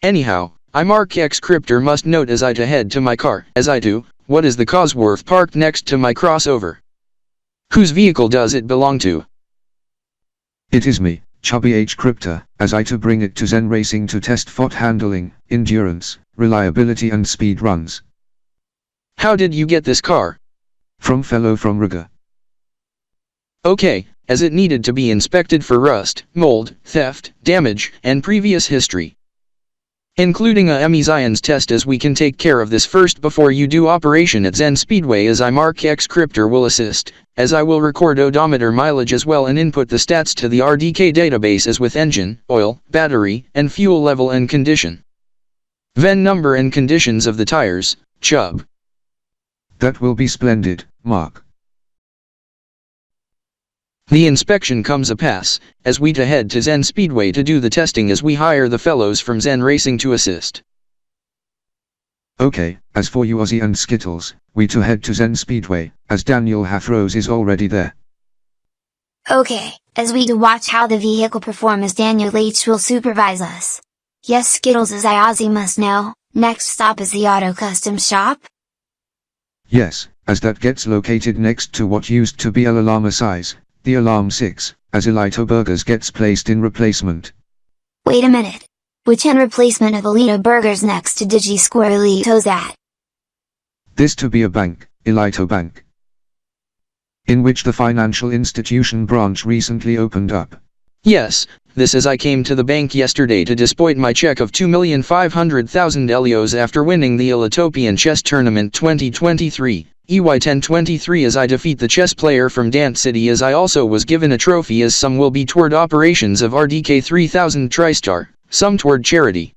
Anyhow, I MarkX crypter must note as I to head to my car. As I do, what is the Ozworth parked next to my crossover? Whose vehicle does it belong to? It is me, Chubby H Crypter, as I to bring it to Zen Racing to test FOT handling, endurance, reliability and speed runs. How did you get this car? From fellow from Riga. Okay, as it needed to be inspected for rust, mold, theft, damage, and previous history. Including a emissions test, as we can take care of this first before you do operation at Zen Speedway, as I MarkX crypter will assist, as I will record odometer mileage as well and input the stats to the RDK database as with engine, oil, battery, and fuel level and condition. VIN number and conditions of the tires, Chub. That will be splendid, Mark. The inspection comes a pass, as we to head to Zen Speedway to do the testing, as we hire the fellows from Zen Racing to assist. Okay, as for you Ozzie and Skittles, we to head to Zen Speedway, as Daniel Hathrose is already there. Okay, as we to watch how the vehicle perform, as Daniel H will supervise us. Yes, Skittles, as I Ozzie must know, next stop is the auto custom shop? Yes, as that gets located next to what used to be El Alarma size, the Alarm 6, as ElitoBurgers gets placed in replacement. Wait a minute. Which in replacement of ElitoBurgers next to Digi Square Elito's at? This to be a bank, ElitoBank, in which the financial institution branch recently opened up. Yes, this as I came to the bank yesterday to dispose my check of 2,500,000 Elios after winning the Elitopian Chess Tournament 2023. EY1023, as I defeat the chess player from Dant City, as I also was given a trophy, as some will be toward operations of RDK 3000 TriStar, some toward charity,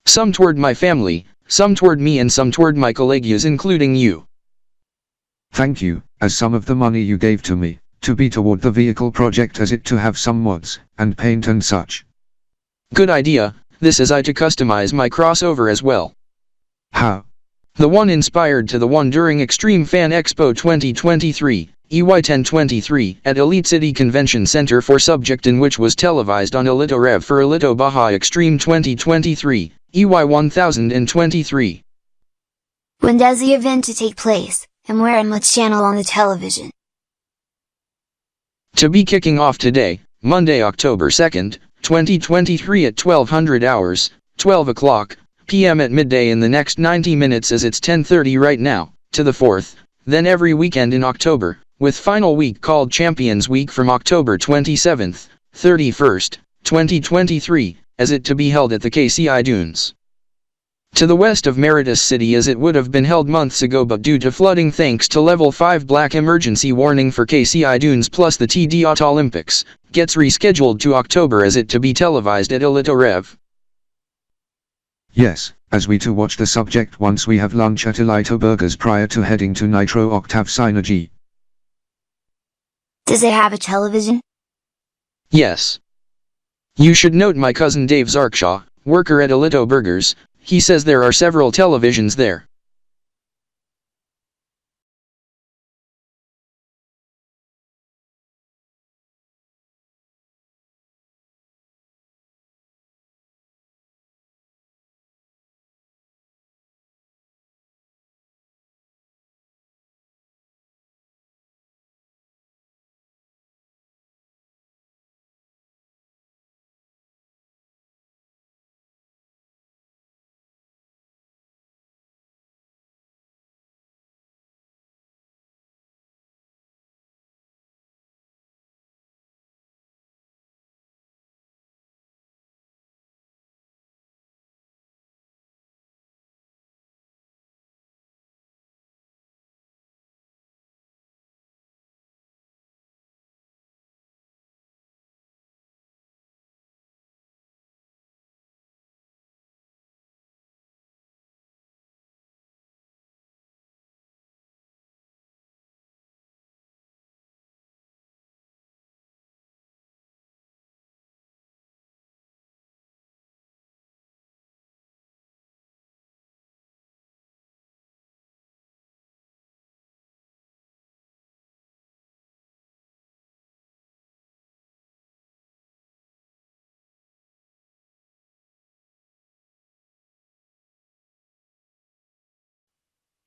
some toward my family, some toward me, and some toward my colleagues including you. Thank you, as some of the money you gave to me, to be toward the vehicle project, as it to have some mods, and paint and such. Good idea, this as I to customize my crossover as well. How? The one inspired to the one during Extreme Fan Expo 2023, EY1023, at Elite City Convention Center for subject, in which was televised on ElitoRev for ElitoBaja Extreme 2023, EY1023. When does the event to take place, and where and what channel on the television? To be kicking off today, Monday, October 2nd, 2023 at 1200 hours, 12 o'clock, p.m. at midday in the next 90 minutes, as it's 10:30 right now, to the 4th, then every weekend in October, with final week called Champions Week from October 27th, 31st, 2023, as it to be held at the KCI Dunes. To the west of Meritus City, as it would have been held months ago, but due to flooding thanks to level 5 black emergency warning for KCI Dunes plus the TDOT Olympics, gets rescheduled to October, as it to be televised at ElitoRev. Yes, as we to watch the subject once we have lunch at ElitoBurgers prior to heading to Nitro Octav SynerG. Does it have a television? Yes. You should note my cousin Dave Zarkshaw, worker at ElitoBurgers, he says there are several televisions there.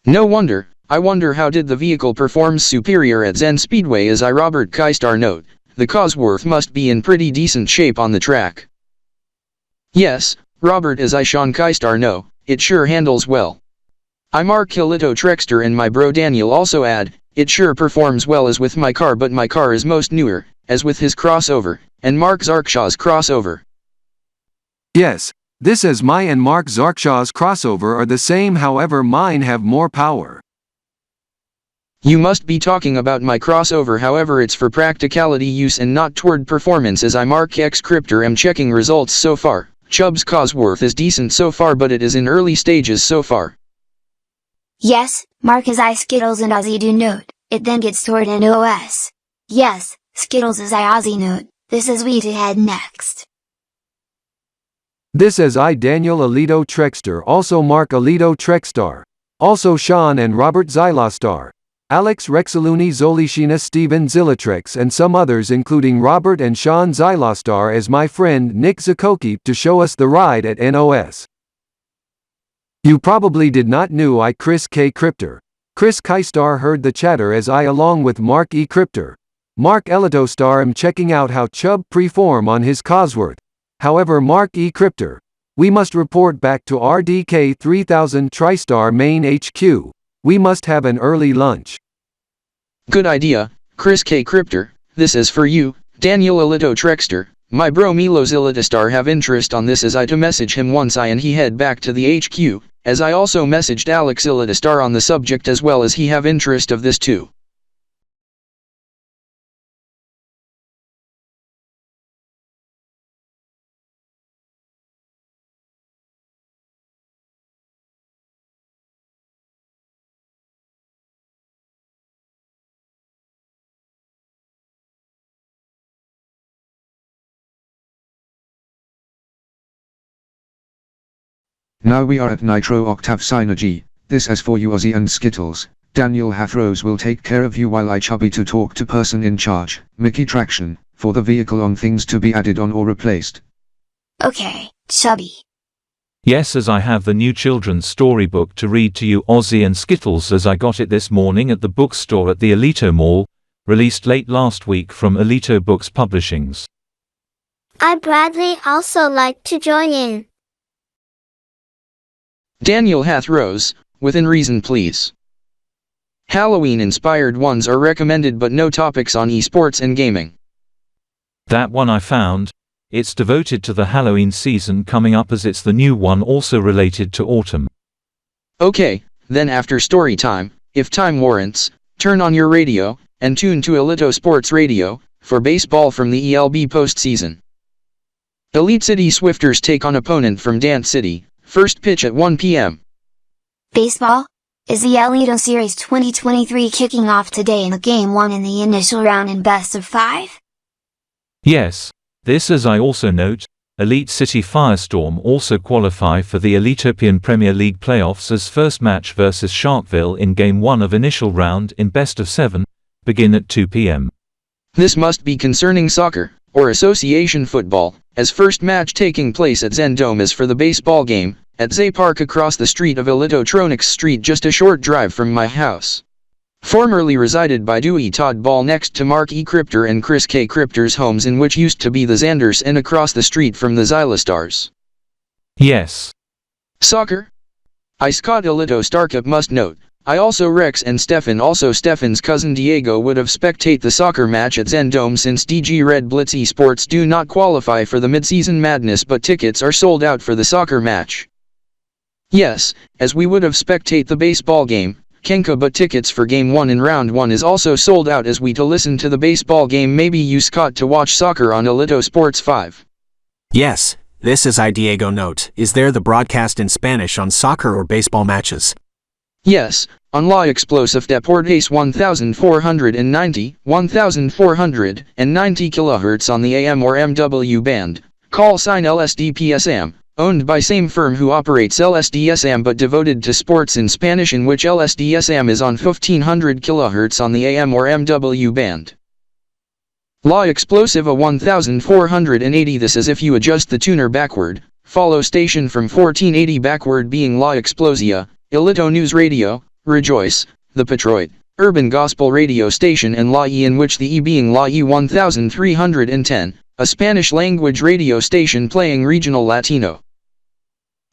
No wonder. I wonder how did the vehicle performs superior at Zen Speedway as I Robert Keistar note, the Ozworth must be in pretty decent shape on the track. Yes, Robert as I Sean Keistar know, it sure handles well. I Mark Elito Trexter and my bro Daniel also add, it sure performs well as with my car but my car is most newer, as with his crossover, and Mark Zarkshaw's crossover. Yes, this as my and Mark Zarkshaw's crossover are the same however mine have more power. You must be talking about my crossover however it's for practicality use and not toward performance as I MarkX Cryptor am checking results so far. Chubb's Ozworth is decent so far but it is in early stages so far. Yes, Mark as I Skittles and Ozzie do note, it then gets stored in OS. Yes, Skittles as I Ozzie note, this is we to head next. This as I Daniel Elito Trexter also Mark Elito Trexstar. Also Sean and Robert Xylostar. Alex Rexaluni Zolishina Steven Zillatrex and some others including Robert and Sean Xylostar as my friend Nick Zakoki to show us the ride at NOS. You probably did not knew I Chris K. Cryptor. Chris Keistar heard the chatter as I along with Mark E. Cryptor. Mark Elitostar am checking out how Chubb preform on his Ozworth. However Mark E. Cryptor. We must report back to RDK 3000 TriStar main HQ. We must have an early lunch. Good idea, Chris K. Cryptor, this is for you, Daniel Elito Trexter. My bro Milos Elitostar have interest on this as I to message him once I and he head back to the HQ, as I also messaged Alex Elitostar on the subject as well as he have interest of this too. Now we are at Nitro Octav SynerG, this as for you Ozzie and Skittles. Daniel Hathrose will take care of you while I Chubby to talk to person in charge, Mickey Traction, for the vehicle on things to be added on or replaced. Okay, Chubby. Yes, as I have the new children's storybook to read to you Ozzie and Skittles as I got it this morning at the bookstore at the Elito Mall, released late last week from Elito Books Publishings. I Bradley also like to join in. Daniel Hathrose, within reason please. Halloween-inspired ones are recommended but no topics on esports and gaming. That one I found. It's devoted to the Halloween season coming up as it's the new one also related to autumn. Okay, then after story time, if time warrants, turn on your radio, and tune to Elito Sports Radio, for baseball from the ELB postseason. Elite City Swifters take on opponent from Dance City, first pitch at 1 p.m. Baseball? Is the Elito Series 2023 kicking off today in the Game 1 in the initial round in best of 5? Yes, this as I also note, Elite City Firestorm also qualify for the Elitopian Premier League playoffs as first match versus Sharkville in Game 1 of initial round in best of 7, begin at 2 p.m. This must be concerning soccer, or association football, as first match taking place at Zen Dome is for the baseball game, at Zay Park across the street of Elitotronics Street just a short drive from my house. Formerly resided by Dewey Todd Ball next to Mark E. Cryptor and Chris K. Cryptor's homes in which used to be the Zanders and across the street from the Xylostars. Yes. Soccer? I Scott Elito Starkup must note, I also Rex and Stephan also Stephan's cousin Diego would have spectate the soccer match at Zen Dome since DG Red Blitz Esports do not qualify for the mid-season madness but tickets are sold out for the soccer match. Yes, as we would have spectate the baseball game, Kenka but tickets for game 1 in round 1 is also sold out as we to listen to the baseball game maybe you Scott to watch soccer on Elito Sports 5. Yes, this is I Diego note, is there the broadcast in Spanish on soccer or baseball matches? Yes, on La Explosive Deportes 1490 kHz on the AM or MW band, call sign LSDPSM, owned by same firm who operates LSDSM but devoted to sports in Spanish in which LSDSM is on 1500 kHz on the AM or MW band. La Explosiva 1480 this is if you adjust the tuner backward, follow station from 1480 backward being La Explosia, Elito News Radio, Rejoice, the Patroit, urban gospel radio station and La E, in which the E being La E 1310, a Spanish-language radio station playing regional Latino,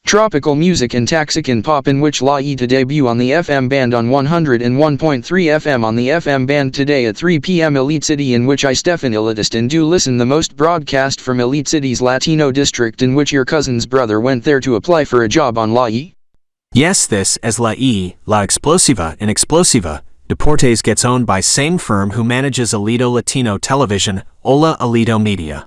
tropical music and Taxican pop, in which La E to debut on the FM band on 101.3 FM on the FM band today at 3 p.m. Elite City, in which I Stephan elitist and do listen the most broadcast from Elite City's Latino district, in which your cousin's brother went there to apply for a job on La E. Yes, this as La E, La Explosiva and Explosiva, Deportes gets owned by same firm who manages Elito Latino Television, Hola Elito Media.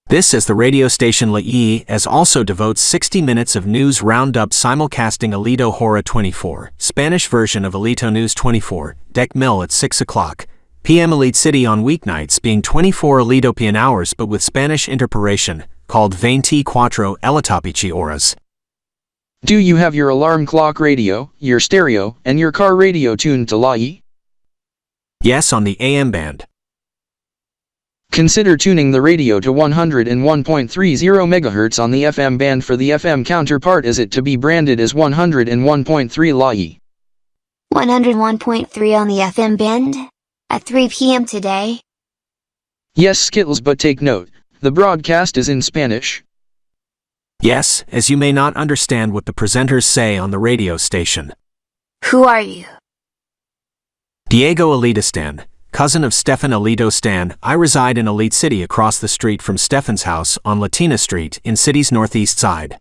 This as the radio station La E as also devotes 60 minutes of news roundup simulcasting Elito Hora 24, Spanish version of Elito News 24, Dec Mil at 6 o'clock p.m. Elite City on weeknights being 24 Elitopian hours but with Spanish interpretation, called 24 Elitopici horas. Do you have your alarm clock radio, your stereo, and your car radio tuned to La E? Yes, on the AM band. Consider tuning the radio to 101.30 MHz on the FM band for the FM counterpart as it to be branded as 101.3 La E. 101.3 on the FM band? At 3 p.m. today? Yes, Skittles, but take note, the broadcast is in Spanish. Yes, as you may not understand what the presenters say on the radio station. Who are you? Diego Elitistan, cousin of Stephan Elitistan. I reside in Elite City across the street from Stephan's house on Latina Street in city's northeast side.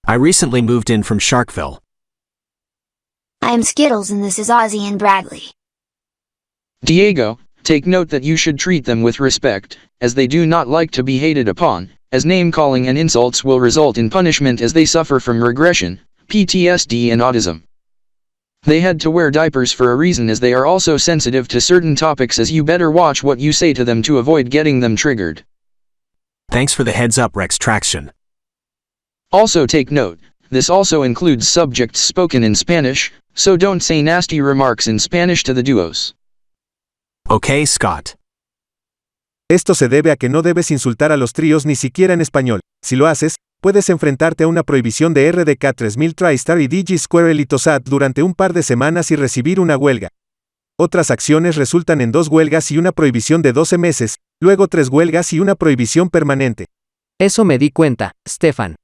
I recently moved in from Sharkville. I am Skittles and this is Ozzie and Bradley. Diego, take note that you should treat them with respect, as they do not like to be hated upon, as name-calling and insults will result in punishment as they suffer from regression, PTSD and autism. They had to wear diapers for a reason, as they are also sensitive to certain topics, as you better watch what you say to them to avoid getting them triggered. Thanks for the heads up, Rex Traction. Also take note, this also includes subjects spoken in Spanish, so don't say nasty remarks in Spanish to the duos. Okay, Scott. Esto se debe a que no debes insultar a los tríos ni siquiera en español. Si lo haces, puedes enfrentarte a una prohibición de RDK 3000 TriStar y Digi Square Elitosat durante un par de semanas y recibir una huelga. Otras acciones resultan en 2 huelgas y una prohibición de 12 meses, luego 3 huelgas y una prohibición permanente. Eso me di cuenta, Stephan.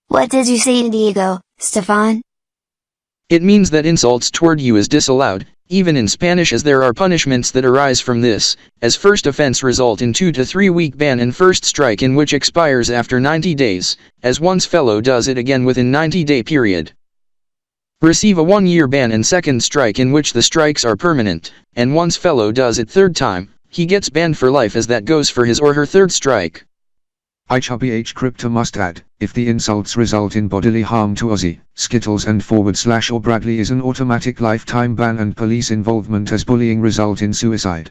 What did you say, Diego, Stephan? It means that insults toward you is disallowed, even in Spanish, as there are punishments that arise from this, as first offense result in 2 to 3 week ban and first strike in which expires after 90 days, as once fellow does it again within 90-day period. Receive a 1-year ban and second strike in which the strikes are permanent, and once fellow does it third time, he gets banned for life, as that goes for his or her third strike. I Chubby H Crypto must add, if the insults result in bodily harm to Ozzie, Skittles and / or Bradley is an automatic lifetime ban, and police involvement as bullying result in suicide.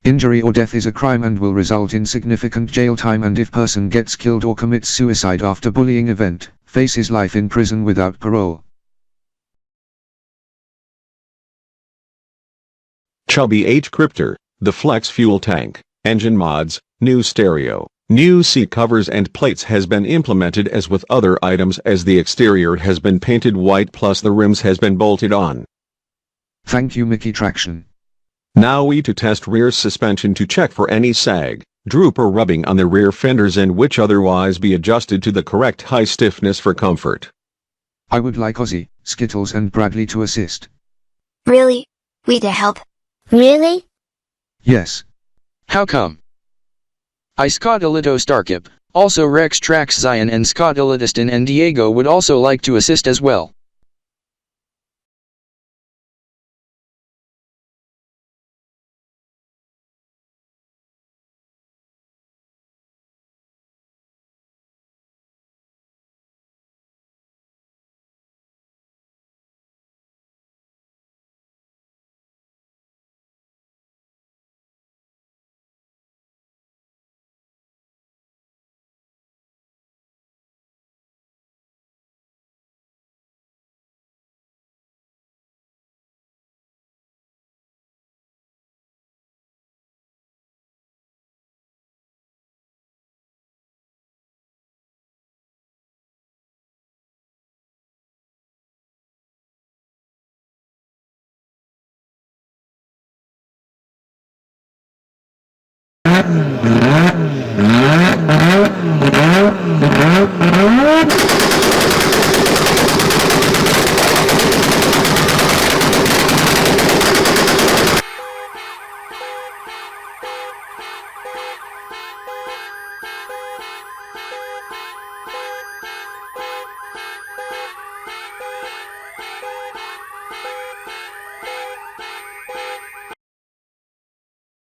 Injury or death is a crime and will result in significant jail time, and if person gets killed or commits suicide after bullying event, faces life in prison without parole. Chubby H Cryptor, the Flex Fuel Tank, engine mods, new stereo. New seat covers and plates has been implemented as with other items, as the exterior has been painted white plus the rims has been bolted on. Thank you, Mickey Traction. Now we to test rear suspension to check for any sag, droop or rubbing on the rear fenders, and which otherwise be adjusted to the correct high stiffness for comfort. I would like Ozzie, Skittles and Bradley to assist. Really? We to help? Really? Yes. How come? I Scott Elito Starkip, also Rex Trax Zion and Scott Elitistan and Diego would also like to assist as well.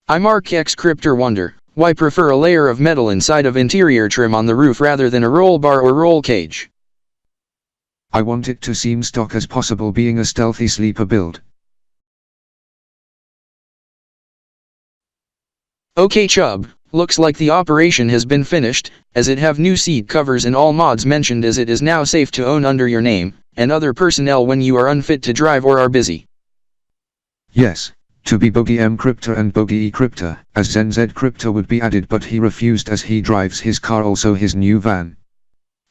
I MarkX Cryptor wonder, why prefer a layer of metal inside of interior trim on the roof rather than a roll bar or roll cage? I want it to seem stock as possible, being a stealthy sleeper build. Okay Chub, looks like the operation has been finished, as it have new seat covers and all mods mentioned, as it is now safe to own under your name, and other personnel when you are unfit to drive or are busy. Yes, to be Boogie M Cryptor and Boogie E Cryptor, as Zen Z Cryptor would be added, but he refused as he drives his car, also his new van.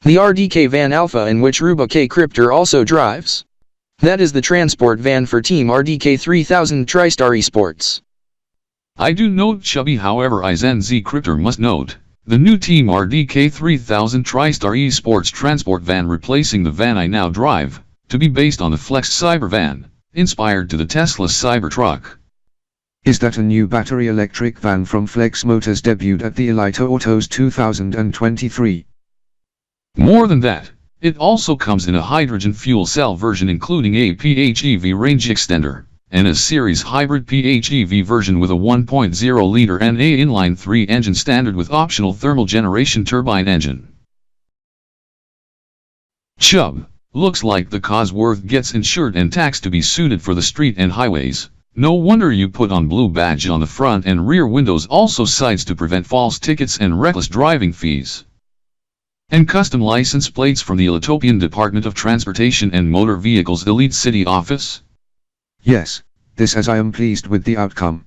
The RDK van Alpha, in which Ruba K Cryptor also drives? That is the transport van for Team RDK 3000 TriStar Esports. I do note Chubby, however I Zen Z Cryptor must note, the new Team RDK 3000 TriStar Esports transport van replacing the van I now drive, to be based on the Flex Cyber van, inspired to the Tesla Cybertruck. Is that a new battery electric van from Flex Motors debuted at the Elito Autos 2023? More than that, it also comes in a hydrogen fuel cell version including a PHEV range extender, and a series hybrid PHEV version with a 1.0-liter NA inline 3 engine standard with optional thermal generation turbine engine. Chub, looks like the Ozworth gets insured and taxed to be suited for the street and highways. No wonder you put on blue badge on the front and rear windows, also sides to prevent false tickets and reckless driving fees. And custom license plates from the Ethiopian Department of Transportation and Motor Vehicles Elite City Office? Yes, this as I am pleased with the outcome.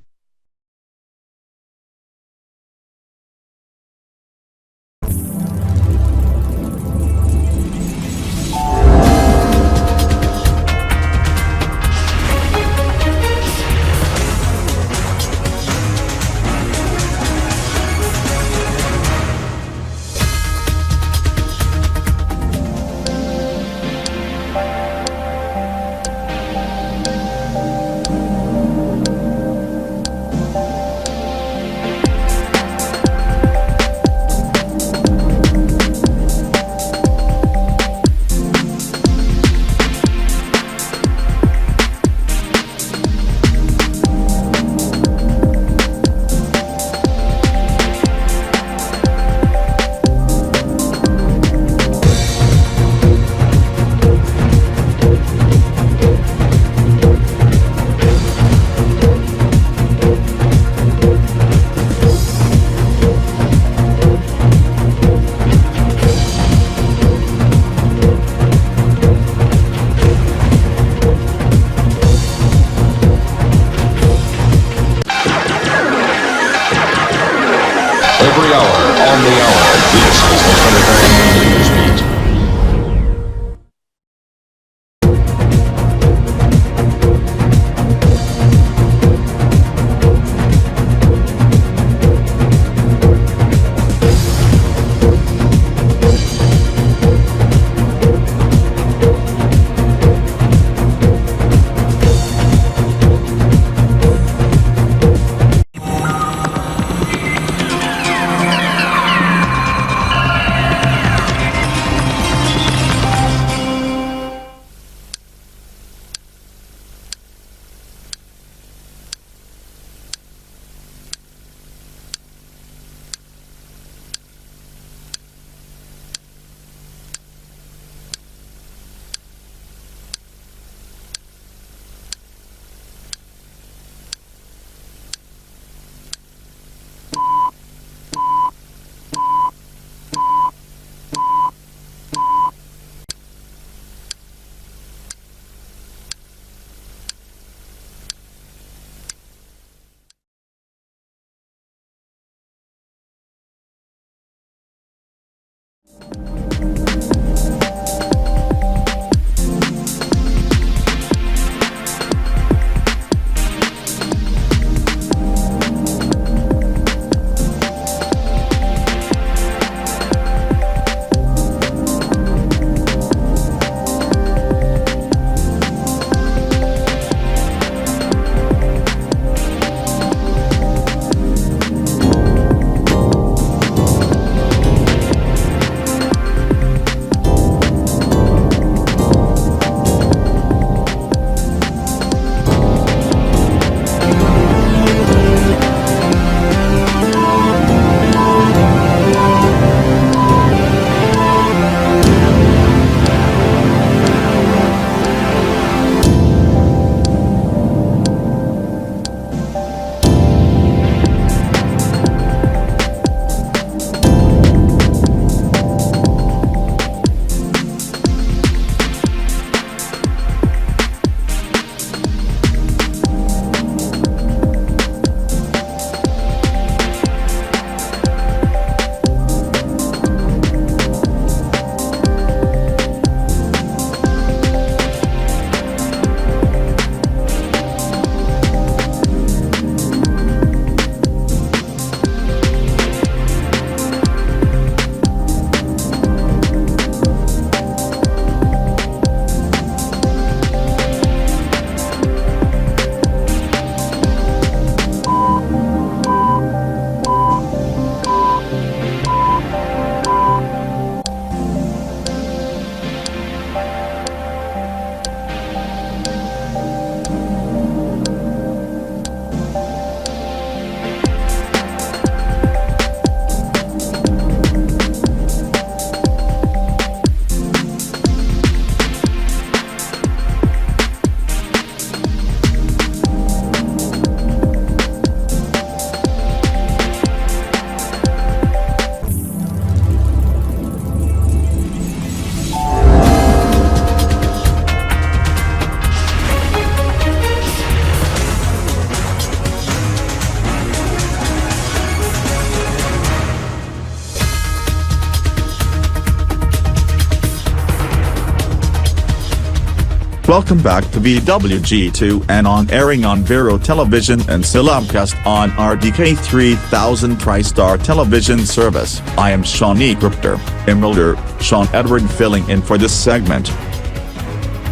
Welcome back to BWG2 and on airing on Vero Television and Simulcast on RDK 3000 TriStar Television Service. I am Sean Crypter, Emeralder, Sean Edward filling in for this segment.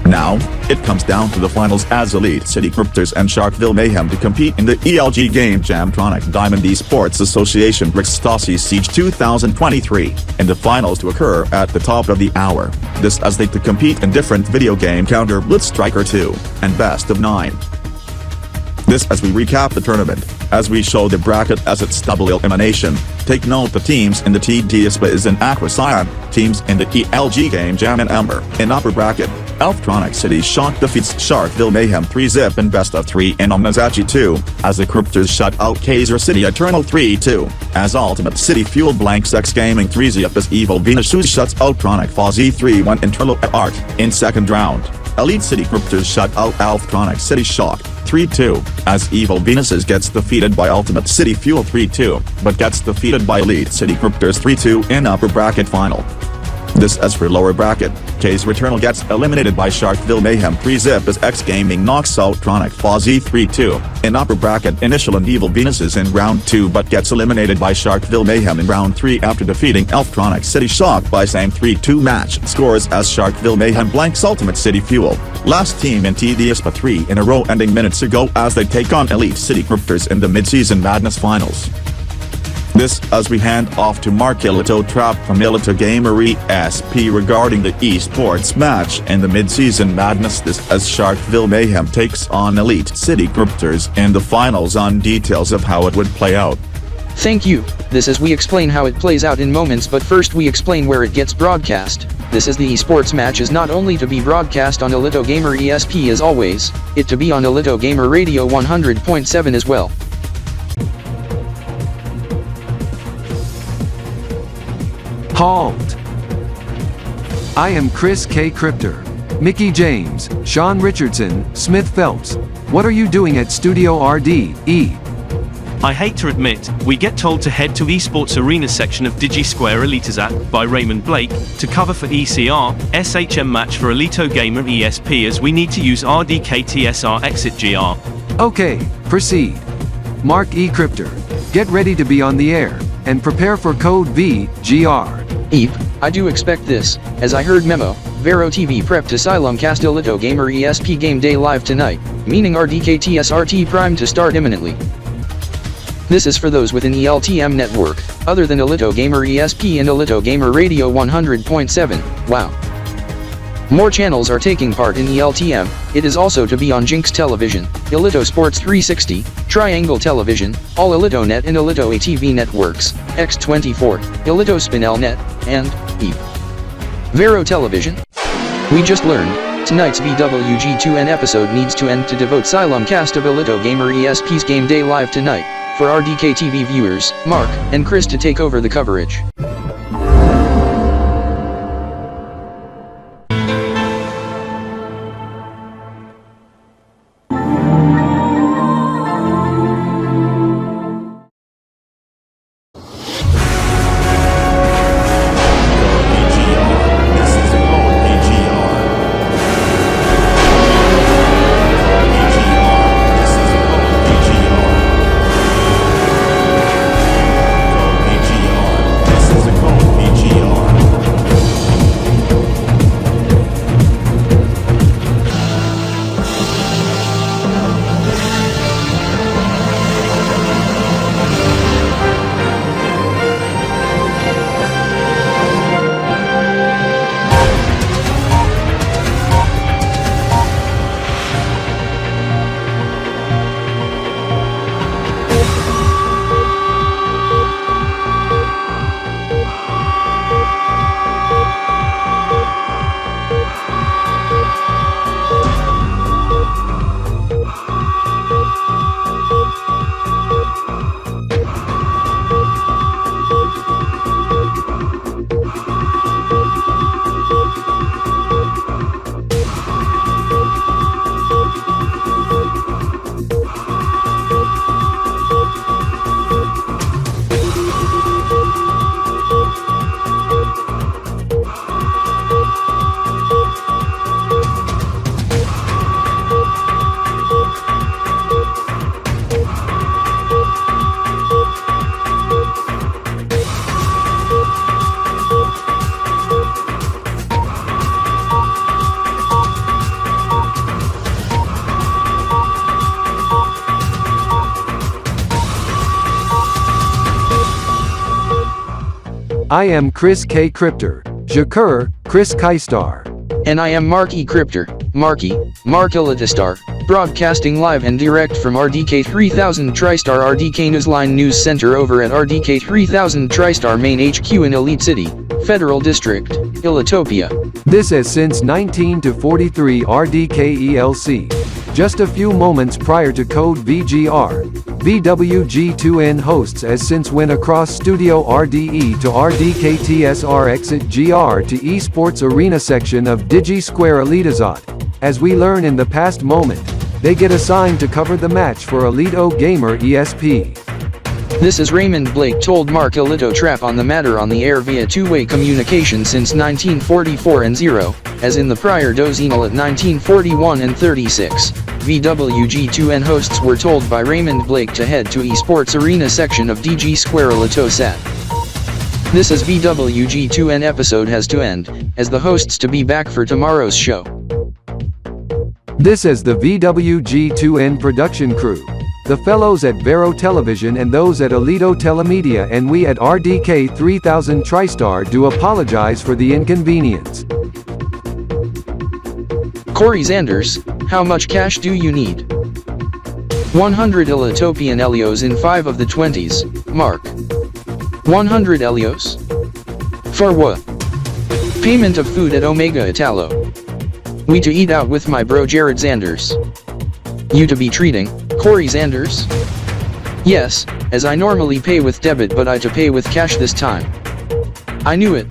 Now, it comes down to the finals as Elite City Crypters and Sharkville Mayhem to compete in the ELG Game Giatrokant Diamond Esports Association Brickstossy Siege 2023, and the finals to occur at the top of the hour. This as they to compete in different video game Counter Blitz Striker 2, and Best of 9. This as we recap the tournament, as we show the bracket as its double elimination. Take note the teams in the TDSPA is in Aqua Cyan, teams in the ELG Game Jam and Ember. In upper bracket, Elftronic City Shock defeats Sharkville Mayhem 3-zip in best of 3 in Omnazachi 2, as the Crypters shut out Kaiser City Eternal 3-2, as Ultimate City Fuel Blank Sex Gaming 3-zip as Evil Venus shuts Ultronic Fozzy 3-1 in Turlo Art in second round. Elite City Crypters shut out Elftronic City Shock 3-2, as Evil Venuses gets defeated by Ultimate City Fuel 3-2, but gets defeated by Elite City Crypters 3-2 in upper bracket final. This as for lower bracket, K's Returnal gets eliminated by Sharkville Mayhem 3-zip as X Gaming knocks Ultronic Fozzy 3-2. In upper bracket, Initial and Evil Venuses in round 2 but gets eliminated by Sharkville Mayhem in round 3 after defeating Elftronic City Shock by same 3-2 match scores as Sharkville Mayhem blanks Ultimate City Fuel. Last team in TDSPA 3 in a row ending minutes ago as they take on Elite City Crypters in the Mid-Season Madness Finals. This as we hand off to Mark Trap from Elito Gamer ESP regarding the esports match in the mid-season madness. This as Sharkville Mayhem takes on Elite City Crypters in the finals on details of how it would play out. Thank you. This is we explain how it plays out in moments, but first we explain where it gets broadcast. This is the esports match is not only to be broadcast on Elito Gamer ESP as always, it to be on Elito Gamer Radio 100.7 as well. Halt! I am Chris K. Crypter. Mickey James, Sean Richardson, Smith Phelps. What are you doing at Studio RDE? I hate to admit, we get told to head to Esports Arena section of Digi Square ElitoBurgers by Raymond Blake to cover for ECR, SHM match for Elito Gamer ESP as we need to use RDK TSR exit GR. Okay, proceed. Mark E. Crypter. Get ready to be on the air, and prepare for code VGR. Eep, I do expect this, as I heard memo, Vero TV prep to Simulcast Elito Gamer ESP Game Day live tonight, meaning RDK TSRT Prime to start imminently. This is for those within the LTM network, other than Elito Gamer ESP and Elito Gamer Radio 100.7, wow. More channels are taking part in the LTM, it is also to be on Jinx Television, Elito Sports 360, Triangle Television, All Elito Net and Elito ATV Networks, X24, ElitoSpinel Net, and EEP. Vero Television. We just learned, tonight's BWG2N episode needs to end to devote Simulcast of Elito Gamer ESP's Game Day live tonight, for RDK TV viewers, Mark and Chris to take over the coverage. I am Chris K. Crypter. Jakur, Chris Kaistar. And I am Mark E. Crypter, Mark Elitistar, broadcasting live and direct from RDK 3000 TriStar RDK Newsline News Center over at RDK 3000 TriStar Main HQ in Elite City, Federal District, Elitopia. This is since 1943 RDK ELC. Just a few moments prior to code VGR, VWG2N hosts as since went across Studio RDE to RDKTSR exit GR to Esports Arena section of Digi Square ElitoZot. As we learn in the past moment, they get assigned to cover the match for Elito Gamer ESP. This is Raymond Blake told Mark Elito Trap on the matter on the air via two-way communication since 1944 and 0, as in the prior dozi-cal at 1941 and 36. VWG2N hosts were told by Raymond Blake to head to Esports Arena section of DG Square ElitoSat. This is VWG2N episode has to end, as the hosts to be back for tomorrow's show. This is the VWG2N production crew. The fellows at Vero Television and those at Elito Telemedia and we at RDK 3000 TriStar do apologize for the inconvenience. Corey Zanders, how much cash do you need? 100 Elitopian Elios in 5 of the 20s, Mark. 100 Elios? For what? Payment of food at Omega Italo. We to eat out with my bro Jared Zanders. You to be treating, Corey Zanders? Yes, as I normally pay with debit but I to pay with cash this time. I knew it.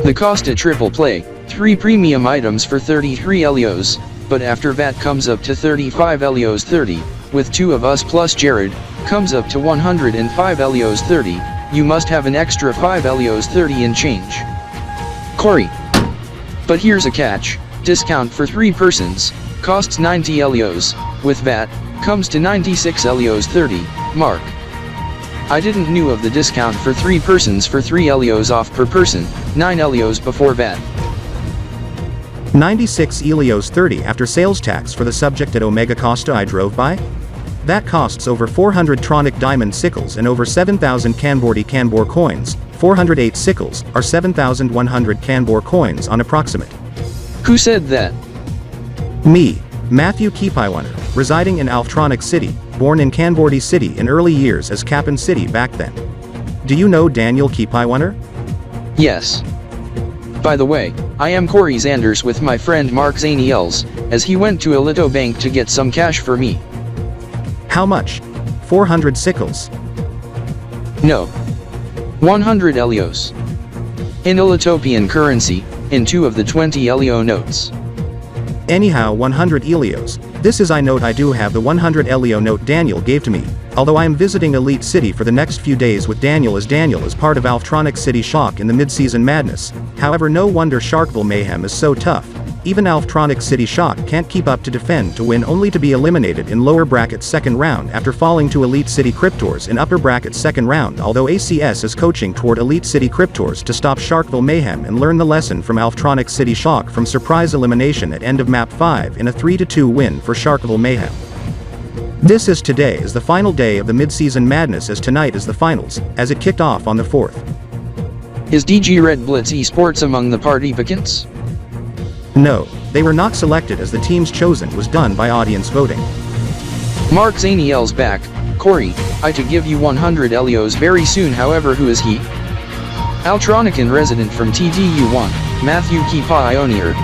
The cost at Triple Play, 3 premium items for 33 Elios, but after VAT comes up to 35 Elios 30, with 2 of us plus Jared, comes up to 105 Elios 30, you must have an extra 5 Elios 30 in change. Corey. But here's a catch, discount for 3 persons, costs 90 Elios, with VAT, comes to 96 Elios 30, Mark. I didn't knew of the discount for 3 persons for 3 Elios off per person, 9 Elios before VAT. 96 Elios 30 after sales tax for the subject at Omega Costa I drove by? That costs over 400 Tronic Diamond Sickles and over 7,000 Kanbor coins, 408 Sickles are 7,100 Kanbor coins on approximate. Who said that? Me, Matthew Kipaiwaner, residing in Alftronic City, born in Kanbordi City in early years as Kapan City back then. Do you know Daniel Kipaiwaner? Yes. By the way, I am Corey Zanders with my friend Mark Zaniels, as he went to Elito Bank to get some cash for me. How much? 400 Sickles? No. 100 Elios. In Elitopian currency, in 2 of the 20 Elio notes. Anyhow 100 Elios, this is I note I do have the 100 Elio note Daniel gave to me, although I am visiting Elite City for the next few days with Daniel as part of Alftronic City Shock in the mid-season madness. However, no wonder Sharkville Mayhem is so tough. Even Alftronic City Shock can't keep up to defend to win only to be eliminated in lower bracket second round after falling to Elite City Cryptors in upper bracket second round, although ACS is coaching toward Elite City Cryptors to stop Sharkville Mayhem and learn the lesson from Alftronic City Shock from surprise elimination at end of map 5 in a 3-2 win for Sharkville Mayhem. This is today is the final day of the mid-season madness as tonight is the finals, as it kicked off on the 4th. Is DG Red Blitz Esports among the participants? No, they were not selected as the teams chosen was done by audience voting. Mark Zaniels back, Corey, I to give you 100 Elios very soon, however who is he? Altronican resident from TDU1, Matthew Kipaiwaner.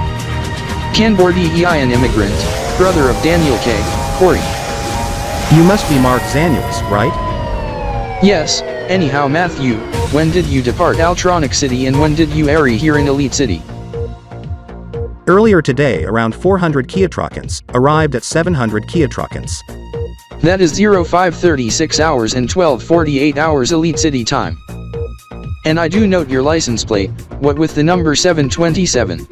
Kanbordi EIN immigrant, brother of Daniel K, Corey. You must be Mark Zaniels, right? Yes, anyhow Matthew, when did you depart Altronic City and when did you arrive here in Elite City? Earlier today around 400 Giatrokants, arrived at 700 Giatrokants. That is 0536 hours and 1248 hours Elite City time. And I do note your license plate, what with the number 727.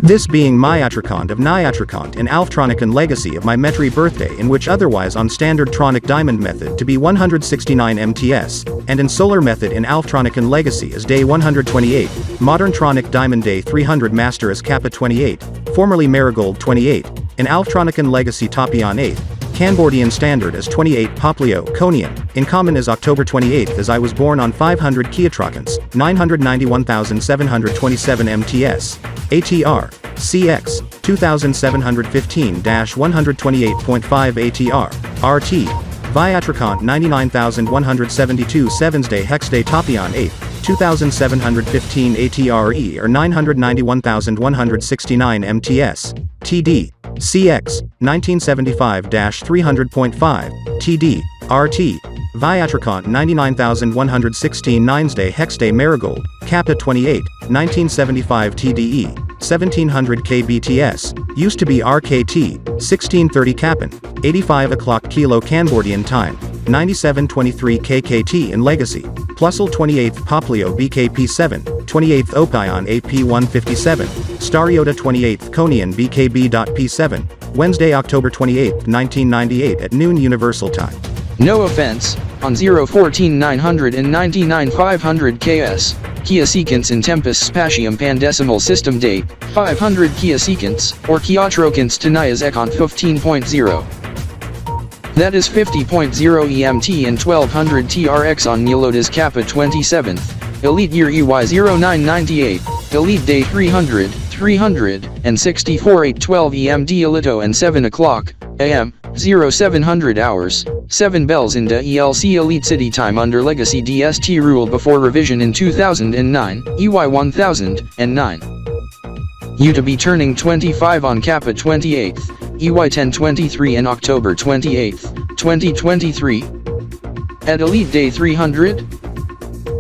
This being Giatrokant of Giatrokant and Alftronican legacy of my Metri birthday in which otherwise on standard Tronic diamond method to be 169 MTS, and in solar method in Alftronican legacy as day 128, modern Tronic diamond day 300 master as Kappa 28, formerly Marigold 28, in Alftronican legacy Topion 8, Kanbor standard as 28 Poplio, Konian, in common as October 28 as I was born on 500 Giatrokants, 991,727 MTS, ATR, CX, 2715-128.5 ATR, RT, Giatrokant 99,172 7-day Hexday Topion 8, 2715 ATRE or 991,169 MTS, TD, CX, 1975-300.5, TD, RT, Giatrokant 99,116 9-day Hexday Marigold, Kappa 28, 1975 TDE, 1700 kBTS, used to be RKT, 1630 Kappan, 85 o'clock kilo Kanbordian time, 9723 KKT in Legacy, Plusle 28th Poplio BKP7, 28th Opion AP157, Stariota 28th Konian BKB.P7, Wednesday, October 28, 1998 at noon Universal Time. No offense, on 014 999 500 KS, Kia Sequence in Tempus Spatium Pandecimal System Date, 500 Kia Sequence, or Giatrokant Tanias Econ 15.0. That is 50.0 EMT and 1200 TRX on Nilotas Kappa 27th, Elite Year EY 0998, Elite Day 300, 364 812 EMD Elito and 7 o'clock AM, 0700 hours, 7 bells in the ELC Elite City Time under Legacy DST rule before revision in 2009, EY 1009. You to be turning 25 on Kappa 28th, EY 1023 and October 28th, 2023. At Elite Day 300?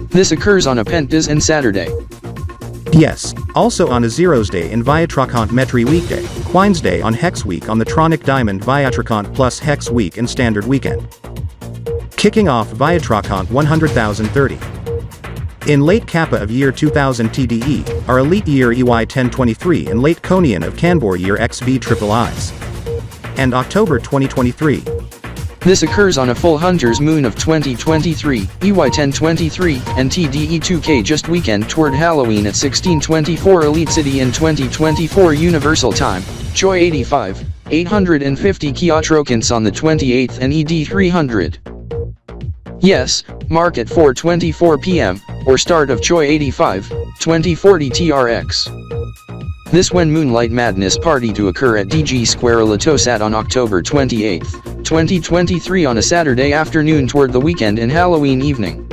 This occurs on a Pentas and Saturday. Yes, also on a Zeros Day in Giatrokant Metri Weekday, Quines Day on Hex Week on the Tronic Diamond Giatrokant plus Hex Week and Standard Weekend. Kicking off Giatrokant 100,030. In late Kappa of year 2000 TDE, our Elite year EY 1023 and late Konian of Kanbor year XB Triple I's. And October 2023. This occurs on a full Hunter's Moon of 2023, EY 1023, and TDE 2K just weekend toward Halloween at 1624 Elite City in 2024 Universal Time, Choi 85, 850 Giatrokants on the 28th and ED 300. Yes, mark at 4:24 p.m., or start of Choi 85, 2040 TRX. This when Moonlight Madness party to occur at DG Square Elitosat on October 28, 2023 on a Saturday afternoon toward the weekend and Halloween evening.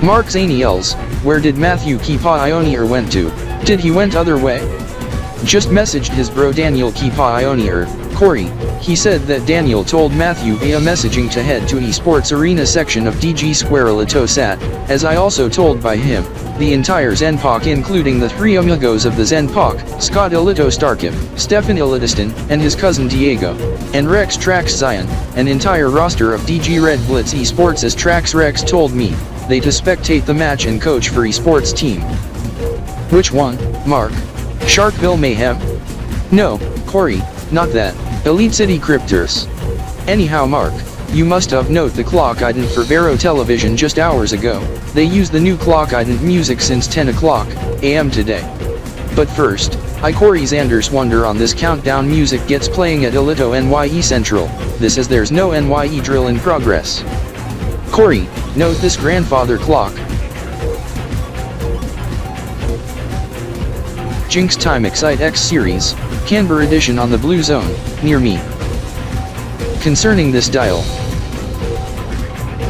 Mark Zaniels, where did Matthew Keepa Ionier went to? Did he went other way? Just messaged his bro Daniel Keepa Ionier, Corey, he said that Daniel told Matthew via messaging to head to Esports Arena section of DG Square ElitoSat, as I also told by him, the entire Zenpok including the 3 amigos of the Zenpok, Scott Elito Starkiv, Stephan Elitostan, and his cousin Diego, and Rex Trax Zion, an entire roster of DG Red Blitz Esports as Trax Rex told me, they to spectate the match and coach for Esports team. Which one, Mark? Sharkville Mayhem? No, Corey, not that. Elite City Cryptors. Anyhow Mark, you must have noted the clock ident for Vero Television just hours ago. They use the new clock ident music since 10 o'clock AM today. But first, I Corey Zanders wonder on this countdown music gets playing at Elito NYE Central. This is there's no NYE drill in progress. Corey, note this grandfather clock. Jinx Time Excite X Series, Kanbor edition on the Blue Zone, near me. Concerning this dial,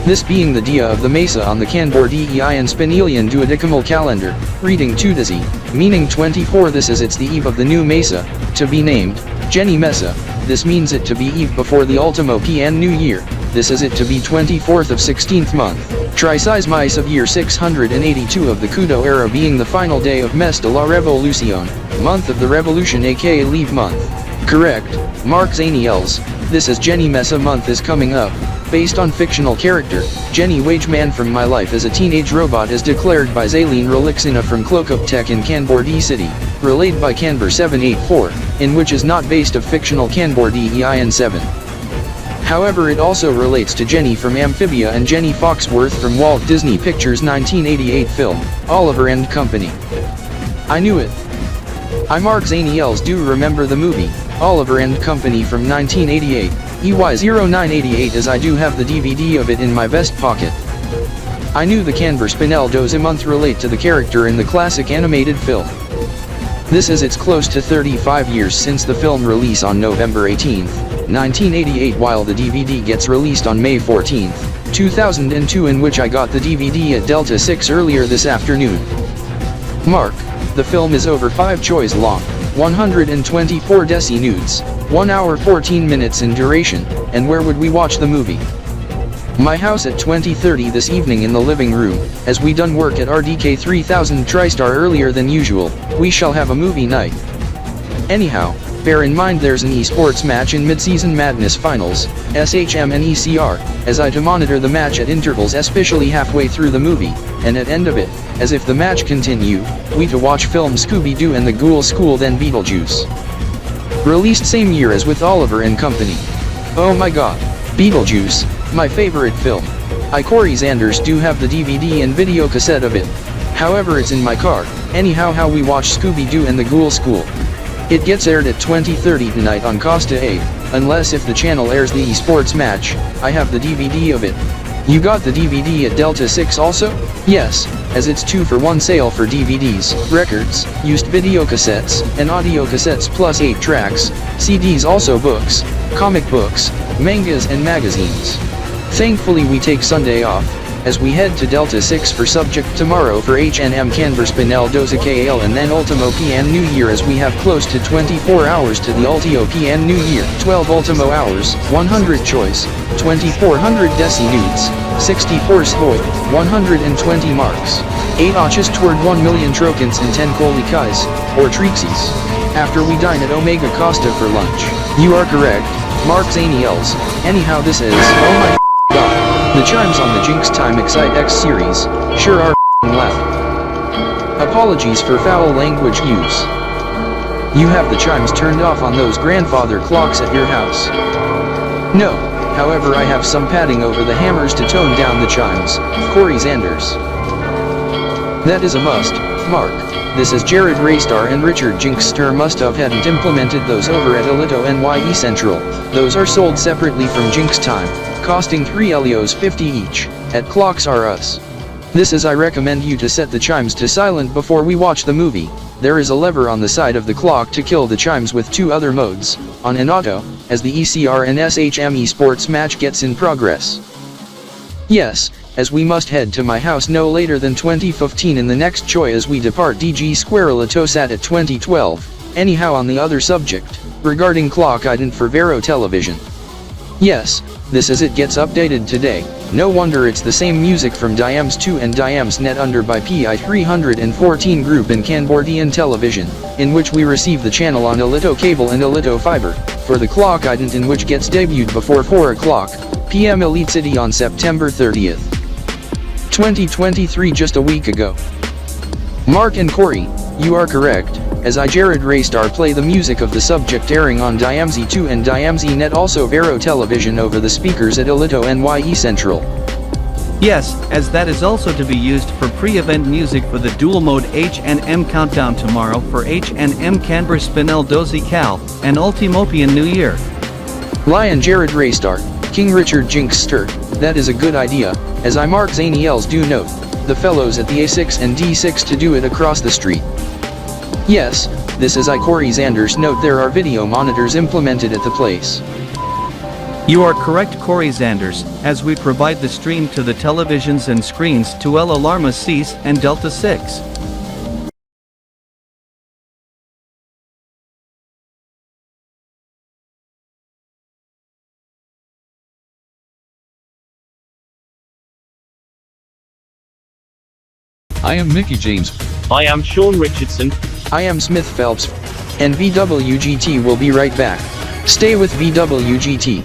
this being the dia of the Mesa on the Kanbor Diansie-Spinelian duodecimal calendar, reading 2 Dizi, meaning 24. This is it's the eve of the new Mesa, to be named, Jenny Mesa. This means it to be eve before the Ultimo-new year. This is it to be 24th of 16th month, tri-size mice of year 682 of the Kudo era, being the final day of Mes de la Revolucion, month of the revolution aka leave month. Correct, Mark Zaniels, this is Jenny Mesa month is coming up, based on fictional character, Jenny Wageman from My Life as a Teenage Robot is declared by Zaleen Relixina from Clocoptech in Kanbor D City, relayed by Kanbor 784, in which is not based of fictional Kanbor DEIN 7. However, it also relates to Jenny from Amphibia and Jenny Foxworth from Walt Disney Pictures' 1988 film, Oliver and Company. I knew it. I Mark Zaniels do remember the movie, Oliver and Company from 1988, EY0988, as I do have the DVD of it in my vest pocket. I knew the Kanbor-spinel dozi month relate to the character in the classic animated film. This is it's close to 35 years since the film release on November 18, 1988, while the DVD gets released on May 14, 2002, in which I got the DVD at Delta6 earlier this afternoon. Mark, the film is over 5 choice long, 124 deci nudes, 1 hour 14 minutes in duration, and where would we watch the movie? My house at 20:30 this evening in the living room, as we done work at RDK 3000 TriStar earlier than usual, we shall have a movie night. Anyhow, bear in mind there's an esports match in Mid-Season Madness Finals, SHM and ECR, as I to monitor the match at intervals especially halfway through the movie, and at end of it, as if the match continue, we to watch film Scooby-Doo and the Ghoul School then Beetlejuice. Released same year as with Oliver and Company. Oh my god, Beetlejuice, my favorite film. I Corey Zanders do have the DVD and video cassette of it. However, it's in my car. Anyhow, how we watch Scooby-Doo and the Ghoul School. It gets aired at 20:30 tonight on Costa 8, unless if the channel airs the esports match. I have the DVD of it. You got the DVD at Delta6 also? Yes, as it's 2 for 1 sale for DVDs, records, used video cassettes, and audio cassettes plus 8 tracks, CDs, also books, comic books, mangas and magazines. Thankfully we take Sunday off, as we head to Delta6 for subject tomorrow for HNM Kanbor-spinel dozi-cal and then Ultimo-new year, as we have close to 24 hours to the Ultimo-new year. 12 Ultimo hours, 100 choice, 2400 deci nudes, 64 svoi, 120 marks, 8 oches toward 1 million trokans and 10 kolikais, or treeksies. After we dine at Omega Costa for lunch. You are correct, Mark Zaniels. Anyhow, this is, oh my god. The chimes on the Jinx Time Excite X series sure are loud. Apologies for foul language use. You have the chimes turned off on those grandfather clocks at your house. No, however, I have some padding over the hammers to tone down the chimes. Corey Zanders. That is a must, Mark. This is Jared Raystar and Richard Jinxster must have hadn't implemented those over at Elito NYE Central. Those are sold separately from Jinx Time, costing 3 Elios 50 each, at Clocks R Us. This is I recommend you to set the chimes to silent before we watch the movie. There is a lever on the side of the clock to kill the chimes with 2 other modes, on and auto, as the ECR and SHM esports match gets in progress. Yes, as we must head to my house no later than 2015 in the next choi as we depart DG Square ElitoSat at 2012, Anyhow, on the other subject, regarding clock ident for Vero television. Yes, this as it gets updated today. No wonder it's the same music from Diams2 and Diams.net under by PI 314 group in Kanbor-dian television, in which we receive the channel on Elito cable and Elito fiber, for the clock ident in which gets debuted before 4 o'clock p.m. Elite City on September 30th. 2023, just a week ago. Mark and Corey, you are correct, as Jared Raystar play the music of the subject airing on Diamsie2 and Diamsie.net, also Vero television over the speakers at Elito NYE Central. Yes, as that is also to be used for pre-event music for the dual mode HNM countdown tomorrow for HNM Kanbor-spinel dozi-cal, and Ultimo-new Year. Lion Jared Raystar, King Richard Jinkster, that is a good idea, as Mark Zaniels do note, the fellows at the A6 and D6 to do it across the street. Yes, this is Corey Zanders note there are video monitors implemented at the place. You are correct, Corey Zanders, as we provide the stream to the televisions and screens to El Alarma 6 and Delta6. I am Mickey James. I am Sean Richardson. I am Smith Phelps. And VWGT will be right back. Stay with VWGT.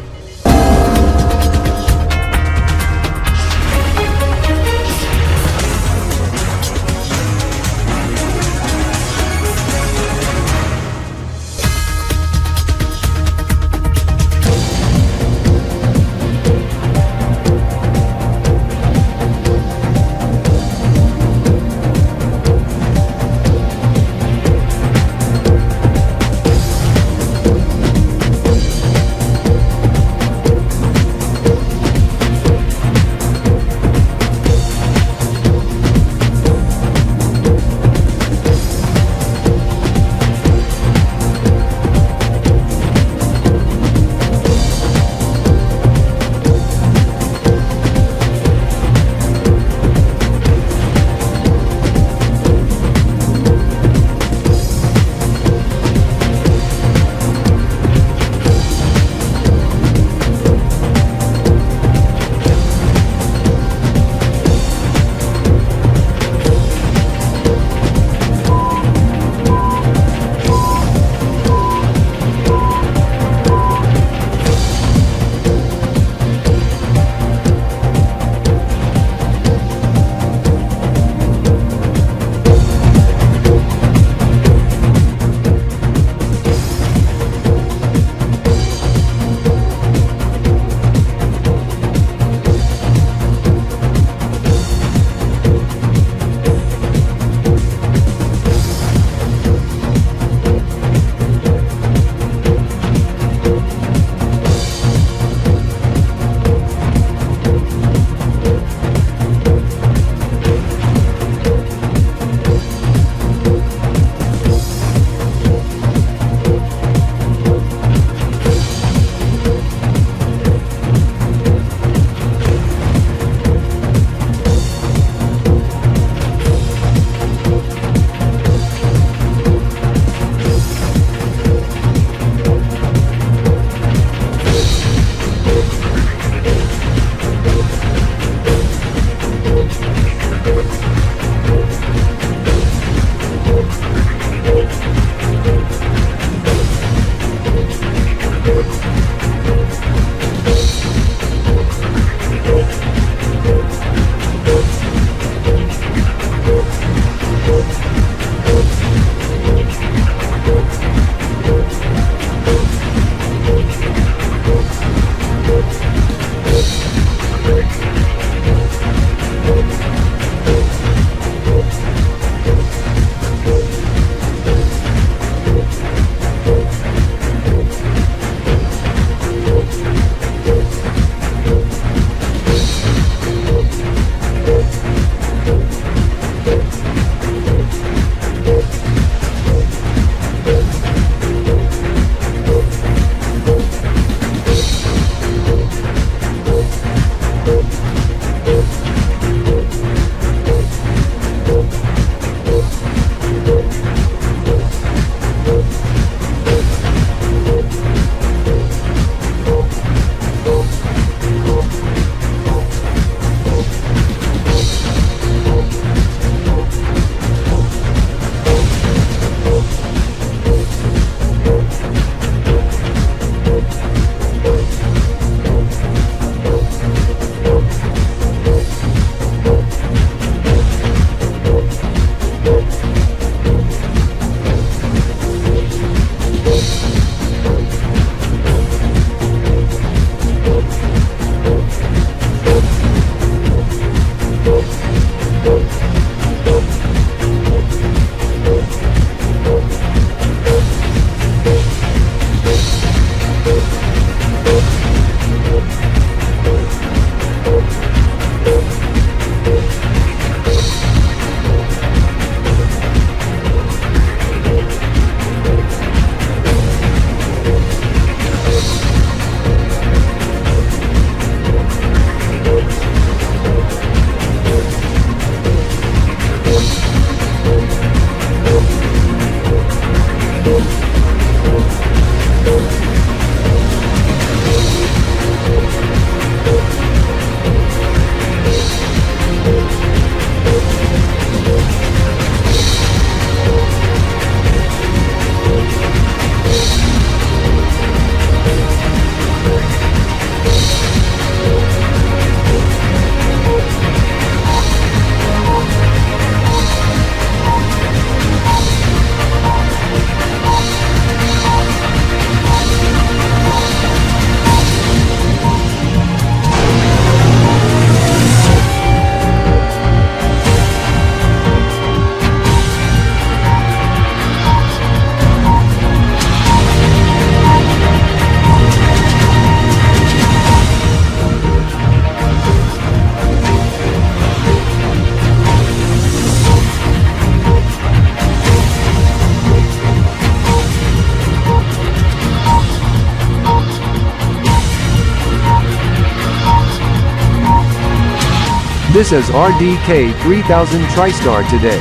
This is RDK 3000 TriStar today.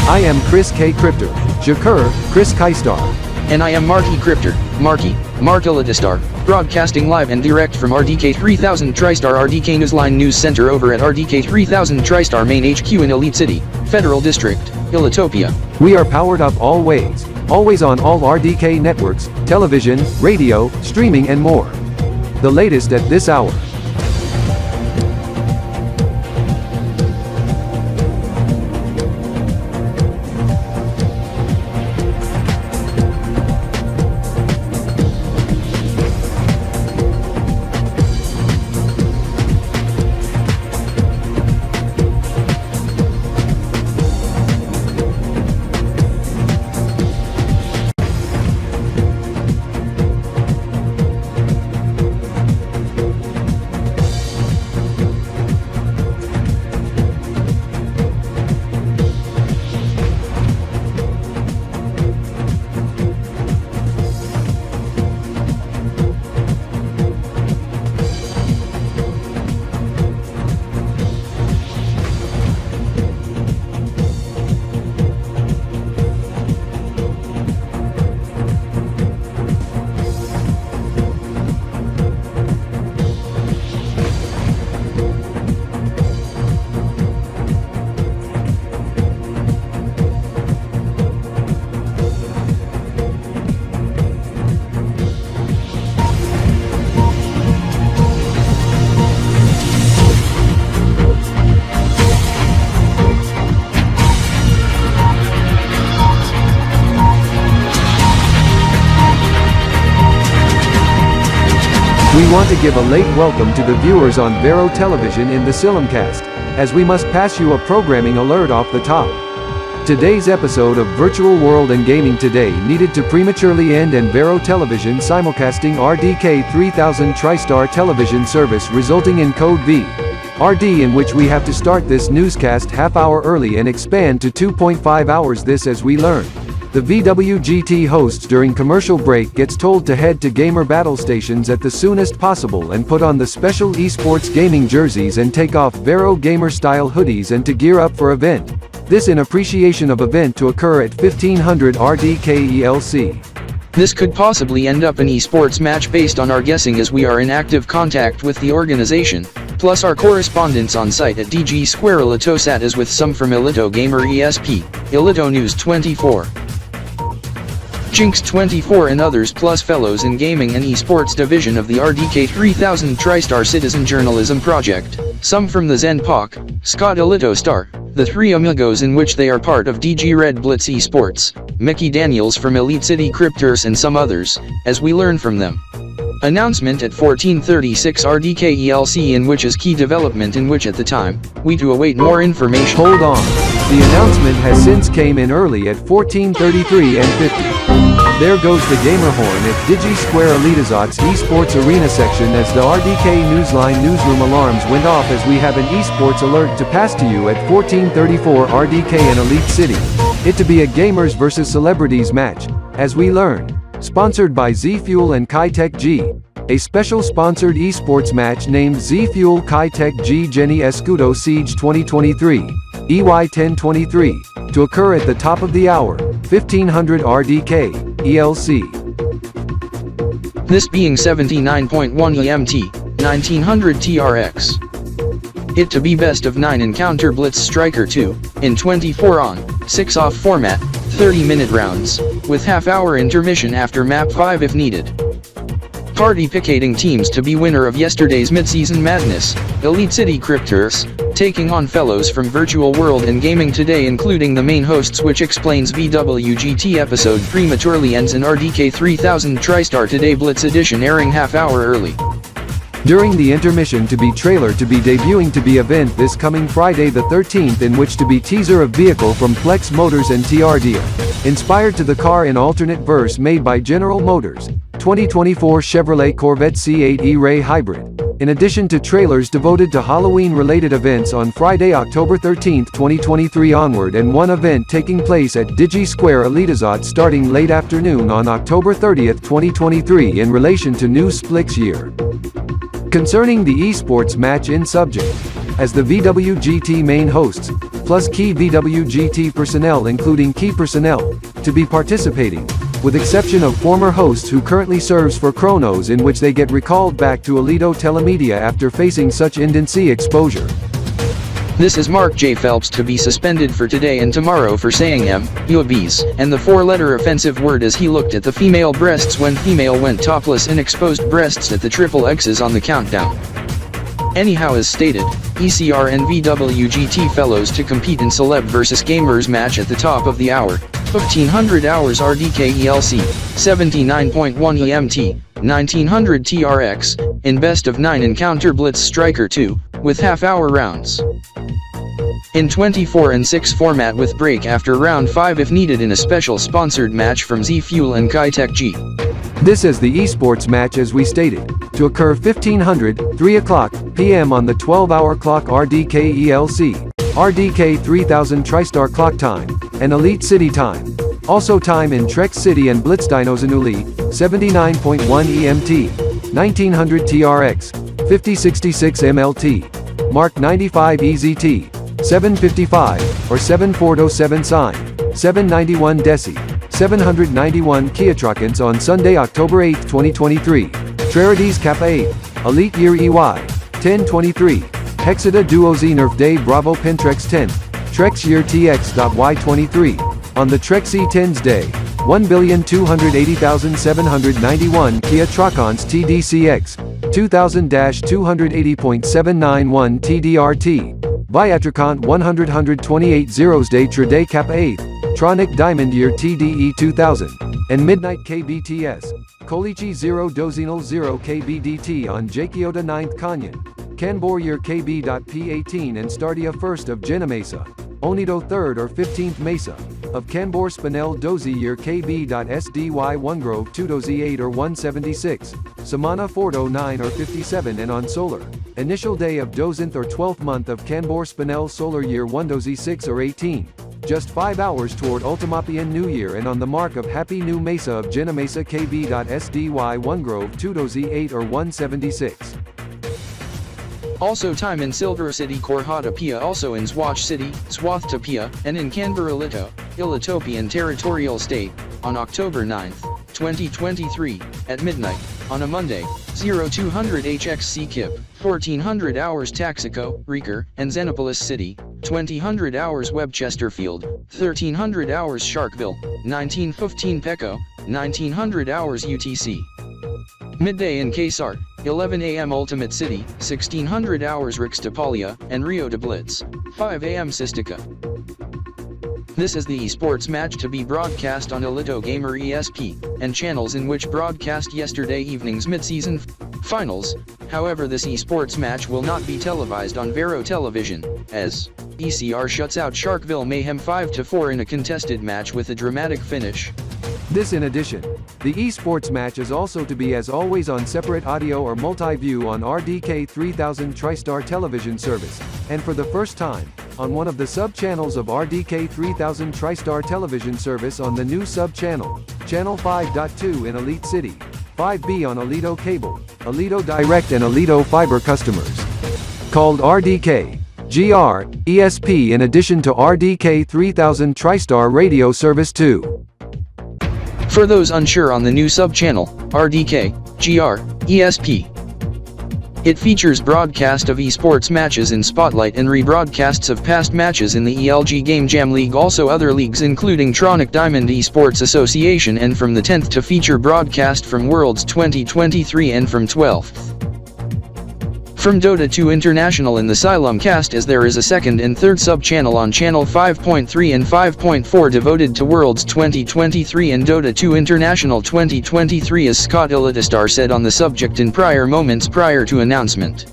I am Chris K. Crypter, Jakur, Chris Kaistar. And I am Marky Crypter, Mark Elitostar, broadcasting live and direct from RDK 3000 TriStar RDK Newsline News Center over at RDK 3000 TriStar Main HQ in Elite City, Federal District, Elitopia. We are powered up always on all RDK networks, television, radio, streaming and more. The latest at this hour. We want to give a late welcome to the viewers on Vero Television in the Silimcast, as we must pass you a programming alert off the top. Today's episode of Virtual World and Gaming Today needed to prematurely end, and Vero Television simulcasting RDK 3000 TriStar television service resulting in code VRD, in which we have to start this newscast half hour early and expand to 2.5 hours. This as we learn. The VWGT hosts during commercial break gets told to head to gamer battle stations at the soonest possible and put on the special esports gaming jerseys and take off Vero gamer style hoodies and to gear up for event. This in appreciation of event to occur at 1500 RDK ELC. This could possibly end up an esports match based on our guessing, as we are in active contact with the organization, plus our correspondents on site at DG Square Elitosat as with some from Elito Gamer ESP, Elito News 24. Jinx 24 and others, plus fellows in gaming and esports division of the RDK 3000 TriStar Citizen Journalism Project, some from the Zen POC, Scott Elitostar, the Three Amigos in which they are part of DG Red Blitz Esports, Mickey Daniels from Elite City Crypters and some others, as we learn from them. Announcement at 1436 RDK ELC, in which is key development in which at the time, we to await more information. Hold on. The announcement has since came in early at 14:33 and 50. There goes the gamer horn at Digi Square Elitozat's esports arena section as the RDK Newsline newsroom alarms went off, as we have an esports alert to pass to you at 14:34 RDK and Elite City. It to be a gamers versus celebrities match, as we learn. Sponsored by Z Fuel and Kitech G. A special sponsored esports match named Z Fuel Kitech G Jenny Escudo Siege 2023, EY 1023, to occur at the top of the hour, 1500 RDK, ELC. This being 79.1 EMT, 1900 TRX. It to be best of 9 encounter Blitz Striker 2, in 24 on, 6 off format, 30-minute rounds, with half-hour intermission after map 5 if needed. Party picketing teams to be winner of yesterday's mid-season madness, Elite City Crypters, taking on fellows from Virtual World and Gaming Today, including the main hosts, which explains VWGT episode prematurely ends in RDK 3000 TriStar Today Blitz Edition, airing half-hour early. During the intermission to be trailer to be debuting to be event this coming Friday the 13th, in which to be teaser of vehicle from Flex Motors and TRDA, inspired to the car in alternate verse made by General Motors, 2024 Chevrolet Corvette C8 E-Ray Hybrid, in addition to trailers devoted to Halloween-related events on Friday, October 13, 2023 onward, and one event taking place at Digi Square Elitozat starting late afternoon on October 30, 2023 in relation to new Splix year. Concerning the esports match in subject, as the VWGT main hosts, plus key VWGT personnel including key personnel, to be participating, with exception of former hosts who currently serves for Chronos, in which they get recalled back to Elito Telemedia after facing such intense exposure. This is Mark J. Phelps to be suspended for today and tomorrow for saying UABs, and the four-letter offensive word as he looked at the female breasts when female went topless and exposed breasts at the triple X's on the countdown. Anyhow, as stated, ECR and VWGT fellows to compete in Celeb vs Gamers match at the top of the hour, 1500 hours RDK ELC, 79.1 EMT, 1900 TRX, in best of 9 encounter Blitz Striker 2, with half-hour rounds. In 24-6 format with break after round 5 if needed in a special sponsored match from Z Fuel and Kitech G. This is the esports match as we stated, to occur 1500, 3 o'clock p.m. on the 12-hour clock RDK ELC, RDK 3000 TriStar clock time, and Elite City time. Also time in Trex City and Blitz Dinos Anuli, 79.1 EMT, 1900 TRX, 5066 MLT, Mark 95 EZT, 755, or 7407 Sine, 791 Deci, 791 Giatrokant on Sunday, October 8, 2023. Trarities Kappa 8, Elite Year EY, 1023, Hexada Duo Z Nerf Day Bravo Pentrex 10, Trex Year TX.Y23, on the Trex E10's Day, 1,280,791 Giatrokants TDCX, 2000-280.791 TDRT, Giatrokant 128 Zeros Day Trade Kappa 8, Tronic Diamond Year TDE 2000, and Midnight KBTS, Kolichi 0 Dozinal 0 KBDT on Jakiota 9th Kanyan, Kanbor Year KB.P18 and Stardia 1st of Genamesa, Onido 3rd or 15th Mesa, of Kanbor-spinel Dozi Year KB.SDY1 Grove 2 Dozi 8 or 176, Samana 409 or 57 and on Solar, initial day of Dozinth or 12th month of Kanbor-spinel Solar Year 1 Dozi 6 or 18, just 5 hours toward Ultimo-new New Year and on the mark of Happy New Mesa of Genamesa KB.SDY1 Grove 2 Dozi 8 or 176. Also time in Silver City Korhata-Pia, also in Swatch City, Swath-Tapia, and in Canberra-Lito, Ilitopian Territorial State, on October 9, 2023, at midnight, on a Monday, 0200 HXC Kip, 1400 hours Taxico, Reeker, and Xenopolis City, 2000 hours Webchesterfield, 1300 hours Sharkville, 1915 Pecco, 1900 hours UTC. Midday in Kesar, 11 a.m. Ultimate City, 1600 hours Rixtapalia, and Rio de Blitz, 5 a.m. Sistika. This is the esports match to be broadcast on Elito Gamer ESP, and channels in which broadcast yesterday evening's mid-season finals. However, this esports match will not be televised on Vero Television, as ECR shuts out Sharkville Mayhem 5-4 in a contested match with a dramatic finish. This in addition, the esports match is also to be as always on separate audio or multi-view on RDK 3000 TriStar television service, and for the first time, on one of the sub-channels of RDK 3000 TriStar television service on the new sub-channel, Channel 5.2 in Elite City, 5B on Elito Cable, Elito Direct and Elito Fiber customers. Called RDK, GR, ESP in addition to RDK 3000 TriStar radio service too. For those unsure on the new sub-channel, RDK, GR, ESP. It features broadcast of esports matches in Spotlight and rebroadcasts of past matches in the ELG Game Jam League, also other leagues including Tronic Diamond Esports Association, and from the 10th to feature broadcast from Worlds 2023 and from 12th. From Dota2 International in the Xylem cast, as there is a second and third sub-channel on Channel 5.3 and 5.4 devoted to Worlds 2023 and Dota2 International 2023, as Scott Elitastar said on the subject in prior moments prior to announcement.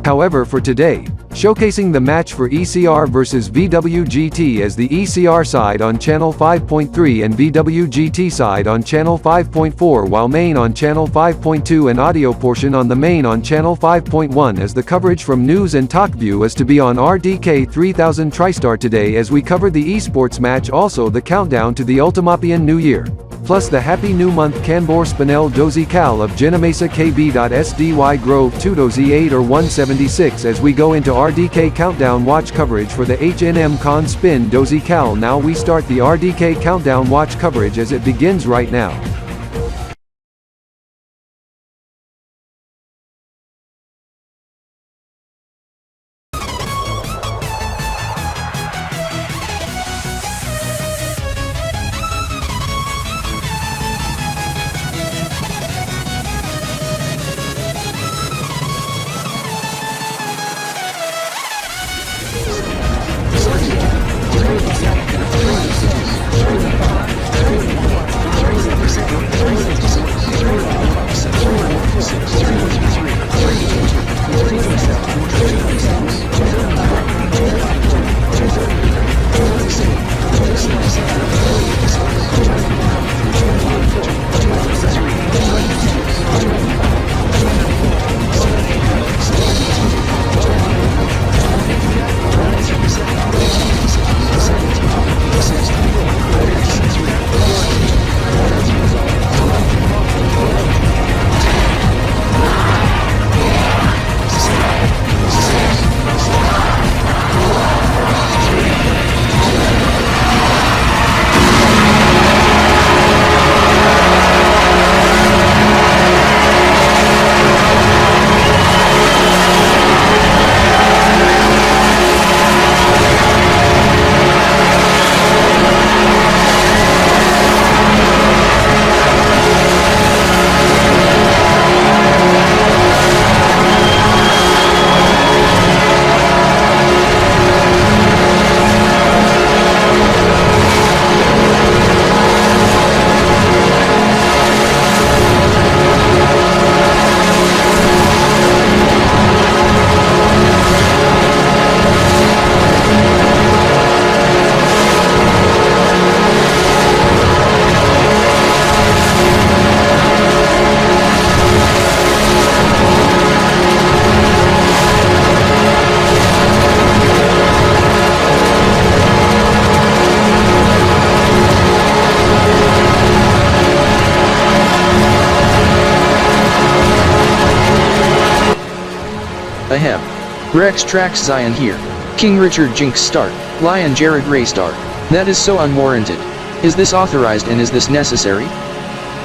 However, for today, showcasing the match for ECR vs VWGT as the ECR side on Channel 5.3 and VWGT side on Channel 5.4, while main on Channel 5.2 and audio portion on the main on Channel 5.1, as the coverage from News and TalkView is to be on RDK 3000 TriStar today as we cover the esports match, also the countdown to the Ultimo-new New Year. plus the Happy New Month Kanbor-spinel dozi-cal of Genimesa KB.SDY Grove 2 dozi 8 or 176 as we go into RDK countdown watch coverage for the HNM Kanbor-spinel dozi-cal. Now we start the RDK countdown watch coverage as it begins right now. Ahem. Rex Trax Zion here. King Richard Jinx start. Lion Jared Ray start. That is so unwarranted. Is this authorized and is this necessary?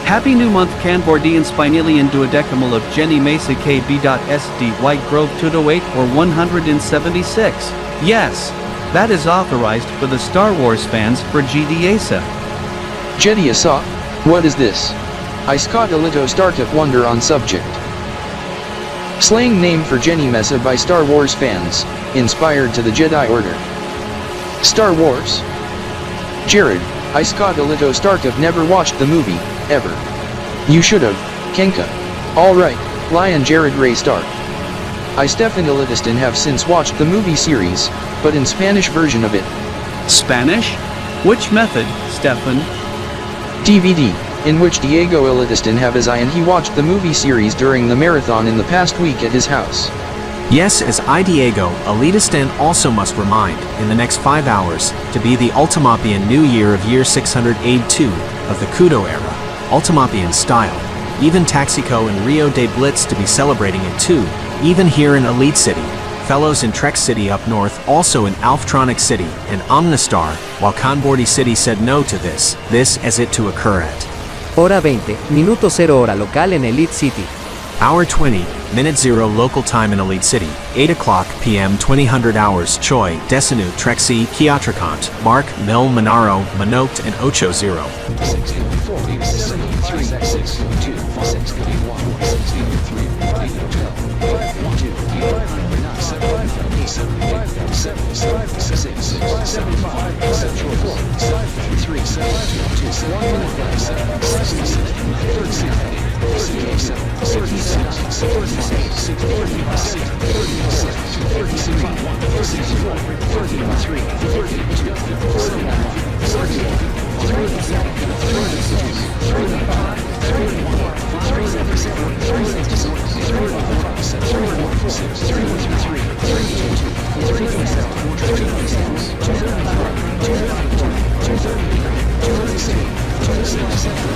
Happy New Month Kanbor Diansie-spinelian duodecimal of Jenny Mesa KB.SD White Grove 208 or 176. Yes, that is authorized for the Star Wars fans for GDASA. GDASA? What is this? I Scott Elito Startup Wonder on subject. Slang name for Jenny Mesa by Star Wars fans, inspired to the Jedi Order. Star Wars? Jared, I Scott Elito Startup never watched the movie, ever. You should've, Kenka. Alright, Lion Jared Ray Stark. I Stephan Elitisten have since watched the movie series, but in Spanish version of it. Spanish? Which method, Stephan? DVD, in which Diego Elitisten have as I and he watched the movie series during the marathon in the past week at his house. Yes, as I Diego, Elitisten also must remind, in the next 5 hours, to be the Ultimopian New Year of year 682, of the Kudo era, Ultimopian style, even Taxico and Rio de Blitz to be celebrating it too, even here in Elite City, fellows in Trex City up north, also in Alftronic City, and Omnistar, while Conbordi City said no to this as it to occur at. Hora 20, minuto 0 hora local en Elite City. Hour 20, minute 0 local time in Elite City, 8 o'clock p.m. 2000 hours Choi, Desinu, Trexi, Giatrokant, Mark, Mil, Monaro, Monoct, and Ocho 0. 237.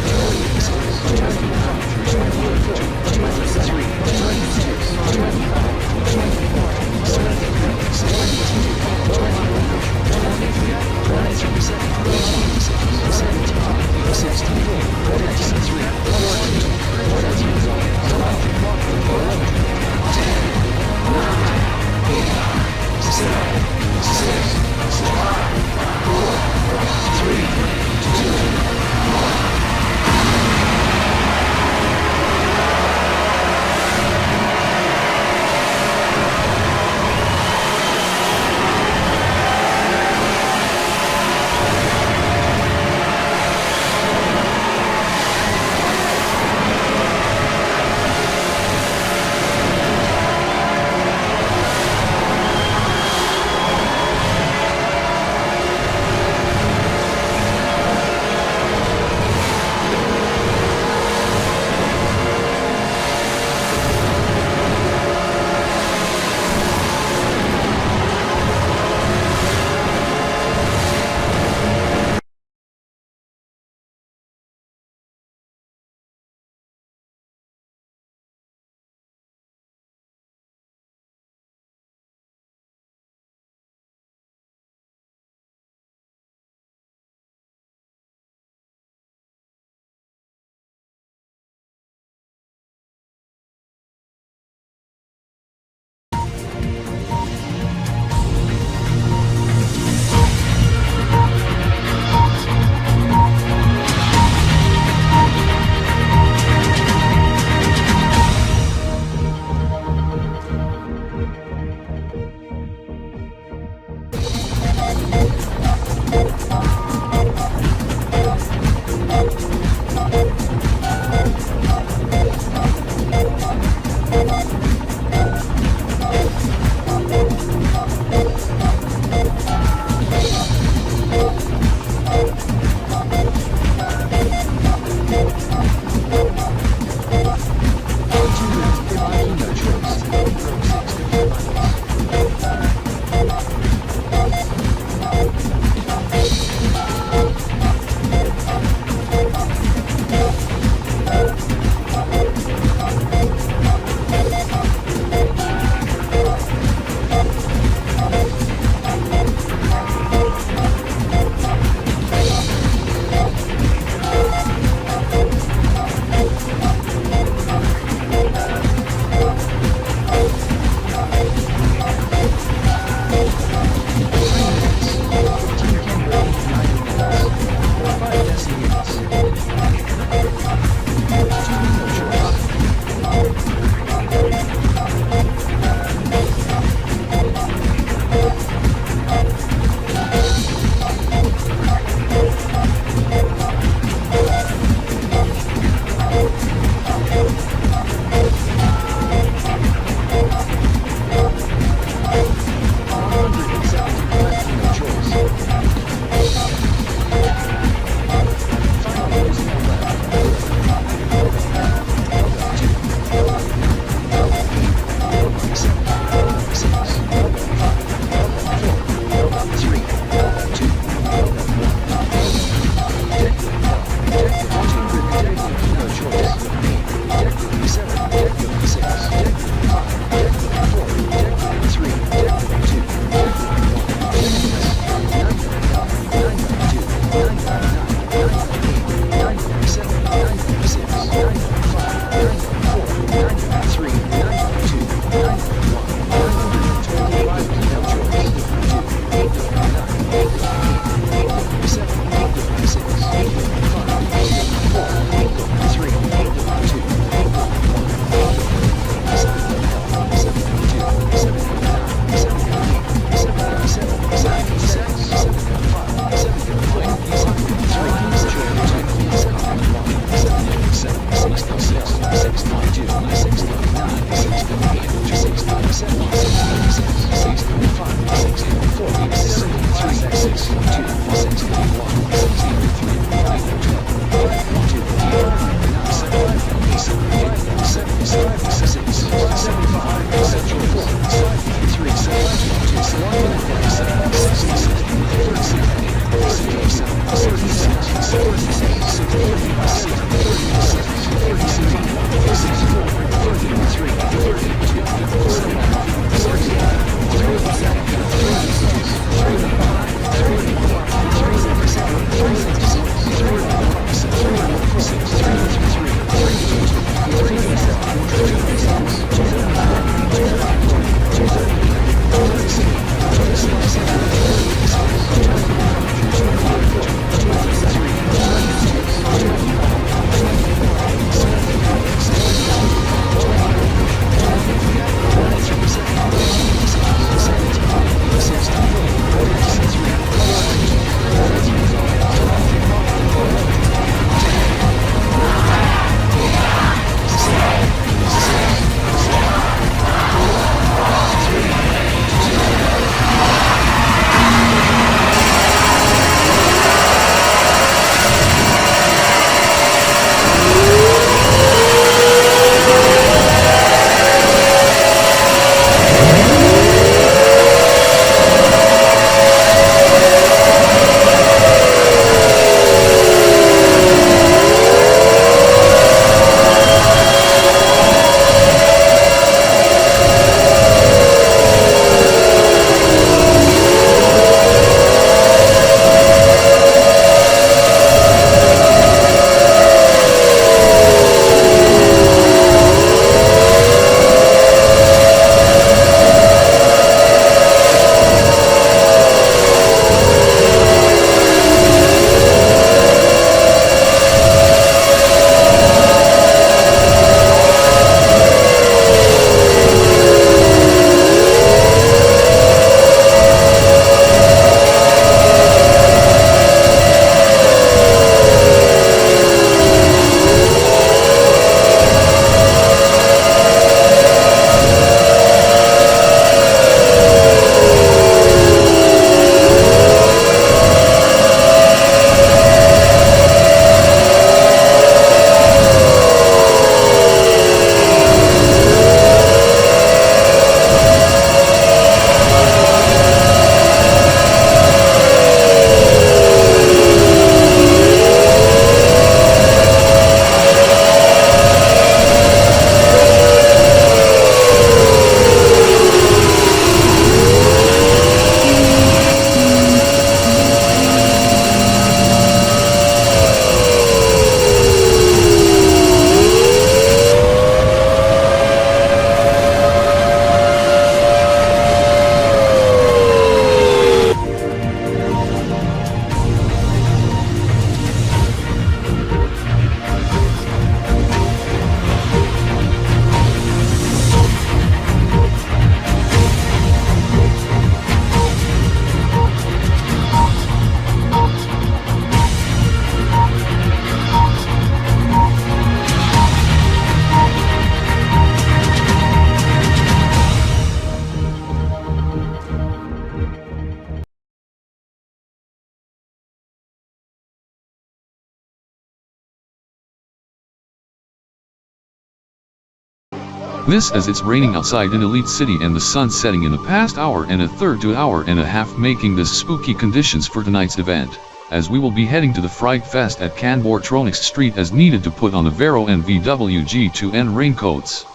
This as it's raining outside in Elite City and the sun setting in the past hour and a third to hour and a half, making this spooky conditions for tonight's event, as we will be heading to the Fright Fest at Kanbor Street as needed to put on the Vero and VWG2N raincoats.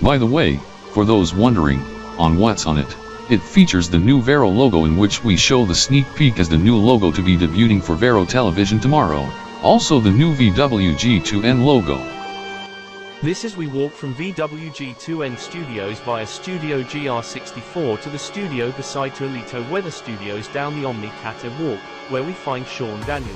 By the way, for those wondering on what's on it, it features the new Vero logo, in which we show the sneak peek as the new logo to be debuting for Vero Television tomorrow, also the new VWG2N logo. This is we walk from VWG2N Studios via Studio GR64 to the studio beside to Elito Weather Studios down the Omni Kate Walk, where we find Sean Daniel.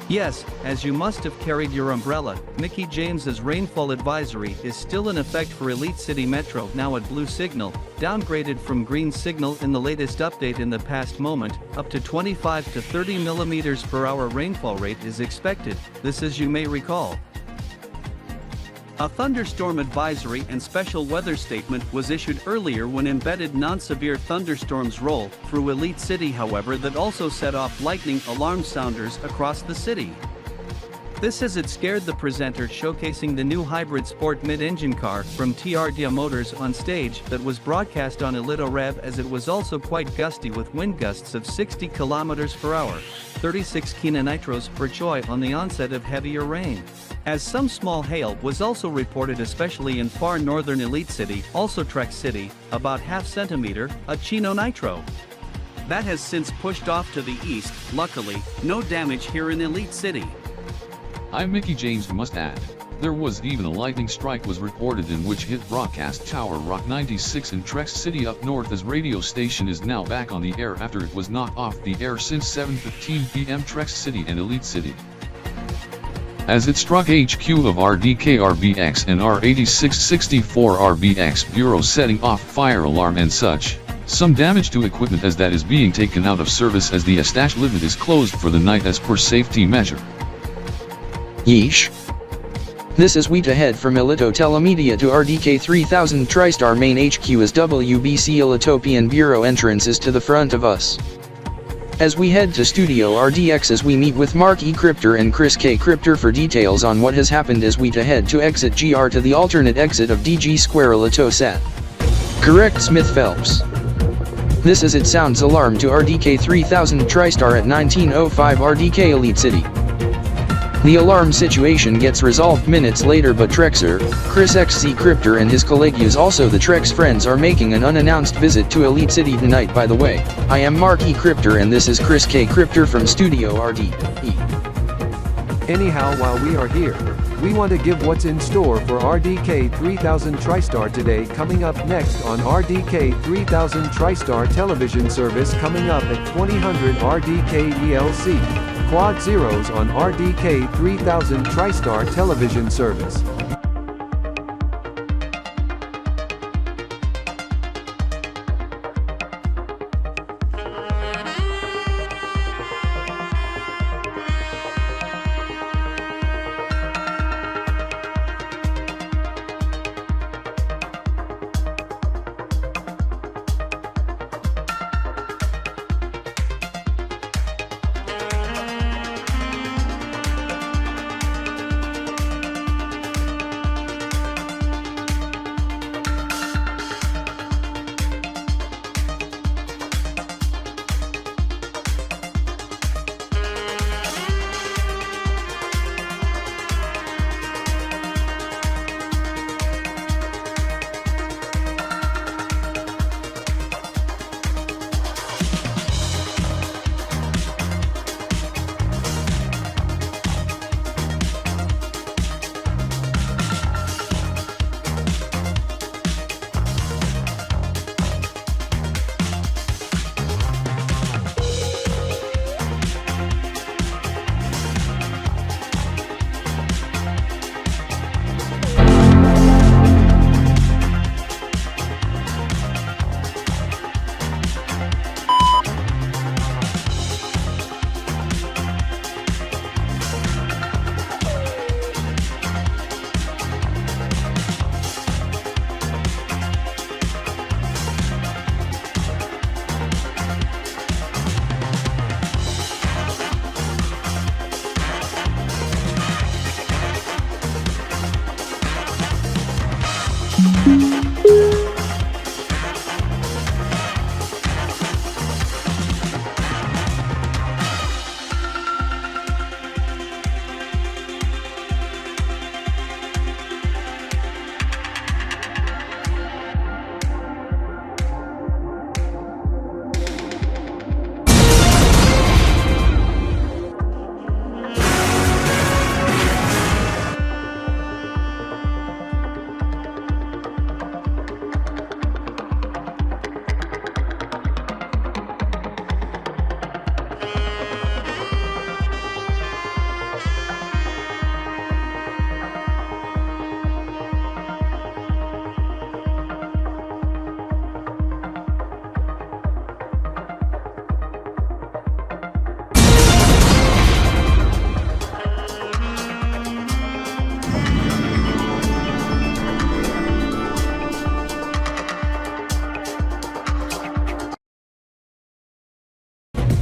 Yes, as you must have carried your umbrella, Mickey James's rainfall advisory is still in effect for Elite City Metro, now at blue signal, downgraded from green signal in the latest update in the past moment. Up to 25 to 30 millimeters per hour rainfall rate is expected, this as you may recall. A thunderstorm advisory and special weather statement was issued earlier when embedded non-severe thunderstorms roll through Elite City, however, that also set off lightning alarm sounders across the city. This as it scared the presenter showcasing the new hybrid sport mid-engine car from TRD Motors on stage that was broadcast on Elito Rev, as it was also quite gusty with wind gusts of 60 km per hour, 36 kN per choy on the onset of heavier rain. As some small hail was also reported, especially in far northern Elite City, also Trex City, about ½ centimeter, a Chino Nitro. That has since pushed off to the east, luckily, no damage here in Elite City. I'm Mickey James. Must add, there was even a lightning strike was reported in which hit broadcast tower Rock 96 in Trex City up north, as radio station is now back on the air after it was not off the air since 7:15 p.m. Trex City and Elite City. As it struck HQ of RDK RBX and R8664 RBX Bureau, setting off fire alarm and such. Some damage to equipment as that is being taken out of service as the Estash limit is closed for the night as per safety measure. Yeesh. This is wheat ahead from Elito Telemedia to RDK 3000 TriStar main HQ as WBC Elitopian Bureau entrance is to the front of us. As we head to Studio RDX as we meet with Mark E. Crypter and Chris K. Crypter for details on what has happened as we ahead to exit GR to the alternate exit of DG Square Elito Sat. Correct, Smith Phelps. This as it sounds alarm to RDK 3000 TriStar at 1905 RDK Elite City. The alarm situation gets resolved minutes later, but Trexer, Chris XC Crypter and his colleagues, also the Trex friends, are making an unannounced visit to Elite City tonight. By the way, I am Mark E. Crypter and this is Chris K. Crypter from Studio RDE. Anyhow, while we are here, we want to give what's in store for RDK 3000 TriStar today. Coming up next on RDK 3000 TriStar television service, coming up at 2000 RDK ELC. Quad Zeros on RDK 3000 TriStar television service.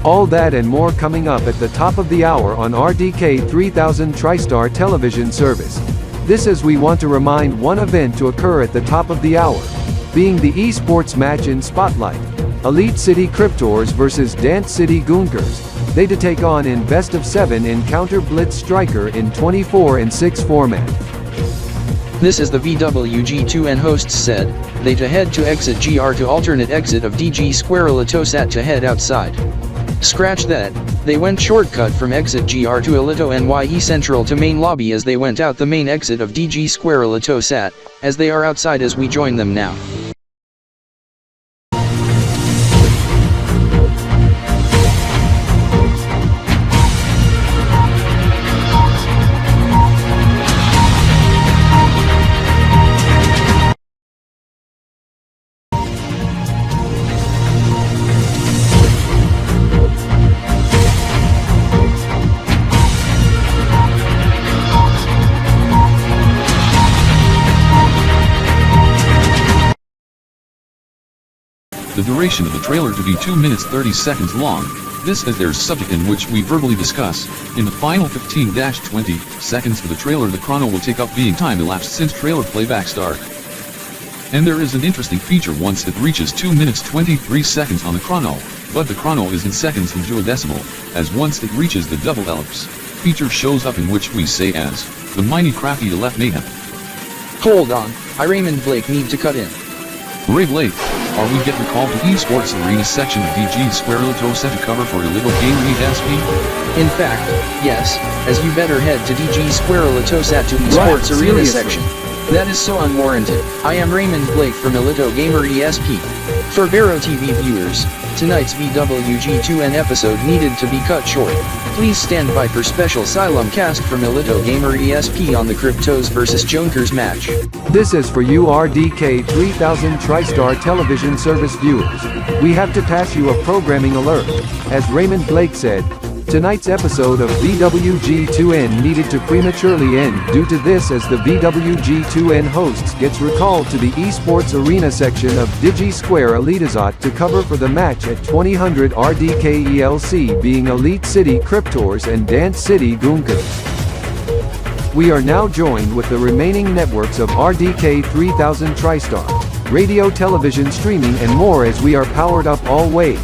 All that and more coming up at the top of the hour on RDK 3000 TriStar television service. This as we want to remind one event to occur at the top of the hour, being the esports match in Spotlight. Elite City Cryptors versus Dance City Goonkers. They to take on in best of 7 in Counter Blitz Striker in 24-6 format. This is the VWG2N hosts said, they to head to exit GR to alternate exit of DG Square ElitoSat to head outside. Scratch that, they went shortcut from exit GR to Elito NYE Central to main lobby as they went out the main exit of DG Square ElitoSat, as they are outside as we join them now. The duration of the trailer to be 2 minutes 30 seconds long. This is their subject in which we verbally discuss. In the final 15-20 seconds of the trailer, the chrono will take up being time elapsed since trailer playback start. And there is an interesting feature once it reaches 2 minutes 23 seconds on the chrono, but the chrono is in seconds and duodecimal, as once it reaches the double ellipse, feature shows up in which we say as, the mighty crafty left mayhem. Hold on, I Raymond Blake need to cut in. Ray Blake, are we getting called to Esports Arena section of DG Square ElitoSat to cover for Elito Gamer ESP? In fact, yes, as you better head to DG Square ElitoSat to Esports Arena section. That is so unwarranted. I am Raymond Blake from Elito Gamer ESP. For Vero TV viewers, tonight's VWG2N episode needed to be cut short. Please stand by for special Asylum cast from Elito Gamer ESP on the Cryptos vs Jonkers match. This is for you RDK 3000 TriStar television service viewers. We have to pass you a programming alert. As Raymond Blake said, tonight's episode of VWG2N needed to prematurely end due to this as the VWG2N hosts gets recalled to the Esports Arena section of Digi Square ElitoSat to cover for the match at 2000 RDK ELC being Elite City Cryptors and Dance City Goonkers. We are now joined with the remaining networks of RDK 3000 TriStar, radio, television, streaming and more as we are powered up always.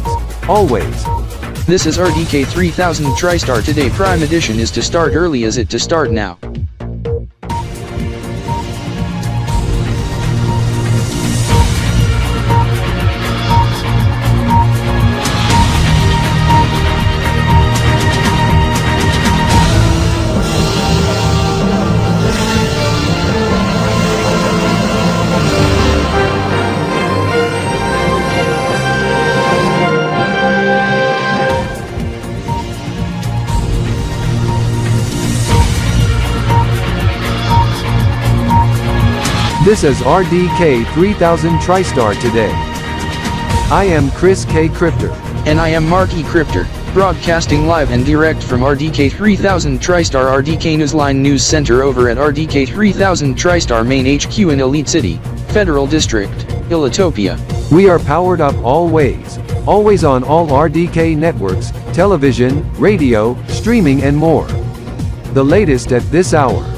This is RDK 3000 TriStar. Today Prime Edition is to start early as it to start now. This is RDK 3000 TriStar today. I am Chris K. Crypter. And I am Mark E. Crypter, broadcasting live and direct from RDK 3000 TriStar RDK Newsline News Center over at RDK 3000 TriStar Main HQ in Elite City, Federal District, Elitopia. We are powered up always on all RDK networks, television, radio, streaming and more. The latest at this hour.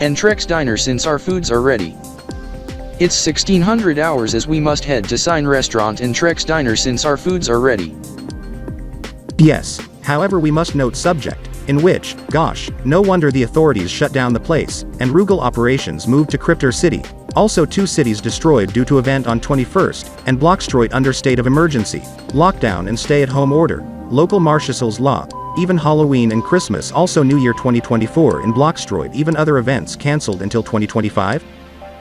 and Trex-Diner since our foods are ready. It's 1600 hours as we must head to Sine-Restaurant and Trex-Diner since our foods are ready. Yes, however we must note subject, in which, gosh, no wonder the authorities shut down the place, and Rugal operations moved to Cryptor City. Also 2 cities destroyed due to event on 21st, and Blockstroit under state of emergency, lockdown and stay-at-home order, local marshals law, even Halloween and Christmas also New Year 2024 in Blockstroit even other events cancelled until 2025?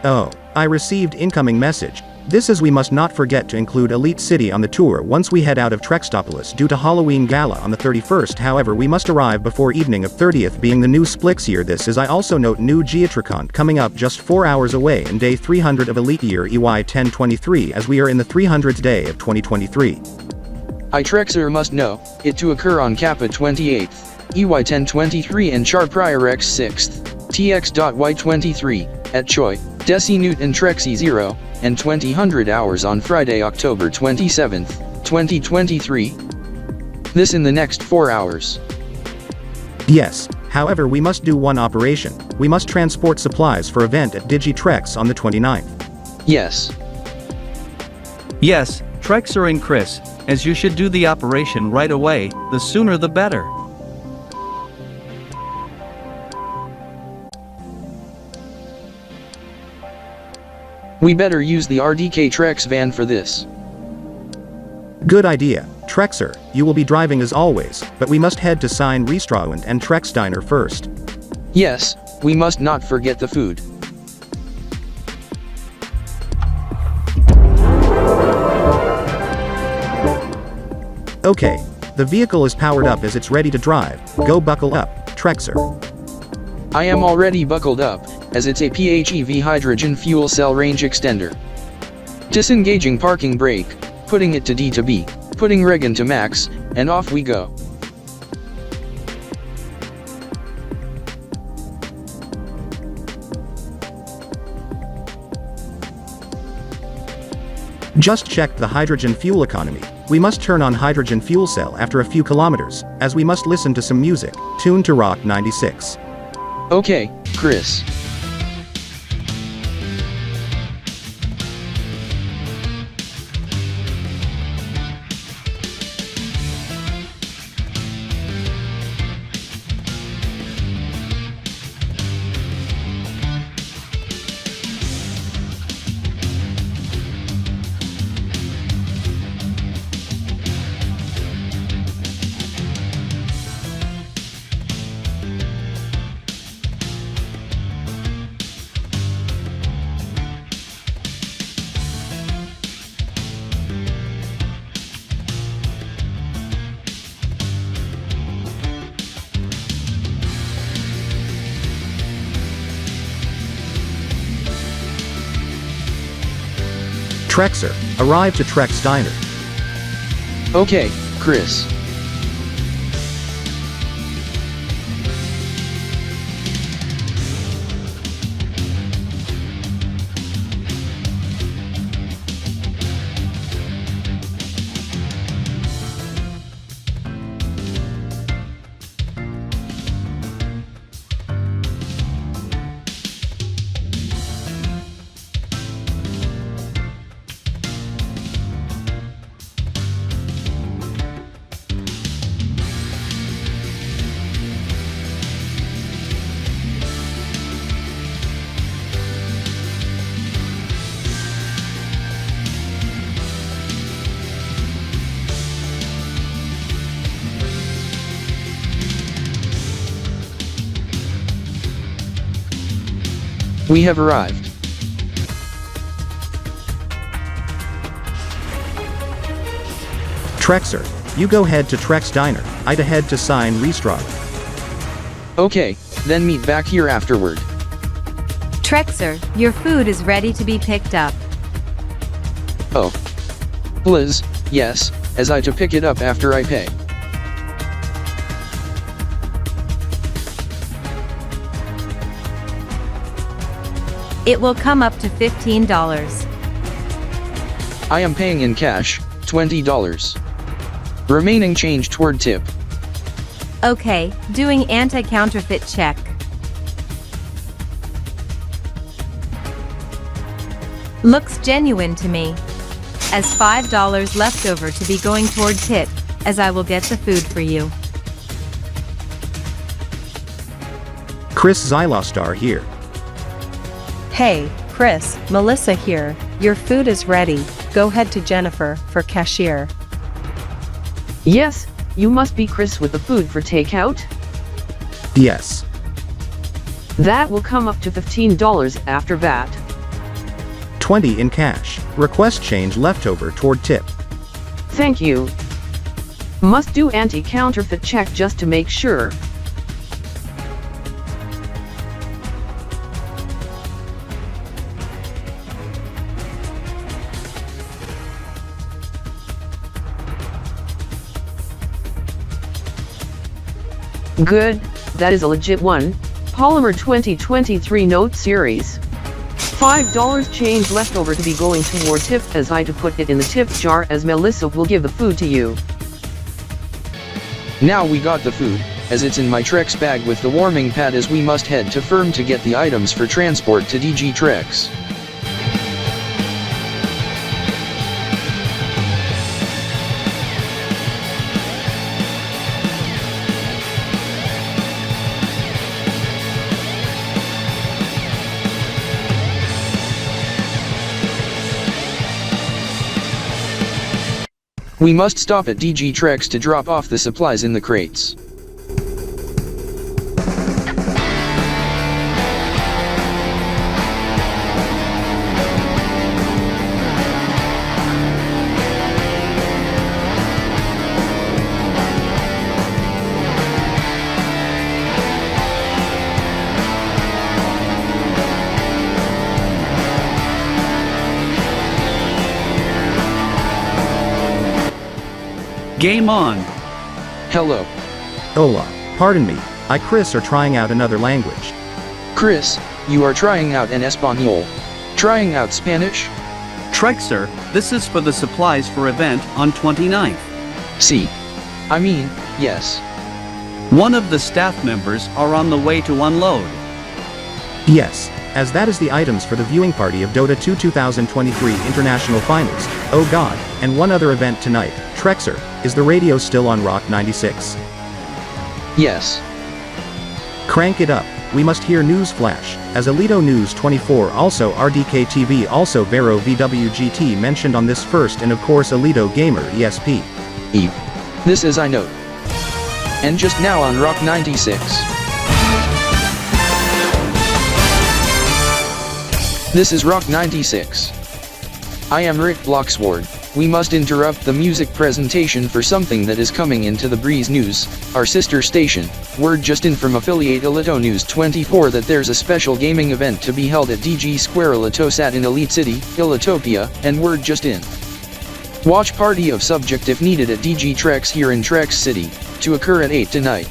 Oh, I received incoming message. This is we must not forget to include Elite City on the tour once we head out of Trextopolis due to Halloween Gala on the 31st however we must arrive before evening of 30th being the new Splix year this is I also note new Giatrokant coming up just 4 hours away in day 300 of Elite year EY 1023 as we are in the 300th day of 2023. Trexer must know, it to occur on Kappa 28th, EY 1023 and Char Prior X 6th, TX.Y23, at Choi, Desi Newt and Trexy 0, and 2000 hours on Friday, October 27th, 2023. This in the next 4 hours. Yes, however we must do one operation, we must transport supplies for event at Digi Trex on the 29th. Yes. Yes, Trexer and Chris, as you should do the operation right away, the sooner the better. We better use the RDK Trex van for this. Good idea, Trexer, you will be driving as always, but we must head to Sine-Restaurant and Trex-Diner first. Yes, we must not forget the food. Okay, the vehicle is powered up as it's ready to drive, go buckle up, Trexer. I am already buckled up, as it's a PHEV hydrogen fuel cell range extender. Disengaging parking brake, putting it to D to B, putting Regan to max, and off we go. Just checked the hydrogen fuel economy. We must turn on hydrogen fuel cell after a few kilometers, as we must listen to some music, tuned to Rock 96. Okay, Chris. Trexer, arrive to Trex-Diner. Okay, Chris. We have arrived. Trexer, you go head to Trex-Diner, I to head to Sine-Restaurant. Okay, then meet back here afterward. Trexer, your food is ready to be picked up. Oh. Liz, yes, as I to pick it up after I pay. It will come up to $15. I am paying in cash, $20. Remaining change toward tip. Okay, doing anti-counterfeit check. Looks genuine to me. As $5 left over to be going toward tip, as I will get the food for you. Chris Zylostar here. Hey, Chris, Melissa here. Your food is ready. Go head to Jennifer for cashier. Yes, you must be Chris with the food for takeout? Yes. That will come up to $15 after VAT. 20 in cash. Request change leftover toward tip. Thank you. Must do anti-counterfeit check just to make sure. Good, that is a legit one. Polymer 2023 Note Series. $5 change left over to be going toward tip as I to put it in the tip jar as Melissa will give the food to you. Now we got the food, as it's in my Trex bag with the warming pad as we must head to firm to get the items for transport to Digi Trex. We must stop at Digi Trex to drop off the supplies in the crates. Game on. Hello. Hola. Pardon me, I Chris are trying out another language. Chris, you are trying out en español. Trying out Spanish? Trexer, this is for the supplies for event on 29th. See. I mean, yes. One of the staff members are on the way to unload. Yes, as that is the items for the viewing party of Dota2 2023 International Finals, oh god, and one other event tonight. Trexer, is the radio still on Rock 96? Yes. Crank it up, we must hear news flash, as Elito News 24 also RDK TV also Vero VWGT mentioned on this first and of course Elito Gamer ESP. This is I note. And just now on Rock 96. This is Rock 96. I am Rick Blocksword. We must interrupt the music presentation for something that is coming into the Breeze News, our sister station. Word just in from affiliate Elito News 24 that there's a special gaming event to be held at DG Square Elitosat in Elite City, Elitopia, and word just in. Watch party of subject if needed at Digi Trex here in Trex City, to occur at 8 tonight.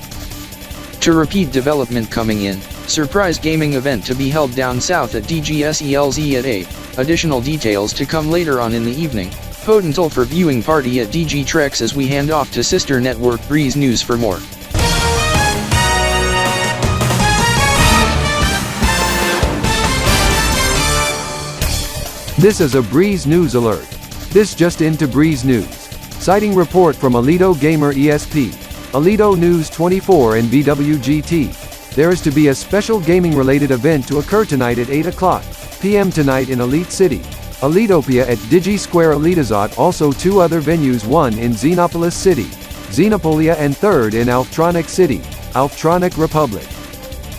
To repeat development coming in, surprise gaming event to be held down south at DGSELZ at 8, additional details to come later on in the evening. Potental for viewing party at Digi Trex as we hand off to sister network Breeze News for more. This is a Breeze News alert. This just into Breeze News. Citing report from Elito Gamer ESP, Elito News 24 and VWGT. There is to be a special gaming related event to occur tonight at 8 o'clock p.m. tonight in Elite City, Elitopia at Digi Square Elitosat, also two other venues, one in Xenopolis City, Xenopolia, and third in Alftronic City, Alftronic Republic.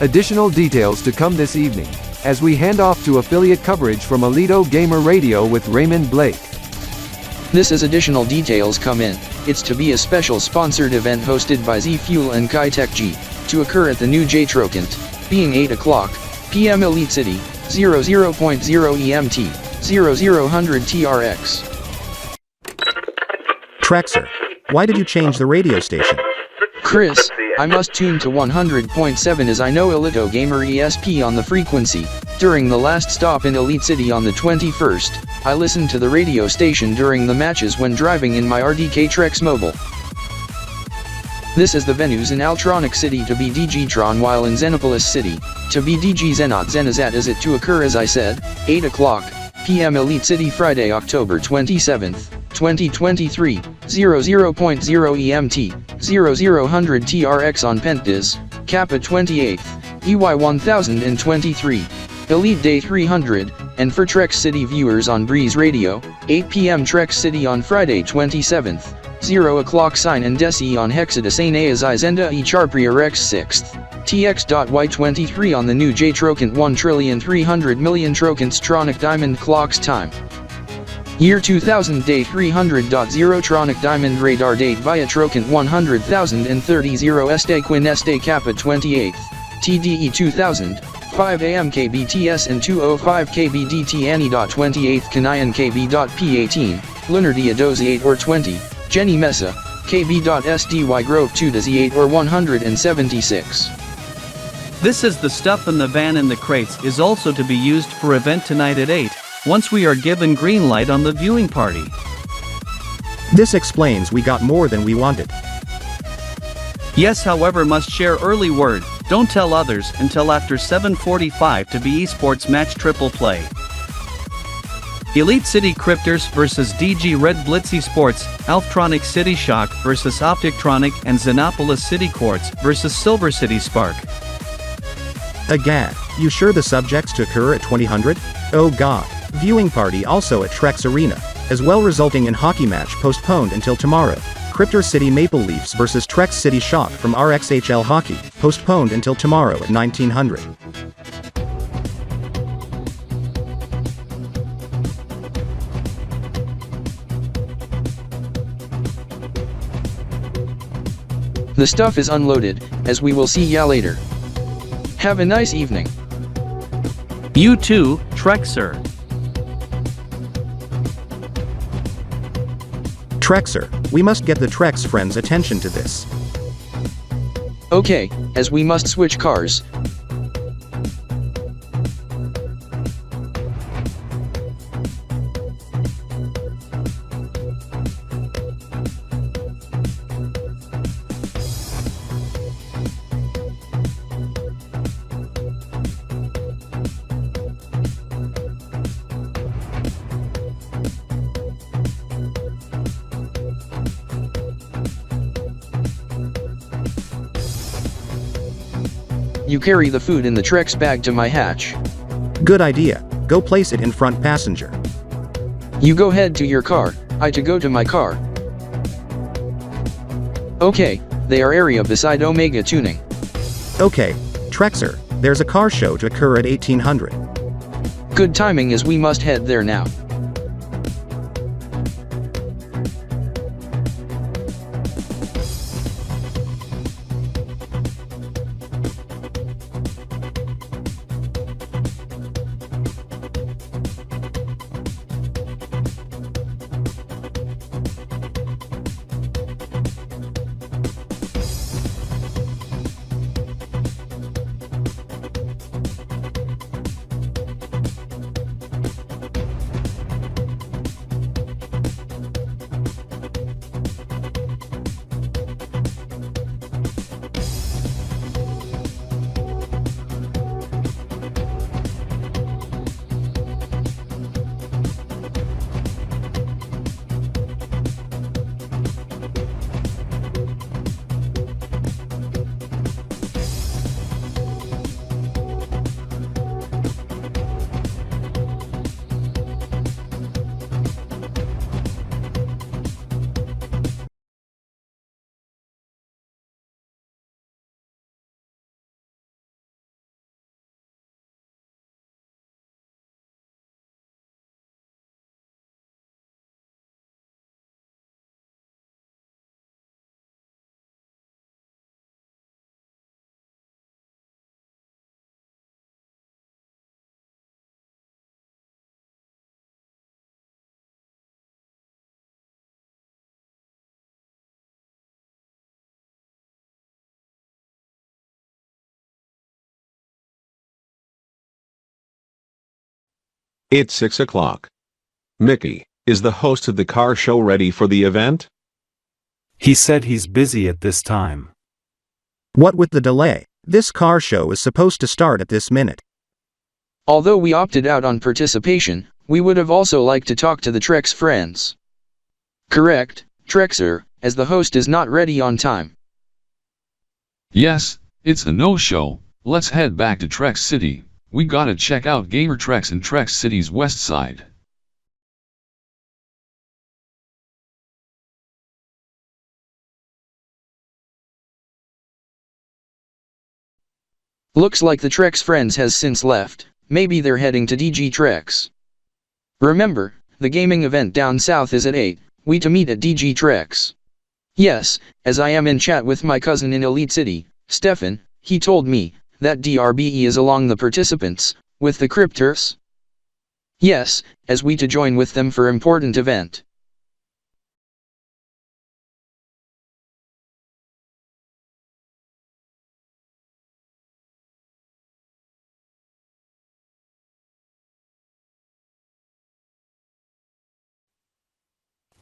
Additional details to come this evening, as we hand off to affiliate coverage from Elito Gamer Radio with Raymond Blake. This is additional details come in. It's to be a special sponsored event hosted by Z Fuel and Kitech G, to occur at the new Giatrokant, being 8 o'clock p.m. Elite City, 00.0 EMT. 0000 TRX. Trexer, why did you change the radio station? Chris, I must tune to 100.7 as I know Elito Gamer ESP on the frequency. During the last stop in Elite City on the 21st, I listened to the radio station during the matches when driving in my RDK Trex mobile. This is the venues in Altronic City to be DG-tron, while in Xenopolis City, to be DG Zenot Zenazat is it to occur as I said, 8 o'clock p.m. Elite City Friday, October 27th, 2023, 00.0 EMT, 0000 TRX on Pentdiz, Kappa 28th, EY 1023, Elite Day 300, and for Trex City viewers on Breeze Radio, 8 p.m. Trex City on Friday 27th, 0 o'clock Sign and Desi on Hexadesane Azizenda e Charpria Rex 6th. TX.Y23 on the new Giatrokant 1,300,000,000 Trokant Diamond Clocks time. Year 2000 Day 300.0 Tronic Diamond Radar Date via Trokant 100,030 Este Quin Este Kappa 28th, TDE 2000, 5 AM KBTS and 205 KBDT Annie.28th Kanayan KB.P18, Lunardia Dozi 8 or 20, Jenny Mesa, KB.SDY Grove 2 Dozi 8 or 176. This is the stuff in the van in the crates is also to be used for event tonight at 8, once we are given green light on the viewing party. This explains we got more than we wanted. Yes, however, must share early word, don't tell others until after 7:45 to be esports match triple play. Elite City Cryptors vs DG Red Blitzy Sports, Alftronic City Shock vs Optictronic and Xenopolis City Quartz vs Silver City Spark. Agad, you sure the subjects to occur at 2000? Oh god. Viewing party also at Trex Arena, as well, resulting in hockey match postponed until tomorrow. Cryptor City Maple Leafs vs Trex City Shock from RXHL Hockey, postponed until tomorrow at 1900. The stuff is unloaded, as we will see ya later. Have a nice evening. You too, Trexer. Trexer, we must get the Trex friends' attention to this. Okay, as we must switch cars. You carry the food in the Trex bag to my hatch. Good idea. Go place it in front passenger. You go head to your car, I to go to my car. Okay, they are area beside Omega Tuning. Okay, Trexer, there's a car show to occur at 1800. Good timing as we must head there now. It's 6 o'clock. Mickey, is the host of the car show ready for the event? He said he's busy at this time. What with the delay, this car show is supposed to start at this minute. Although we opted out on participation, we would have also liked to talk to the Trex friends. Correct, Trexer, as the host is not ready on time. Yes, it's a no-show. Let's head back to Trex City. We gotta check out Gamer Trex and Trex City's west side. Looks like the Trex friends has since left. Maybe they're heading to Digi Trex. Remember, the gaming event down south is at 8, we to meet at Digi Trex. Yes, as I am in chat with my cousin in Elite City, Stephan, he told me, that DRBE is along the participants, with the crypters. Yes, as we to join with them for important event.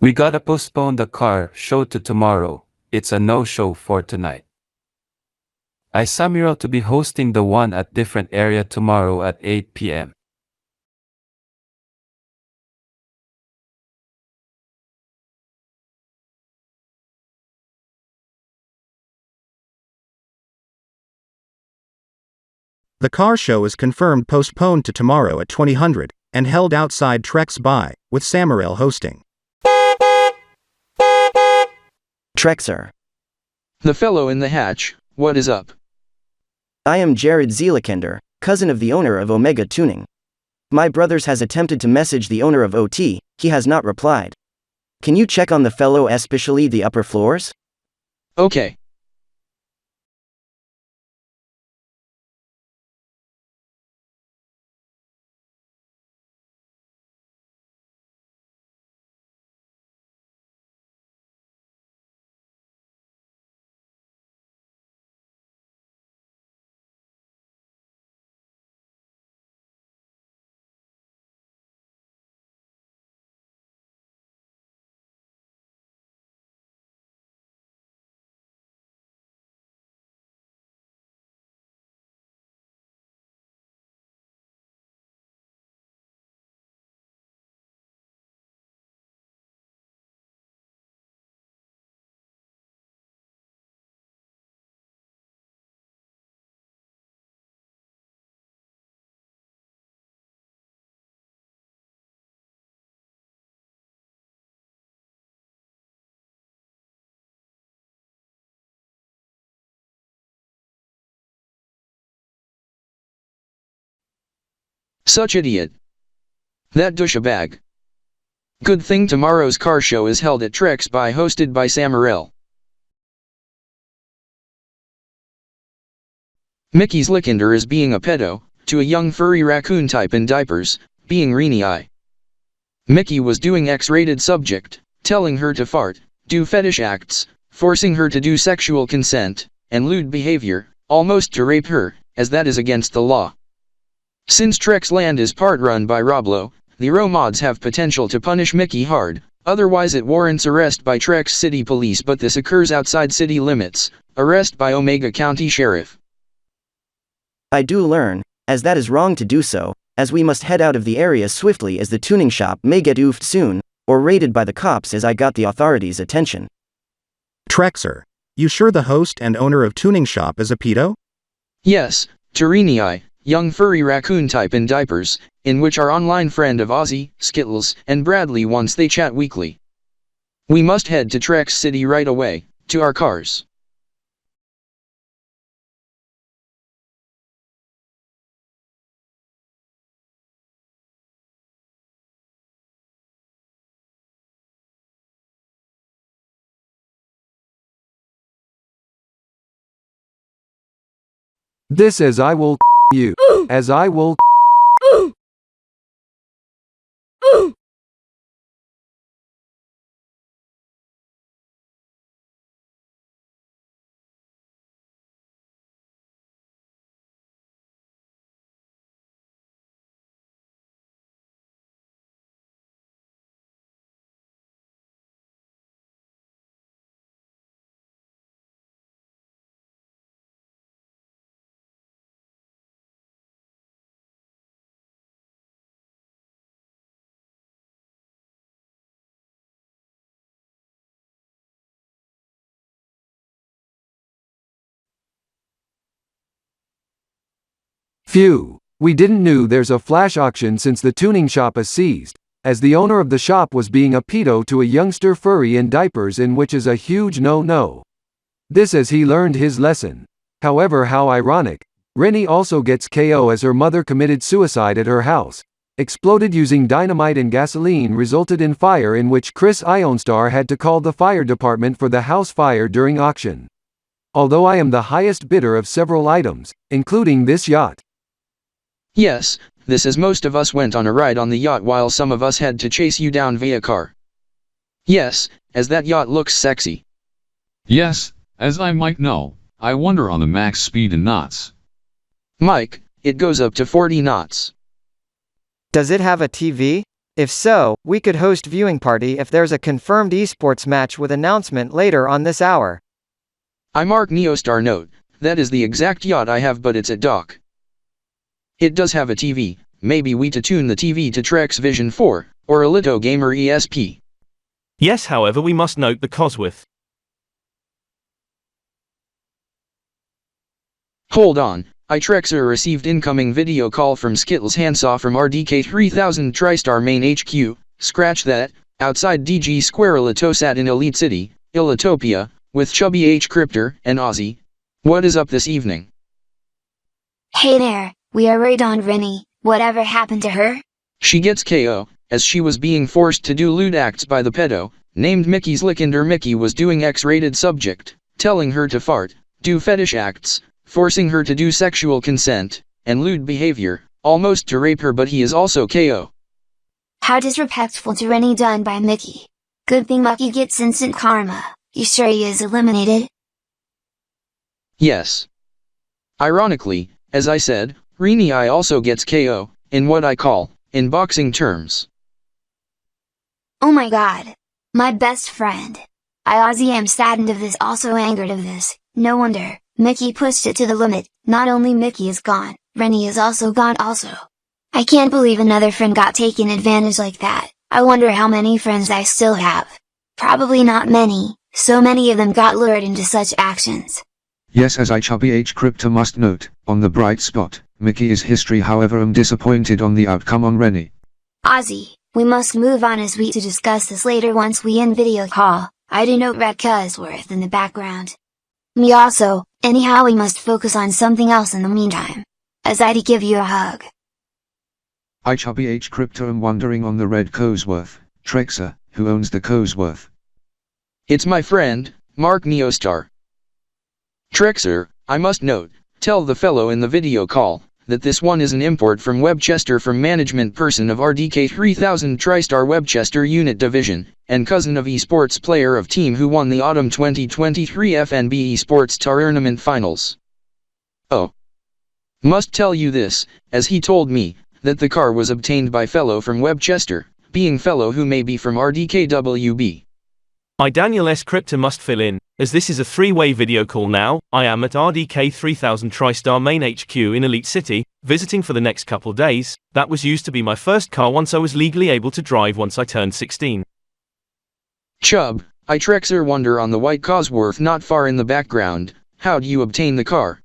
We gotta postpone the car show to tomorrow. It's a no-show for tonight. I Samuel to be hosting the one at different area tomorrow at 8 p.m. The car show is confirmed postponed to tomorrow at 2000, and held outside Trex by, with Samuel hosting. Trexer. The fellow in the hatch, what is up? I am Jared Zielekender, cousin of the owner of Omega Tuning. My brothers has attempted to message the owner of OT, he has not replied. Can you check on the fellow, especially the upper floors? Okay. Such idiot. That douchebag. Good thing tomorrow's car show is held at Trex by hosted by Samuel. Mickey's Lickender is being a pedo, to a young furry raccoon type in diapers, being Reenie. Mickey was doing X-rated subject, telling her to fart, do fetish acts, forcing her to do sexual consent, and lewd behavior, almost to rape her, as that is against the law. Since Trex Land is part run by Roblo, the mods have potential to punish Mickey hard, otherwise it warrants arrest by Trex City Police, but this occurs outside city limits, arrest by Omega County Sheriff. I do learn, as that is wrong to do so, as we must head out of the area swiftly as the tuning shop may get oofed soon, or raided by the cops as I got the authorities' attention. Trexer. You sure the host and owner of tuning shop is a pedo? Yes, Turini, young furry raccoon type in diapers, in which our online friend of Ozzie, Skittles, and Bradley once they chat weekly. We must head to Trex City right away, to our cars. This as I will you, as I will Phew, we didn't knew there's a flash auction since the tuning shop is seized, as the owner of the shop was being a pedo to a youngster furry in diapers, in which is a huge no-no. This as he learned his lesson. However, how ironic, Rennie also gets KO as her mother committed suicide at her house. Exploded using dynamite and gasoline resulted in fire, in which Chris Ionstar had to call the fire department for the house fire during auction. Although I am the highest bidder of several items, including this yacht. Yes, this as most of us went on a ride on the yacht while some of us had to chase you down via car. Yes, as that yacht looks sexy. Yes, as I might know, I wonder on the max speed in knots. Mike, it goes up to 40 knots. Does it have a TV? If so, we could host viewing party if there's a confirmed esports match with announcement later on this hour. I mark Neostar note, that is the exact yacht I have, but it's at dock. It does have a TV, maybe we to tune the TV to Trex Vision 4, or a Lito Gamer ESP. Yes, however we must note the Ozworth. Hold on, Trexer received incoming video call from Skittles handsaw from RDK 3000 TriStar main HQ, scratch that, outside DG Square Elitosat in Elite City, Elitopia, with Chubby H Cryptor and Ozzie. What is up this evening? Hey there, we are right on Rennie, whatever happened to her? She gets KO, as she was being forced to do lewd acts by the pedo, named Mickey's Lickender. Mickey was doing X-rated subject, telling her to fart, do fetish acts, forcing her to do sexual consent, and lewd behavior, almost to rape her, but he is also KO. How disrespectful to Rennie done by Mickey. Good thing Mucky gets instant karma. You sure he is eliminated? Yes. Ironically, as I said, Rennie I also gets KO, in what I call, in boxing terms. Oh my god. My best friend. I Ozzie am saddened of this, also angered of this, no wonder. Mickey pushed it to the limit. Not only Mickey is gone, Rennie is also gone also. I can't believe another friend got taken advantage like that. I wonder how many friends I still have. Probably not many, so many of them got lured into such actions. Yes, as Chubby H Cryptor must note, on the bright spot, Mickey is history, however I'm disappointed on the outcome on Rennie. Ozzie, we must move on as we to discuss this later once we end video call. I do note Red Ozworth in the background. Me also, anyhow we must focus on something else in the meantime. As I to give you a hug. Chubby H Cryptor am wondering on the Red Ozworth, Trexer, who owns the Ozworth? It's my friend, Mark Neostar. Trexer, I must note, tell the fellow in the video call, that this one is an import from Webchester from management person of RDK 3000 TriStar Webchester Unit Division, and cousin of Esports player of team who won the Autumn 2023 FNB Esports Tournament Finals. Oh. Must tell you this, as he told me, that the car was obtained by fellow from Webchester, being fellow who may be from RDKWB. Daniel S. Cryptor must fill in, as this is a three-way video call now. I am at RDK 3000 TriStar main HQ in Elite City, visiting for the next couple days. That was used to be my first car once I was legally able to drive once I turned 16. Chub, Trexer wonder on the white Ozworth not far in the background, how'd you obtain the car?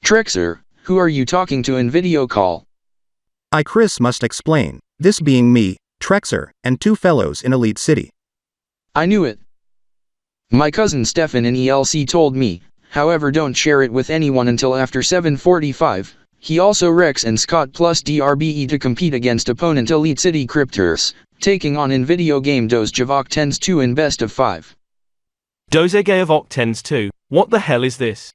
Trexer, who are you talking to in video call? Chris must explain, this being me, Trexer, and two fellows in Elite City. I knew it. My cousin Stephan in ELC told me, however don't share it with anyone until after 7:45. He also Rex and Scott plus DRBE to compete against opponent Elite City Cryptors, taking on in video game Giatrokant 2 in best of 5. Giatrokant 2, what the hell is this?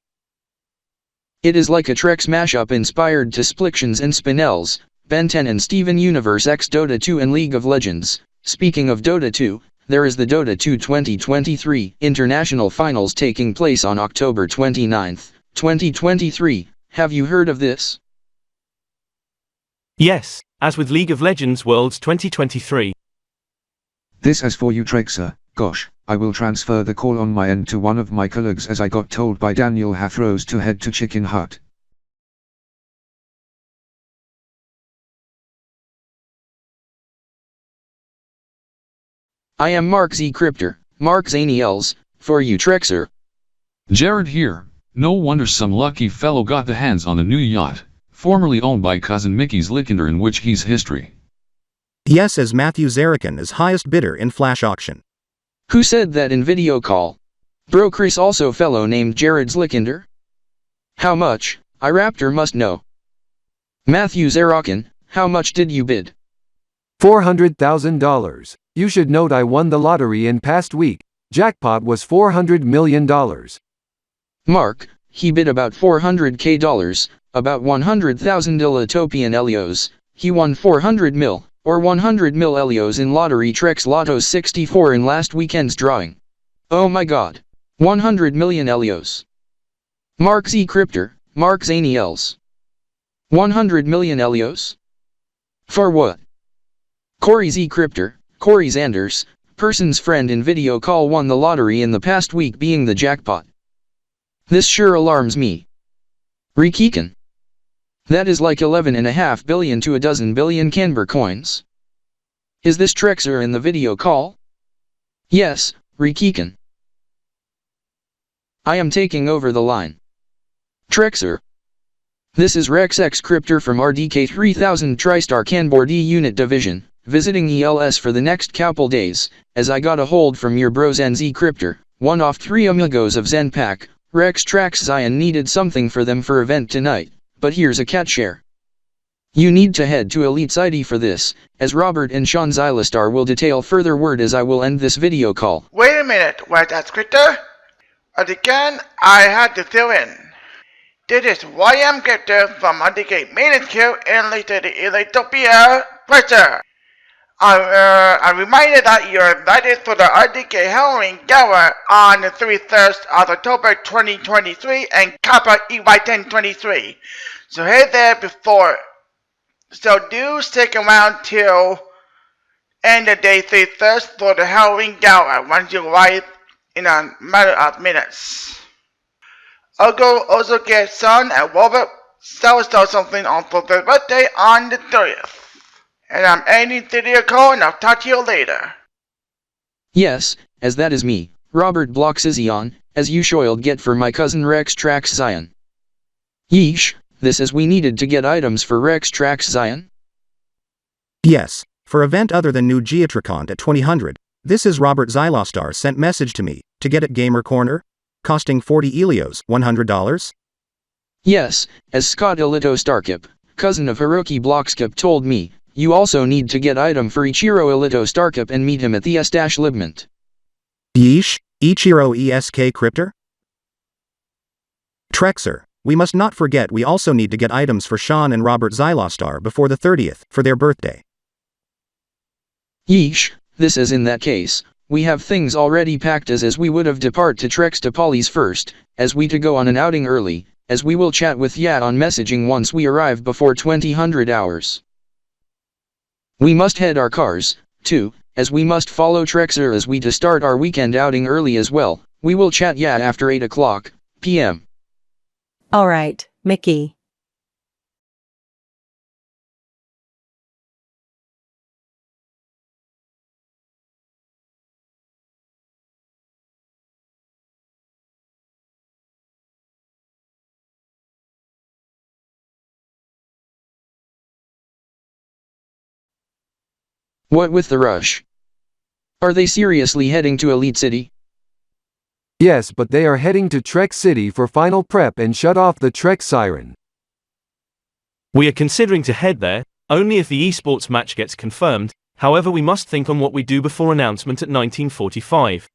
It is like a Trex mashup inspired to Splictions and Spinels, Ben 10 and Steven Universe X Dota 2 and League of Legends. Speaking of Dota 2, there is the Dota2 2023 International Finals taking place on October 29, 2023. Have you heard of this? Yes, as with League of Legends Worlds 2023. This as for you Trexer, gosh, I will transfer the call on my end to one of my colleagues as I got told by Daniel Hathros to head to Chicken Hut. I am Mark Z Crypter, Mark Zaniels, for you Trexer. Jared here. No wonder some lucky fellow got the hands on a new yacht, formerly owned by cousin Mickey's Lickender, in which he's history. Yes, as Matthew Zarican is highest bidder in flash auction. Who said that in video call? Bro Chris also fellow named Jared Zlickender? How much? iRaptor must know. Matthew Zarakan, how much did you bid? $400,000. You should note I won the lottery in past week. Jackpot was $400 million. Mark, he bid about $400K, about 100,000 Ethiopian Elios. He won 400 mil, or 100 mil Elios in lottery Trex Lotto 64 in last weekend's drawing. Oh my god. 100 million Elios. Mark Z Crypter, Mark Zaniels. 100 million Elios? For what? Corey Z Crypter, Corey Zanders, person's friend in video call won the lottery in the past week being the jackpot. This sure alarms me. Rikikan. That is like 11.5 billion to a dozen billion Kanbor coins. Is this Trexer in the video call? Yes, Rikikan. I am taking over the line. Trexer. This is Rex X Crypter from RDK 3000 TriStar Kanbor D Unit Division, visiting ELS for the next couple days, as I got a hold from your bro Zen Z Crypter, one off 3 amigos of Zen Pack. Rex Trax Zion needed something for them for event tonight, but here's a cat share. You need to head to Elite City for this, as Robert and Sean Zylastar will detail further word as I will end this video call. Wait a minute, where's that Crypter? Again, I had to fill in. This is YM Crypter from RDK Main HQ in ElitoBurgers, Trexer. I'm reminded that you're invited for the RDK Halloween Gala on the 31st of October 2023 and Kappa EY 1023. So head there before. So do stick around till end of day 31st for the Halloween Gala once you arrive in a matter of minutes. I'll also get Son and Robert start something on for their birthday on the 30th. And I'm ending the video call and I'll talk to you later. Yes, as that is me, Robert Bloxizion, as you should get for my cousin Rex Trax Zion. Yeesh, this is we needed to get items for Rex Trax Zion? Yes, for event other than new Giatrokant at 2000, this is Robert Zylastar sent message to me, to get at Gamer Corner, costing 40 Elios, $100? Yes, as Scott Elito Starkip, cousin of Hiroki Bloxkip told me, you also need to get item for Ichiro Elito Starkip and meet him at the S-Libment. Yeesh, Ichiro ESK Crypter? Trexer, we must not forget we also need to get items for Sean and Robert Zylastar before the 30th, for their birthday. Yeesh, this is in that case, we have things already packed as we would have depart to Trex to Polly's first, as we to go on an outing early, as we will chat with Yat on messaging once we arrive before 2000 hours. We must head our cars, too, as we must follow Trexer as we to start our weekend outing early as well. We will chat Yat after 8 o'clock p.m. Alright, Mickey. What with the rush? Are they seriously heading to Elite City? Yes, but they are heading to Trex City for final prep and shut off the Trex siren. We are considering to head there, only if the esports match gets confirmed, however we must think on what we do before announcement at 1945.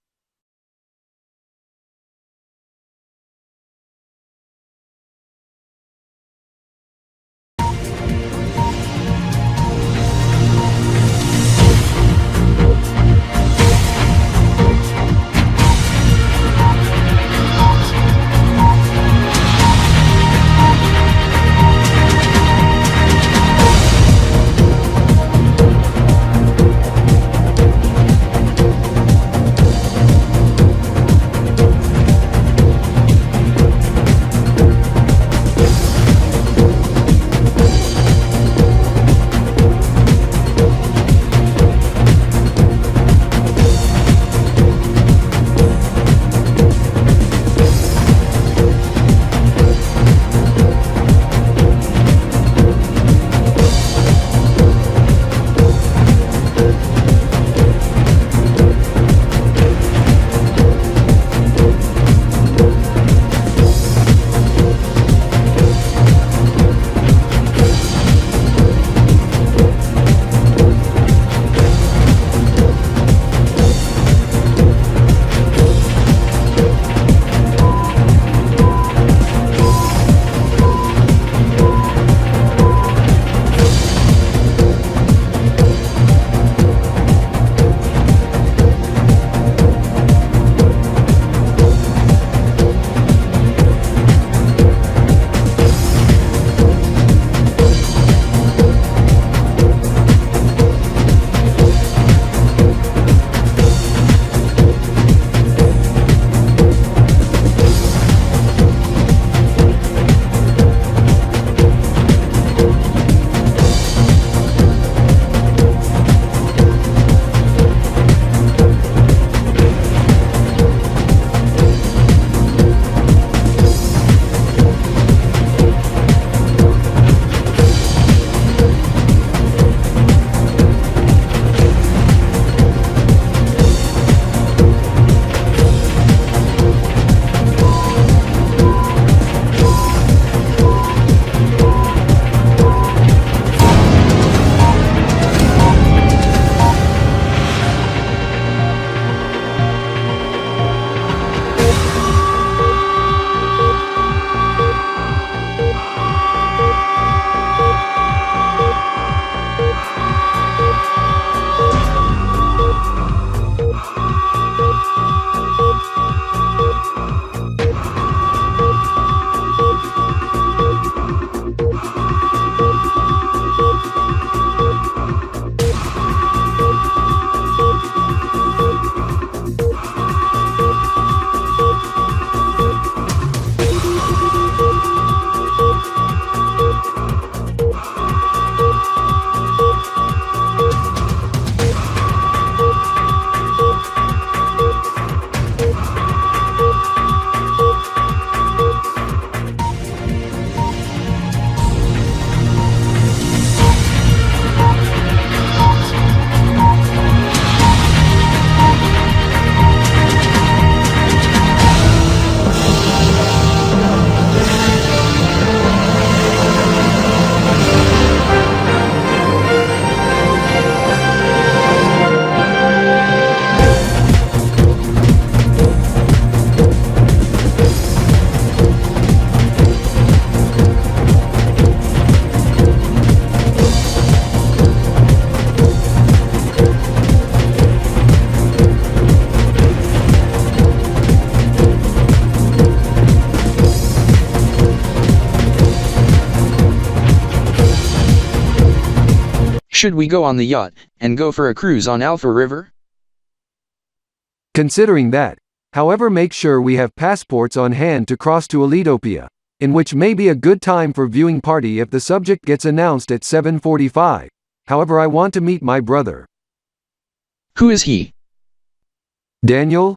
Should we go on the yacht, and go for a cruise on Alpha River? Considering that, however, make sure we have passports on hand to cross to Elitopia, in which may be a good time for viewing party if the subject gets announced at 7:45. However, I want to meet my brother. Who is he? Daniel?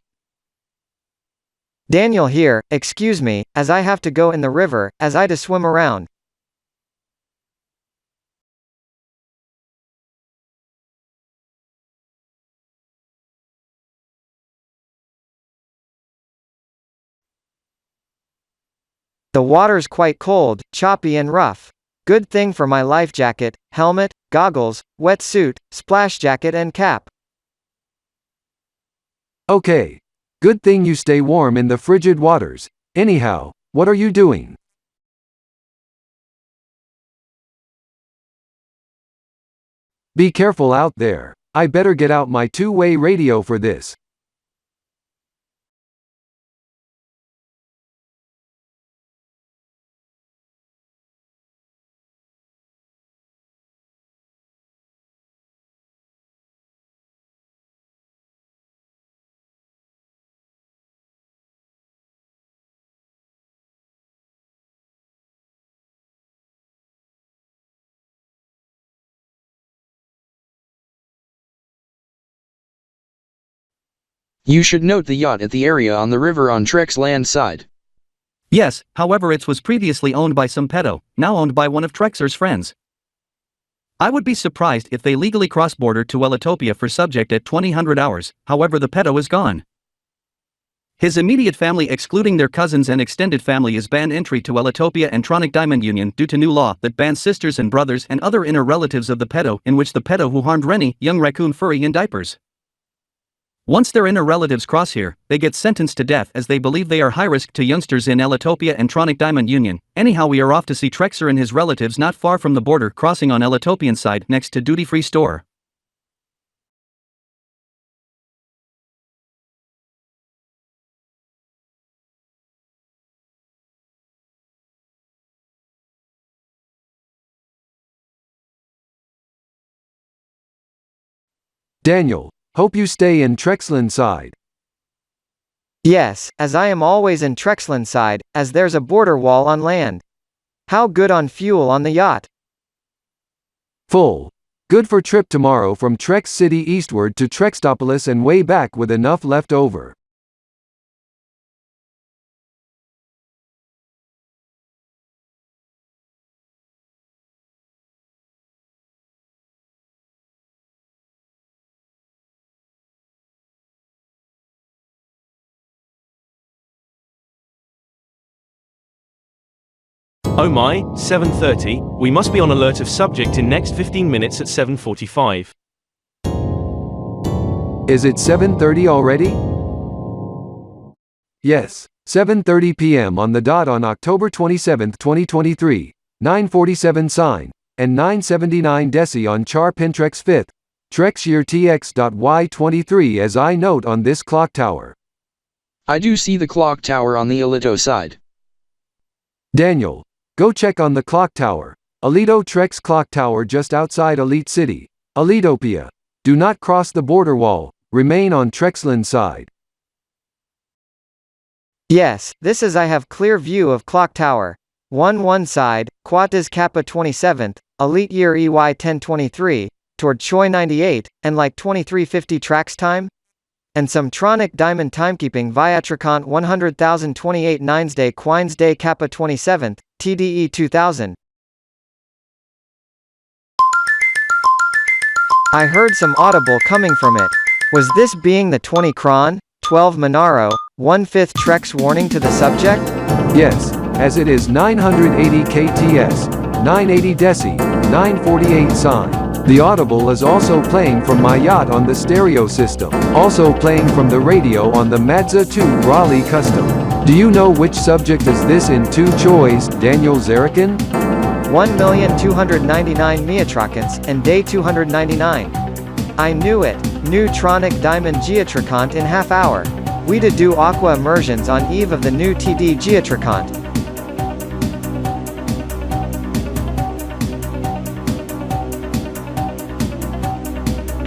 Daniel here, excuse me, as I have to go in the river, as I to swim around. The water's quite cold, choppy and rough. Good thing for my life jacket, helmet, goggles, wetsuit, splash jacket and cap. Okay. Good thing you stay warm in the frigid waters. Anyhow, what are you doing? Be careful out there. I better get out my two-way radio for this. You should note the yacht at the area on the river on Trex land side. Yes, however it was previously owned by some pedo, now owned by one of Trexer's friends. I would be surprised if they legally cross-border to Elitopia for subject at 2000 hours, however the pedo is gone. His immediate family excluding their cousins and extended family is banned entry to Elitopia and Tronic Diamond Union due to new law that bans sisters and brothers and other inner relatives of the pedo, in which the pedo who harmed Rennie, young raccoon furry in diapers. Once their inner relatives cross here, they get sentenced to death as they believe they are high risk to youngsters in Elitopia and Tronic Diamond Union. Anyhow, we are off to see Trexer and his relatives not far from the border crossing on Elitopian side next to duty-free store. Daniel, hope you stay in Trexland side. Yes, as I am always in Trexland side, as there's a border wall on land. How good on fuel on the yacht? Full. Good for trip tomorrow from Trex City eastward to Trextopolis and way back with enough left over. Oh my, 7:30, we must be on alert of subject in next 15 minutes at 7:45. Is it 7:30 already? Yes, 7:30 p.m. on the dot on October 27, 2023, 9:47 Sine, and 9:79 Deci on Char Pintrex 5th, Trex year TX.Y23 as I note on this clock tower. I do see the clock tower on the Elito side. Daniel, go check on the clock tower. Elito Trex clock tower just outside Elite City, Elitopia. Do not cross the border wall, remain on Trexland side. Yes, this is I have clear view of clock tower. 1 side, Quatas Kappa 27th, Elite year EY 1023, toward Choi 98, and like 2350 tracks time? And some Tronic Diamond timekeeping Giatrokant 100,028 Nines Day Quines Day Kappa 27th, TDE 2000. I heard some audible coming from it. Was this being the 20 Cron, 12 Monaro, 1/5 Trex warning to the subject? Yes, as it is 980 KTS, 980 Deci, 948 Sine. The audible is also playing from my yacht on the stereo system, also playing from the radio on the Mazda 2 Raleigh Custom. Do you know which subject is this in two choice, Daniel Zarakin? 1,299 Giatrokants, and day 299. I knew it, new Tronic Diamond Giatrokant in half hour. We to do aqua immersions on eve of the new TD Giatrokant.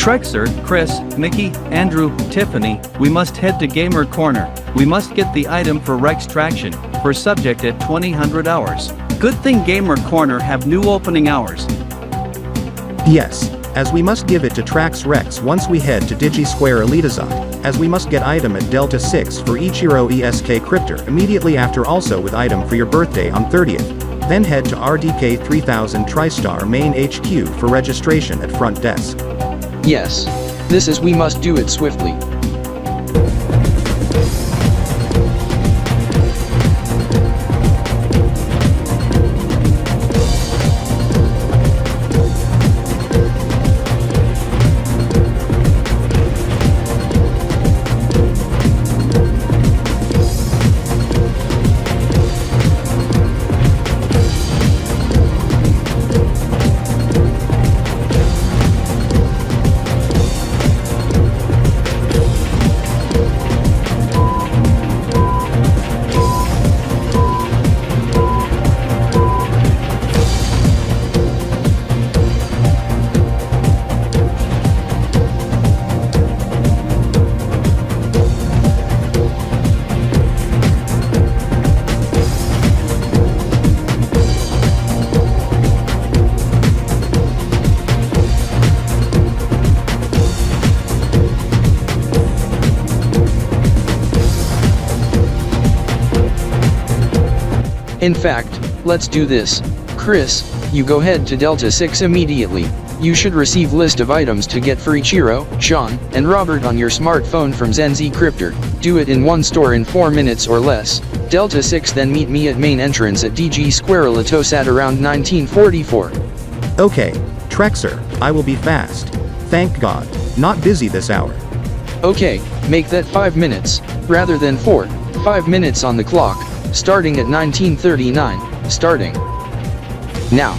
Trexer, Chris, Mickey, Andrew, Tiffany, we must head to Gamer Corner. We must get the item for Rex Traction, for subject at 2000 hours. Good thing Gamer Corner have new opening hours. Yes, as we must give it to Trax Rex once we head to Digi Square ElitoBurgers, as we must get item at Delta6 for Ichiro ESK Cryptor immediately after, also with item for your birthday on 30th. Then head to RDK 3000 TriStar main HQ for registration at front desk. Yes. This is we must do it swiftly. In fact, let's do this. Chris, you go head to Delta6 immediately. You should receive list of items to get for Ichiro, Sean, and Robert on your smartphone from Zenzi Cryptor. Do it in one store in 4 minutes or less. Delta6 then meet me at main entrance at DG Square ElitoBurgers at around 1944. Okay, Trexer, I will be fast. Thank God. Not busy this hour. Okay, make that 5 minutes, rather than 4. 5 minutes on the clock, starting at 1939, starting now.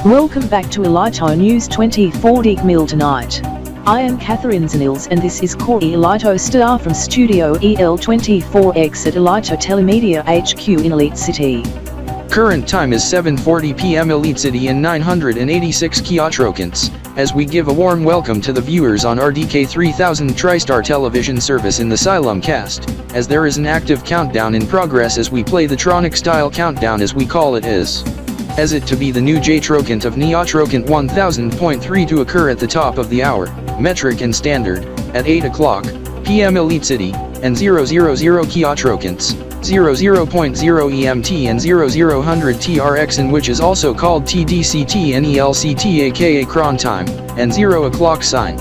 Welcome back to Elito News 24 Mil tonight. I am Catherine Zaniels and this is Corey Elito Star from Studio EL24X at Elito Telemedia HQ in Elite City. Current time is 7:40 p.m. Elite City and 986 Giatrokants, as we give a warm welcome to the viewers on RDK 3000 TriStar television service in the Asylum cast, as there is an active countdown in progress as we play the Tronic style countdown as we call it is. As it to be the new Giatrokant of Giatrokant 1000.3 to occur at the top of the hour, metric and standard, at 8 o'clock p.m. Elite City, and 000 Giatrokants, 00.0 EMT and 0000 TRX in which is also called TDCT and ELCT aka cron time, and 0 o'clock sign.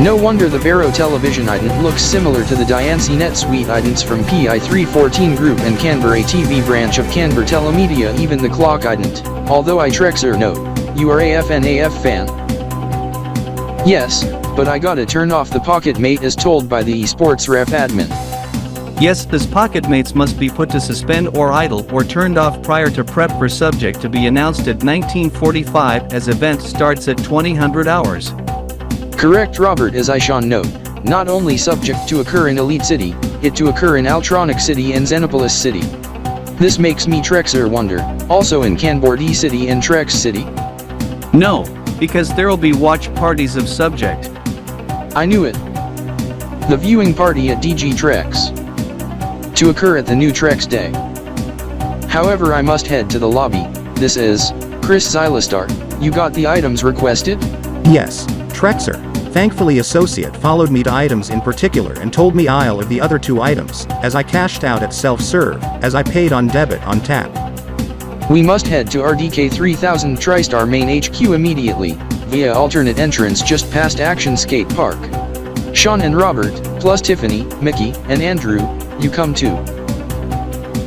No wonder the Vero television ident looks similar to the Diancie Net Suite idents from PI314 Group and Canberra TV branch of Canberra Telemedia, even the Clock ident, although I Trexer note, you are AF fan? Yes, but I gotta turn off the pocket mate as told by the esports ref admin. Yes, this pocket mates must be put to suspend or idle or turned off prior to prep for subject to be announced at 1945 as event starts at 2000 hours. Correct Robert, as I shall note, not only subject to occur in Elite City, it to occur in Altronic City and Xenopolis City. This makes me Trexer wonder, also in Kanbor City and Trex City? No, because there'll be watch parties of subject. I knew it. The viewing party at Digi Trex. To occur at the new Trex Day. However, I must head to the lobby. This is Chris Xylastar. You got the items requested? Yes, Trexer. Thankfully associate followed me to items in particular and told me I'll of the other 2 items, as I cashed out at self-serve, as I paid on debit on tap. We must head to RDK 3000 TriStar main HQ immediately, via alternate entrance just past Action Skate Park. Sean and Robert, plus Tiffany, Mickey, and Andrew, you come too.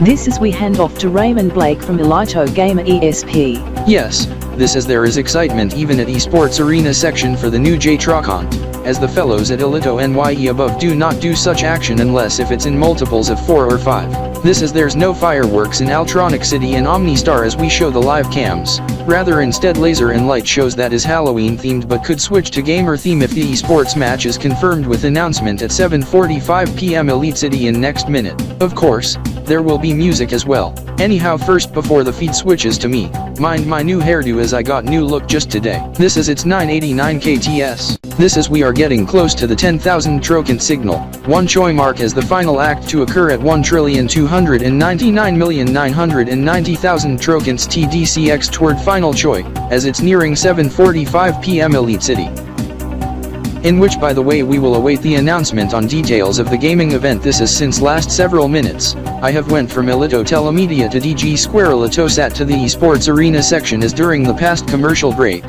This is we hand off to Raymond Blake from Elito Gamer ESP. Yes, this as there is excitement even at Esports Arena section for the new Giatrokant, as the fellows at Elito NYE above do not do such action unless if it's in multiples of 4 or 5. This as there's no fireworks in Altronic City and OmniStar as we show the live cams, rather instead laser and light shows that is Halloween themed but could switch to gamer theme if the esports match is confirmed with announcement at 7:45 PM Elite City in next minute. Of course, there will be music as well. Anyhow, first before the feed switches to me, mind my new hairdo as I got new look just today. This is its 989 KTS. This is we are getting close to the 10,000 Trokant signal. 1 Choi mark as the final act to occur at 1,299,990,000 Trokants TDCX toward final Choi, as it's nearing 7:45 PM Elite City. In which, by the way, we will await the announcement on details of the gaming event. This is since last several minutes. I have went from Elito Telemedia to DG Square Elitosat to the Esports Arena section as during the past commercial break.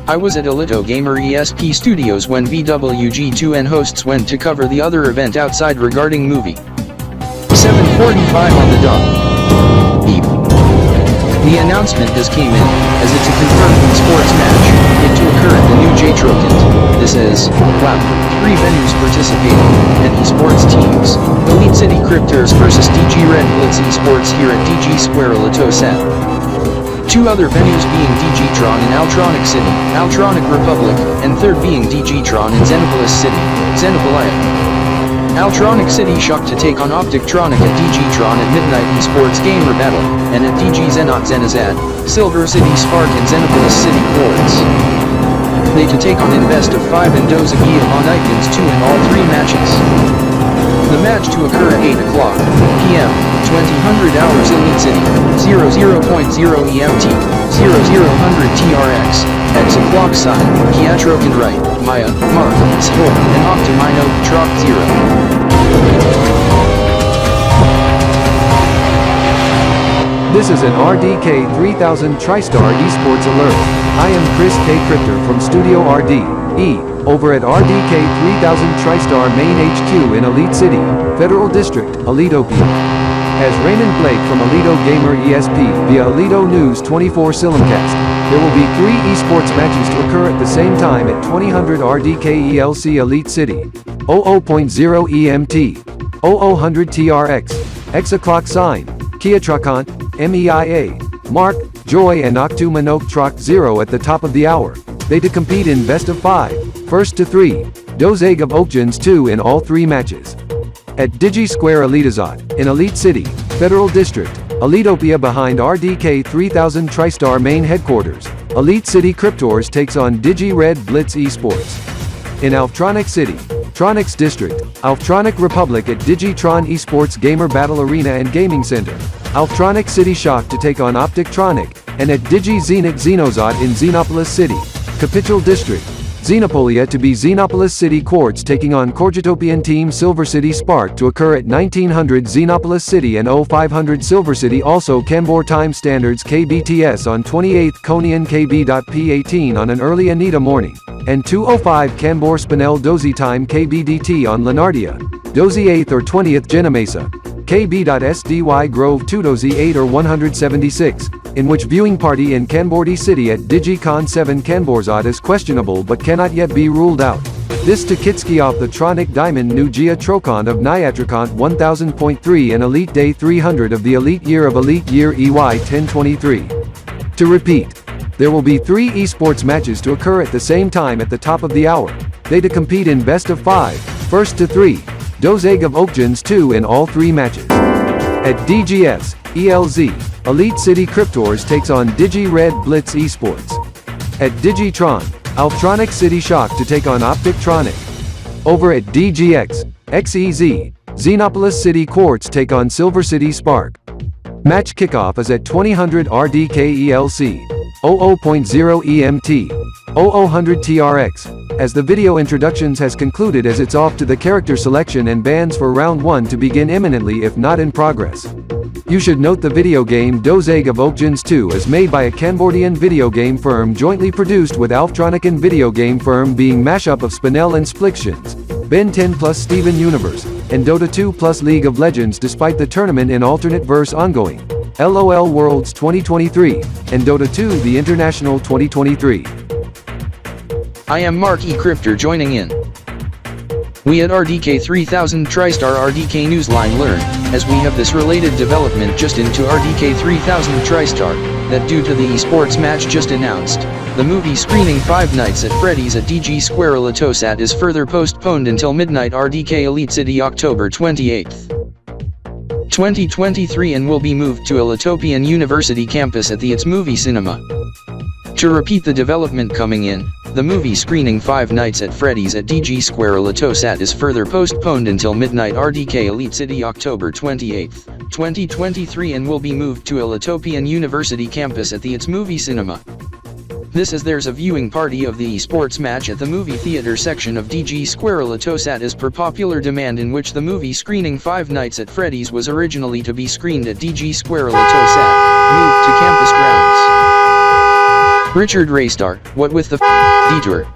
I was at Elito Gamer ESP Studios when VWG2N hosts went to cover the other event outside regarding movie. 7:45 on the dot. Beep. The announcement has came in, as it's a confirmed esports match, it to occur at the new Giatrokant. This is, wow, 3 venues participating, and esports teams. Elite City Cryptors versus DG Red Blitz Esports here at DG Square Elitosat. 2 other venues being Digitron in Altronic City, Altronic Republic, and 3rd being Digitron in Xenopolis City, Xenopolia. Altronic City shocked to take on Optictronic at Digitron at Midnight Esports Gamer Battle, and at DG Zenot Zenazad, Silver City Spark and Xenopolis City Quartz. They to take on Invest of 5 and dozi-cal on Icons 2 in all 3 matches. The match to occur at 8 o'clock PM, 2000 hours Elite City, 00.0 EMT, 0000 TRX, X o'clock sign, Giatrokant right, Maya, Mark, Sport, and Ultimo-new Troc 0. This is an RDK 3000 TriStar Esports alert. I am Chris K. Crypter from Studio RD.E, over at RDK 3000 TriStar Main HQ in Elite City, Federal District, ElitoBurgers. As Raymond Blake from Elito Gamer ESP via Elito News 24 Silimcast, there will be 3 esports matches to occur at the same time at 2000 RDK ELC Elite City, 00.0 EMT, 0000 TRX, X o'clock sign, Giatrokant, MEIA, Mark, Joy and Ultimo-new Troc 0 at the top of the hour. They to compete in best of 5, first to 3, dozi-cal Options 2 in all 3 matches. At Digi Square Elitosat, in Elite City, Federal District, Elitopia behind RDK 3000 TriStar main headquarters, Elite City Cryptors takes on Digi Red Blitz Esports. In Altronic City, Tronix District, Altronic Republic at Digitron Esports Gamer Battle Arena and Gaming Center, Altronic City Shock to take on Optictronic, and at Digi Zenit Xenozot in Xenopolis City, Capital District, Xenopolia to be Xenopolis City Quartz taking on Corgitopian Team Silver City Spark to occur at 1900 Xenopolis City and 0500 Silver City. Also Kanbor Time Standards KBTS on 28th Konian KB.P18 on an early Anita morning, and 205 Kanbor-spinel Dozi Time KBDT on Lenardia, Dozi 8th or 20th Genamesa, KB.SDY Grove 2 Dozi 8 or 176, in which viewing party in Kanbordi City at DigiCon 7 Kanborzad is questionable but cannot yet be ruled out. This to Kitski off the Tronic Diamond New Giatrokant of Giatrokant 1000.3 and Elite Day 300 of the Elite Year EY 1023. To repeat, there will be 3 esports matches to occur at the same time at the top of the hour. They to compete in best of 5, first to 3, Dozeg of Oakgens 2 in all 3 matches. At DGS, ELZ, Elite City Cryptors takes on Digi Red Blitz Esports. At Digitron, Alptronic City Shock to take on Optictronic. Over at DGX, XEZ, Xenopolis City Quartz take on Silver City Spark. Match kickoff is at 2000 RDK ELC, 00.0 EMT, 0000 TRX, as the video introductions has concluded as it's off to the character selection and bans for round 1 to begin imminently if not in progress. You should note the video game Dozeg of Oakgens 2 is made by a Kanbordian video game firm jointly produced with Alptronic and video game firm being mashup of Spinel and Splictions, Ben 10 plus Steven Universe, and Dota2 plus League of Legends despite the tournament in alternate verse ongoing, LoL Worlds 2023, and Dota2 The International 2023. I am Mark E. Crypter joining in. We at RDK 3000 TriStar RDK Newsline learn, as we have this related development just into RDK 3000 TriStar, that due to the esports match just announced, the movie screening Five Nights at Freddy's at DG Square ElitoSat is further postponed until midnight RDK Elite City October 28th, 2023 and will be moved to Elitopian University campus at the It's Movie Cinema. To repeat the development coming in, the movie screening Five Nights at Freddy's at DG Square ElitoSat is further postponed until midnight RDK Elite City October 28th, 2023 and will be moved to Elitopian University campus at the It's Movie Cinema. This as there's a viewing party of the esports match at the movie theater section of DG Square ElitoSat as per popular demand, in which the movie screening Five Nights at Freddy's was originally to be screened at DG Square ElitoSat, moved to campus grounds. Richard Raystar, what with the detour,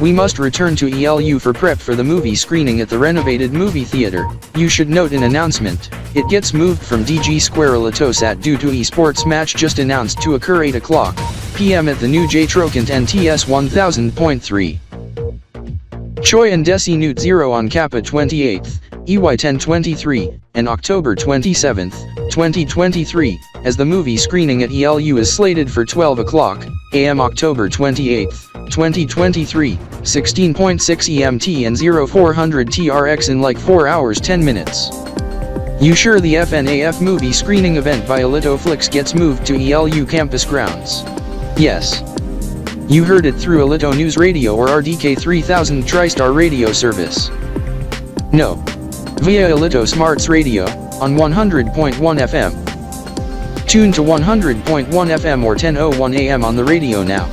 we must return to ELU for prep for the movie screening at the renovated movie theater. You should note an announcement, it gets moved from DG Square ElitoSat due to esports match just announced to occur 8 o'clock p.m. at the new Giatrokant NTS 1000.3. Choi and Desi Newt 0 on Kappa 28th, EY 1023, and October 27th, 2023, as the movie screening at ELU is slated for 12 o'clock a.m. October 28th, 2023, 16.6 EMT and 0400 TRX in like 4 hours 10 minutes. You sure the FNAF movie screening event by ElitoFlix gets moved to ELU campus grounds? Yes. You heard it through Elito News Radio or RDK 3000 TriStar radio service. No. Via Elito Smarts Radio, on 100.1 FM. Tune to 100.1 FM or 10:01 AM on the radio now.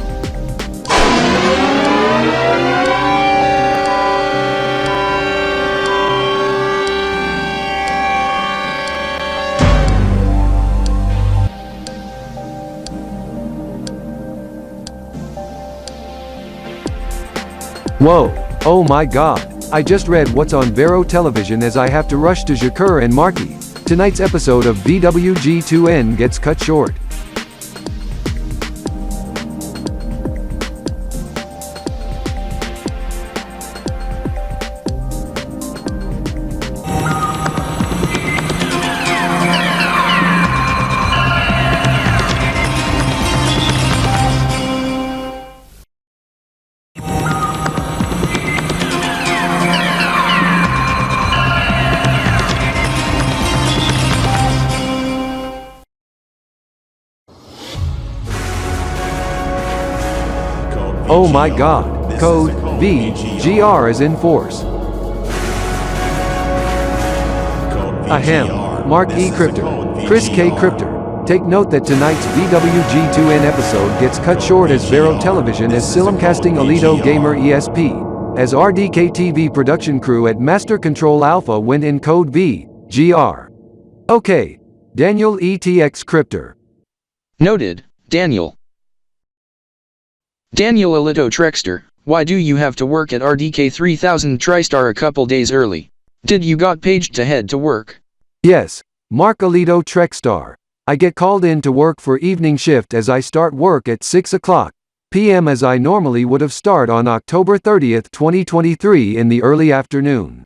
Whoa, oh my god. I just read what's on Vero television as I have to rush to Jakur and Marky. Tonight's episode of VWG2N gets cut short. Oh my god, code VGR is in force. Ahem, Mark E. Crypter, Chris K. Crypter. Take note that tonight's VWG2N episode gets cut short as Vero Television is simulcasting Elito Gamer ESP, as RDK TV production crew at Master Control Alpha went in code V, GR. Okay, Daniel ETX Crypter. Noted, Daniel. Daniel Elito Trexter, why do you have to work at RDK 3000 TriStar a couple days early? Did you got paged to head to work? Yes, Mark Elito Trexstar. I get called in to work for evening shift as I start work at 6 o'clock p.m. as I normally would have start on October 30th, 2023 in the early afternoon.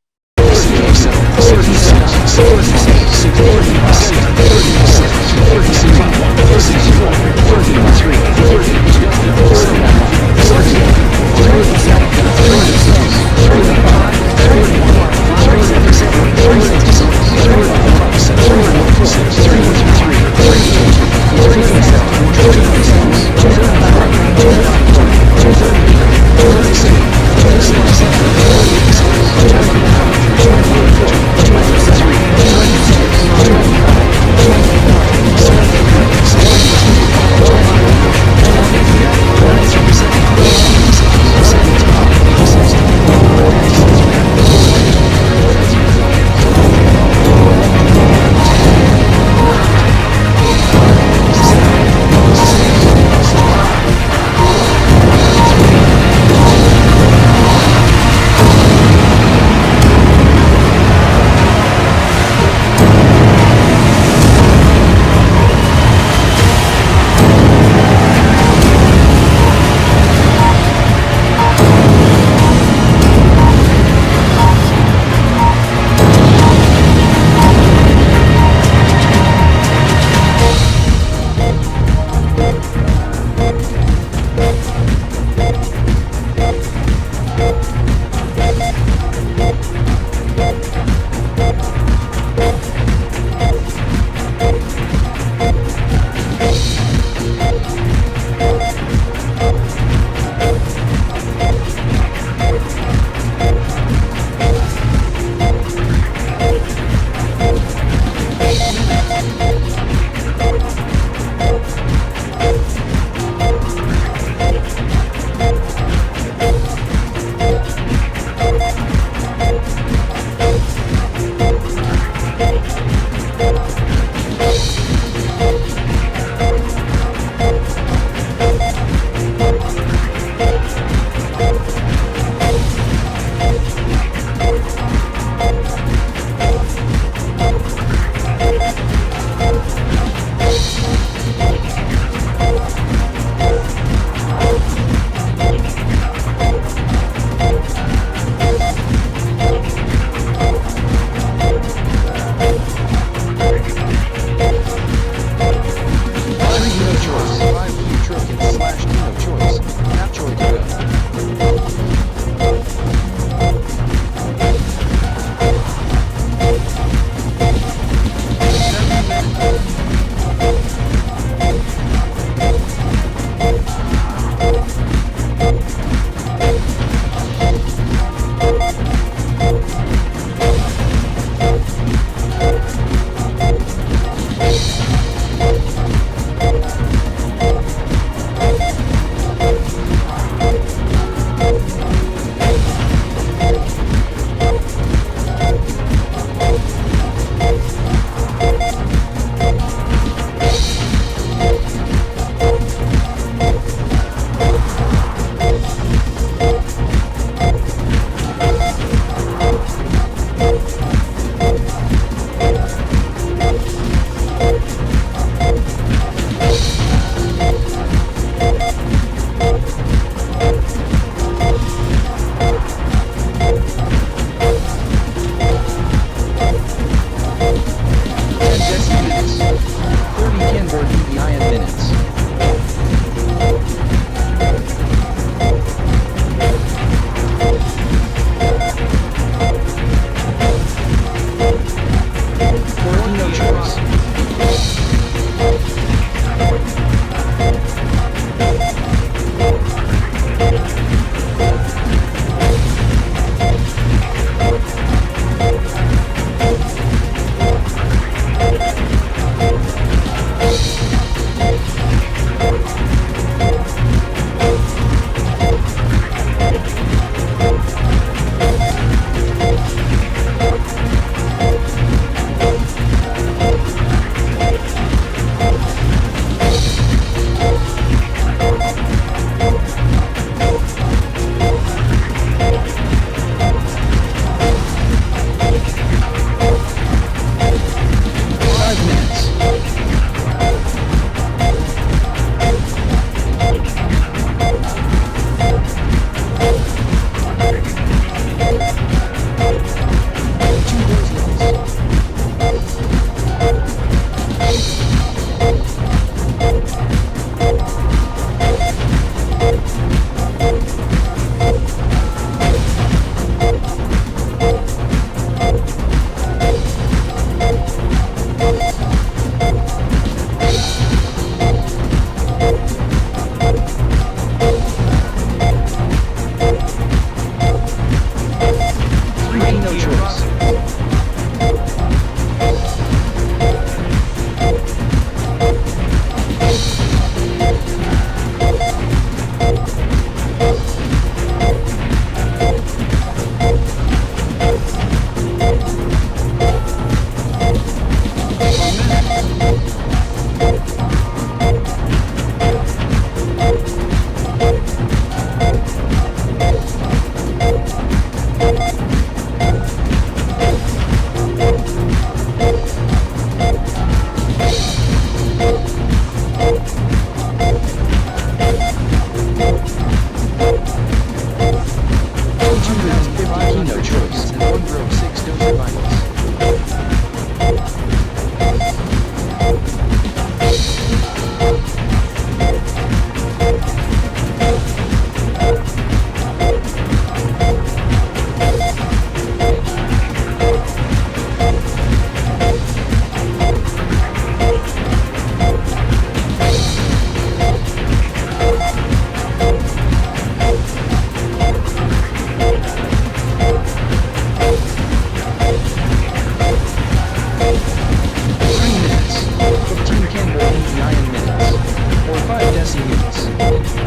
no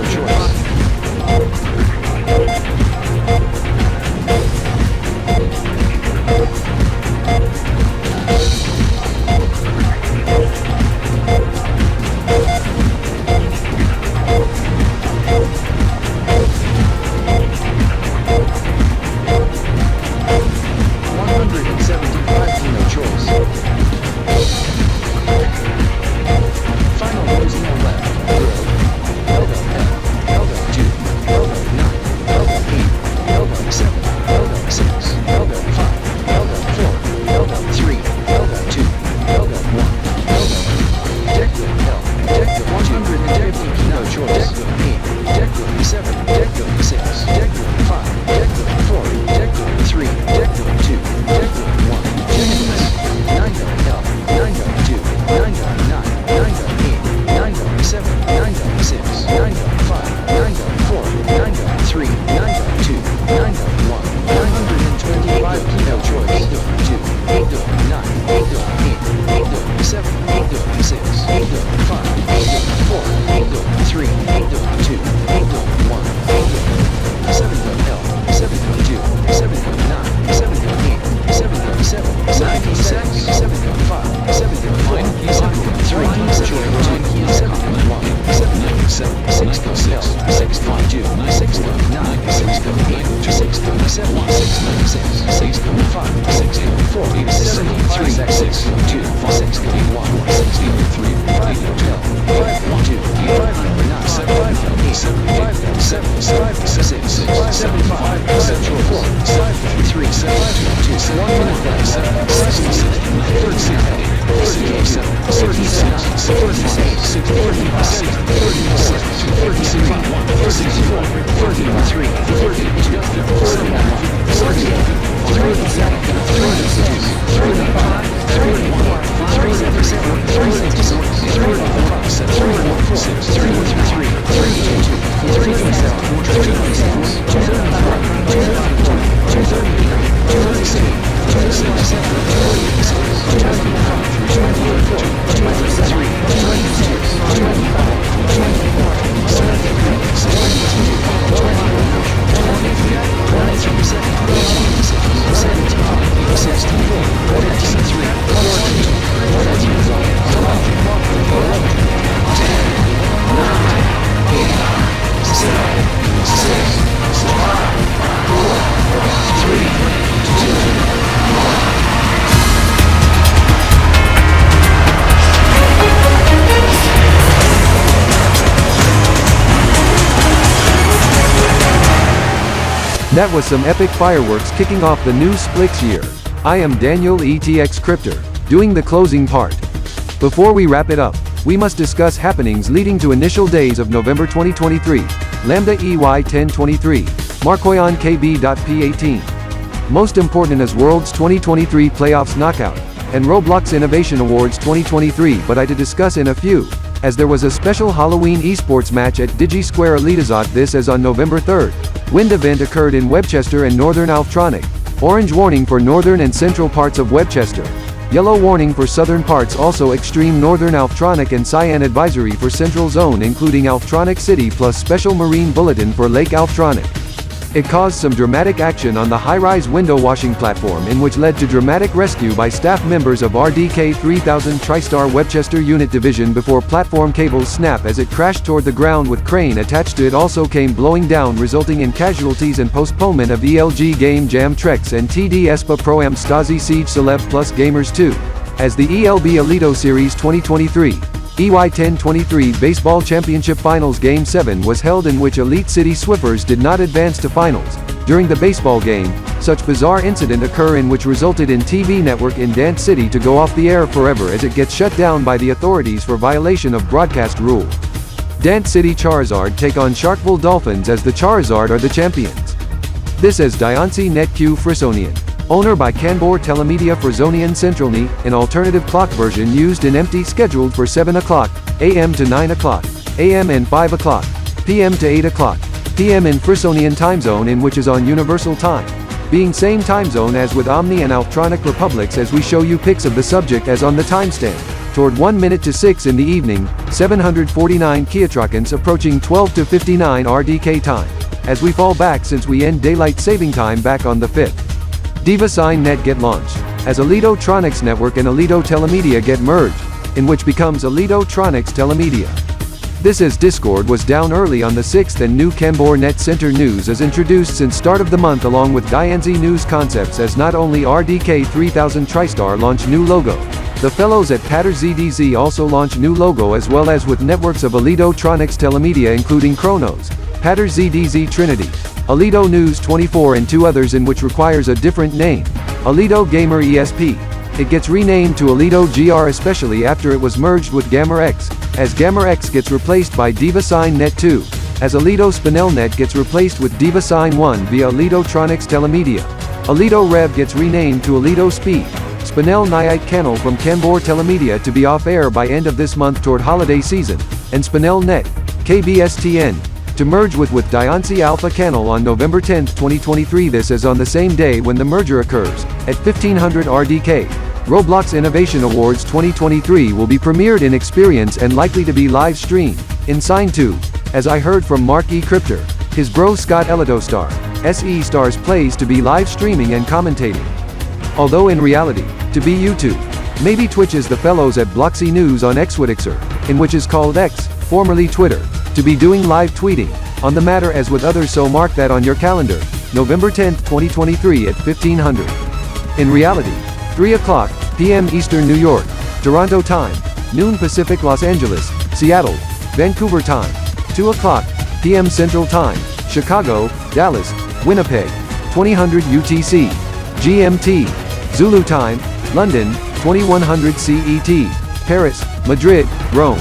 choice. That was some epic fireworks kicking off the new Splix year. I am Daniel ETX Cryptor, doing the closing part. Before we wrap it up, we must discuss happenings leading to initial days of November 2023, Lambda EY 1023, Markoyan KB.P18. Most important is Worlds 2023 Playoffs Knockout, and Roblox Innovation Awards 2023, but I to discuss in a few, as there was a special Halloween esports match at Digi Square ElitoBurgers. This as on November 3rd. Wind event occurred in Webchester and Northern Alftronic. Orange warning for northern and central parts of Webchester. Yellow warning for southern parts, also extreme northern Alftronic, and cyan advisory for central zone including Alftronic City, plus special marine bulletin for Lake Alftronic. It caused some dramatic action on the high-rise window washing platform, in which led to dramatic rescue by staff members of RDK 3000 TriStar Webchester Unit Division before platform cables snap as it crashed toward the ground with crane attached to it also came blowing down, resulting in casualties and postponement of ELG Game Jam Trex and TD Espa Pro Am Stasi Siege Celeb Plus Gamers 2. As the ELB Elito Series 2023 EY 1023 Baseball Championship Finals Game 7 was held, in which Elite City Swiffers did not advance to finals. During the baseball game, such bizarre incident occur in which resulted in TV network in Dance City to go off the air forever as it gets shut down by the authorities for violation of broadcast rule. Dance City Charizard take on Sharkville Dolphins as the Charizard are the champions. This as Diansie-Net-Q Frisonian. Owner by Kanbor Telemedia Frisonian Centralny, an alternative clock version used in empty, scheduled for 7 o'clock a.m. to 9 o'clock a.m. and 5 o'clock p.m. to 8 o'clock p.m. in Frisonian time zone, in which is on Universal Time, being same time zone as with Omni and Alftronic Republics, as we show you pics of the subject as on the timestamp. toward 1 minute to 6 in the evening, 749 Giatrokants approaching 12 to 59 RDK time, as we fall back since we end daylight saving time back on the 5th. DivaSign.net get launched, as ElitoTronics Network and Elito Telemedia get merged, in which becomes ElitoTronics Telemedia. This as Discord was down early on the 6th and new Kanbor.net Center News is introduced since start of the month along with Diansie News Concepts as not only RDK 3000 TriStar launch new logo, the fellows at Patter ZDZ also launch new logo as well as with networks of ElitoTronics Telemedia including Chronos, Patter ZDZ Trinity, Elito News 24 and 2 others in which requires a different name, Elito Gamer ESP. It gets renamed to Elito GR especially after it was merged with MarkX, as MarkX gets replaced by DivaSign.net 2, as ElitoSpinel.net gets replaced with DivaSign 1 via ElitoTronics Telemedia. Elito Rev gets renamed to Elito Speed. Spinel Night Channel from Kanbor Telemedia to be off air by end of this month toward holiday season, and Spinel.net, KBSTN, to merge with Diansie Alpha Channel on November 10, 2023. This is on the same day when the merger occurs, at 1500 RDK. Roblox Innovation Awards 2023 will be premiered in Experience and likely to be live streamed, in Sign 2, as I heard from Mark E. Crypter, his bro Scott Elitostar, SE Stars plays to be live streaming and commentating. Although in reality, to be YouTube, maybe Twitch is the fellows at Bloxy News on Xwitixer, in which is called X, formerly Twitter, to be doing live tweeting, on the matter as with others so mark that on your calendar, November 10, 2023 at 1500. In reality, 3 o'clock p.m. Eastern New York, Toronto time, noon Pacific Los Angeles, Seattle, Vancouver time, 2 o'clock p.m. Central time, Chicago, Dallas, Winnipeg, 2000 UTC, GMT, Zulu time, London, 2100 CET, Paris, Madrid, Rome.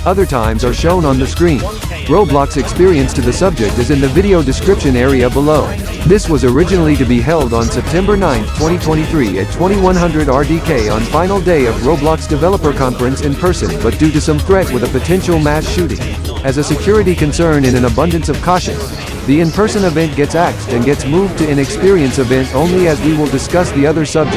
Other times are shown on the screen. Roblox Experience to the subject is in the video description area below. This was originally to be held on September 9, 2023 at 2100 RDK on final day of Roblox Developer Conference in person, but due to some threat with a potential mass shooting, as a security concern in an abundance of caution, the in-person event gets axed and gets moved to an experience event only, as we will discuss the other subject.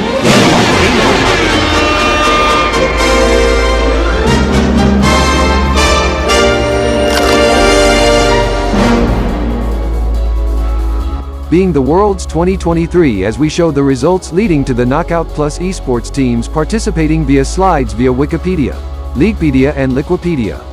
Being the Worlds 2023 as we show the results leading to the Knockout Plus Esports teams participating via slides via Wikipedia, Leaguepedia and Liquipedia.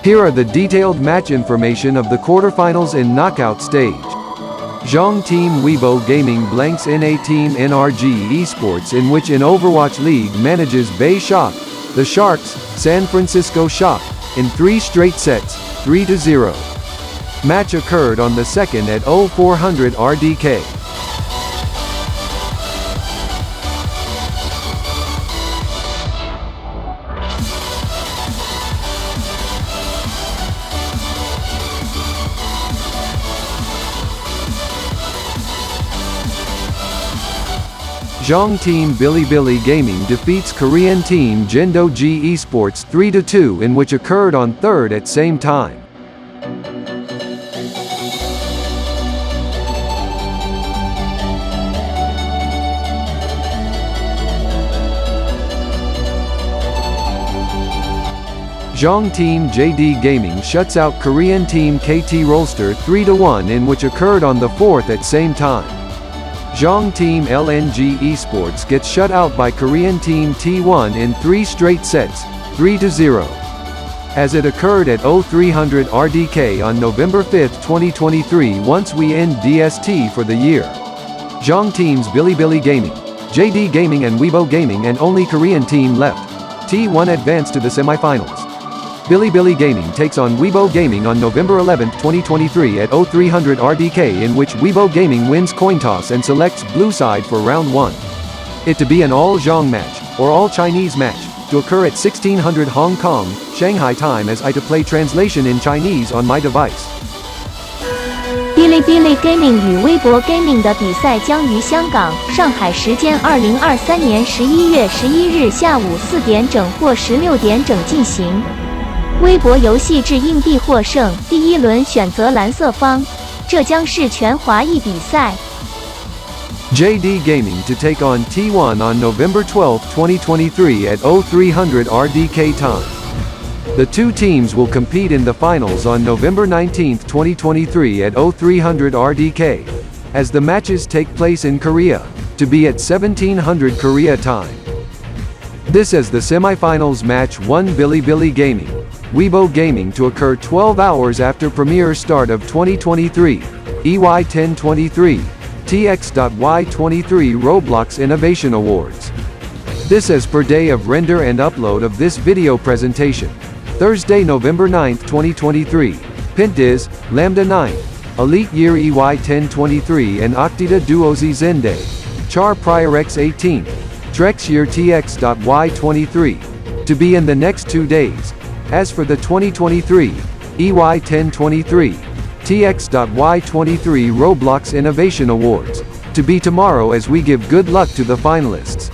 Here are the detailed match information of the quarterfinals and knockout stage. Zhang Team Weibo Gaming blanks NA Team NRG Esports, in which in Overwatch League manages Bay Shock, the Sharks, San Francisco Shock, in 3 straight sets, 3-0. Match occurred on the 2nd at 0400 RDK. Zhang Team Bilibili Gaming defeats Korean Team Jendo G Esports 3-2, in which occurred on 3rd at same time. Zhang Team JD Gaming shuts out Korean Team KT Rolster 3-1, in which occurred on the 4th at same time. Zhang Team LNG Esports gets shut out by Korean Team T1 in 3 straight sets, 3-0. As it occurred at 0300 RDK on November 5, 2023, once we end DST for the year. Zhang Team's Bilibili Gaming, JD Gaming and Weibo Gaming and only Korean team left. T1 advanced to the semifinals. Bilibili Gaming takes on Weibo Gaming on November 11, 2023 at 0300 RDK, in which Weibo Gaming wins coin toss and selects blue side for round 1. It to be an all-Zhang match, or all-Chinese match, to occur at 1600 Hong Kong, Shanghai time, as I to play translation in Chinese on my device. Bilibili Gaming 与微博 Gaming 的比赛将于香港、上海时间2023年11月11日下午4点整或16点整进行。微博游戏制硬币获胜，第1轮选择蓝色方，这将是全华裔比赛。JD Gaming to take on T1 on November 12, 2023 at 0300 RDK time. The two teams will compete in the finals on November 19, 2023 at 0300 RDK, as the matches take place in Korea, to be at 1700 Korea time. This is the semifinals match 1 Bilibili Gaming, Weibo Gaming to occur 12 hours after premiere start of 2023, EY 1023, TX.Y23 Roblox Innovation Awards. This is per day of render and upload of this video presentation. Thursday, November 9, 2023. Pint is, Lambda 9, Elite Year EY 1023 and Octita Duozi Zende, Char Prior X 18, Trex Year TX.Y23, to be in the next 2 days. As for the 2023, EY 1023, TX.Y23 Roblox Innovation Awards, to be tomorrow, as we give good luck to the finalists.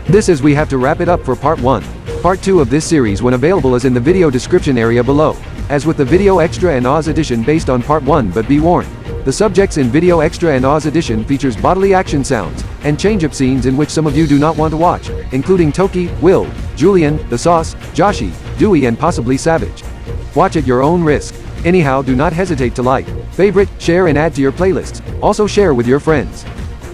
This is we have to wrap it up for part 1. Part 2 of this series, when available, is in the video description area below, as with the Video Extra and Oz edition based on part 1, but be warned, the subjects in Video Extra and Oz edition features bodily action sounds, and change-up scenes in which some of you do not want to watch, including Toki, Will, Julian, The Sauce, Joshi, Dewey and possibly Savage. Watch at your own risk. Anyhow, do not hesitate to like, favorite, share and add to your playlists. Also share with your friends.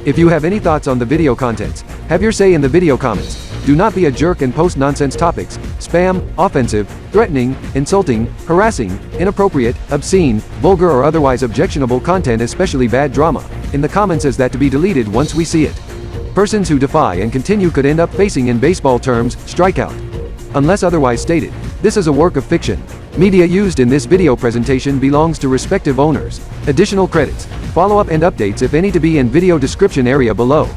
If you have any thoughts on the video contents, have your say in the video comments. Do not be a jerk and post nonsense topics, spam, offensive, threatening, insulting, harassing, inappropriate, obscene, vulgar or otherwise objectionable content, especially bad drama, in the comments, as that to be deleted once we see it. Persons who defy and continue could end up facing, in baseball terms, strikeout. Unless otherwise stated, this is a work of fiction. Media used in this video presentation belongs to respective owners. Additional credits, follow-up and updates, if any, to be in video description area below.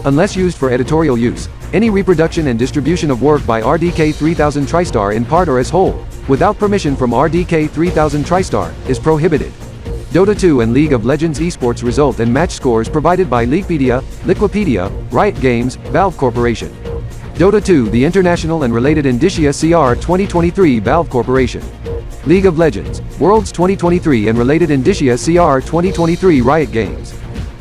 Unless used for editorial use, any reproduction and distribution of work by RDK 3000 TriStar in part or as whole, without permission from RDK 3000 TriStar, is prohibited. Dota2 and League of Legends Esports result and match scores provided by Leaguepedia, Liquipedia, Riot Games, Valve Corporation. Dota2 The International and related indicia CR 2023 Valve Corporation. League of Legends, Worlds 2023 and related indicia CR 2023 Riot Games.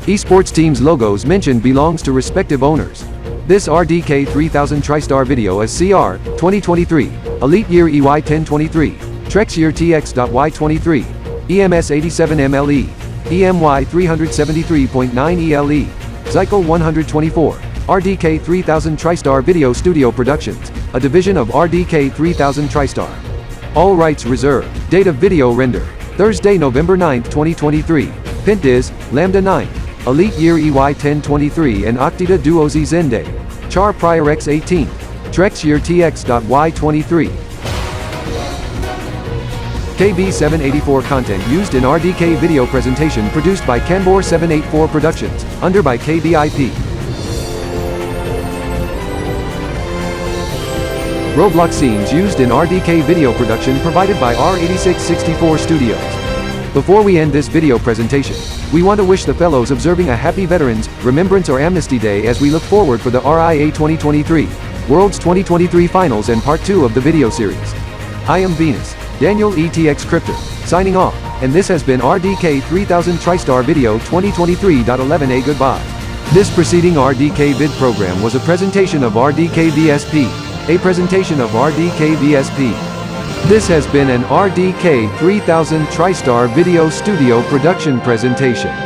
Esports teams logos mentioned belongs to respective owners. This RDK 3000 TriStar video is CR 2023, Elite Year EY 1023, Trex Year TX.Y23, EMS 87 MLE, EMY 373.9 ELE, Zycle 124, RDK 3000 TriStar Video Studio Productions, a division of RDK 3000 TriStar. All rights reserved. Date of video render. Thursday, November 9, 2023. Pint is, Lambda 9. Elite Year EY 1023 and Octita Duo Z Zende. Char Prior X 18. Trex Year TX.Y23. KB784 content used in RDK video presentation produced by Kanbor784 Productions, under by KBIP. Roblox scenes used in RDK video production provided by R8664 Studios. Before we end this video presentation, we want to wish the fellows observing a happy Veterans, Remembrance or Amnesty Day as we look forward for the RIA 2023, Worlds 2023 Finals and Part 2 of the video series. I am Venus, Daniel ETX Crypto, signing off, and this has been RDK 3000 TriStar Video 2023.11a goodbye. This preceding RDK vid program was a presentation of RDK VSP. A presentation of RDK VSP. This has been an RDK 3000 TriStar Video Studio production presentation.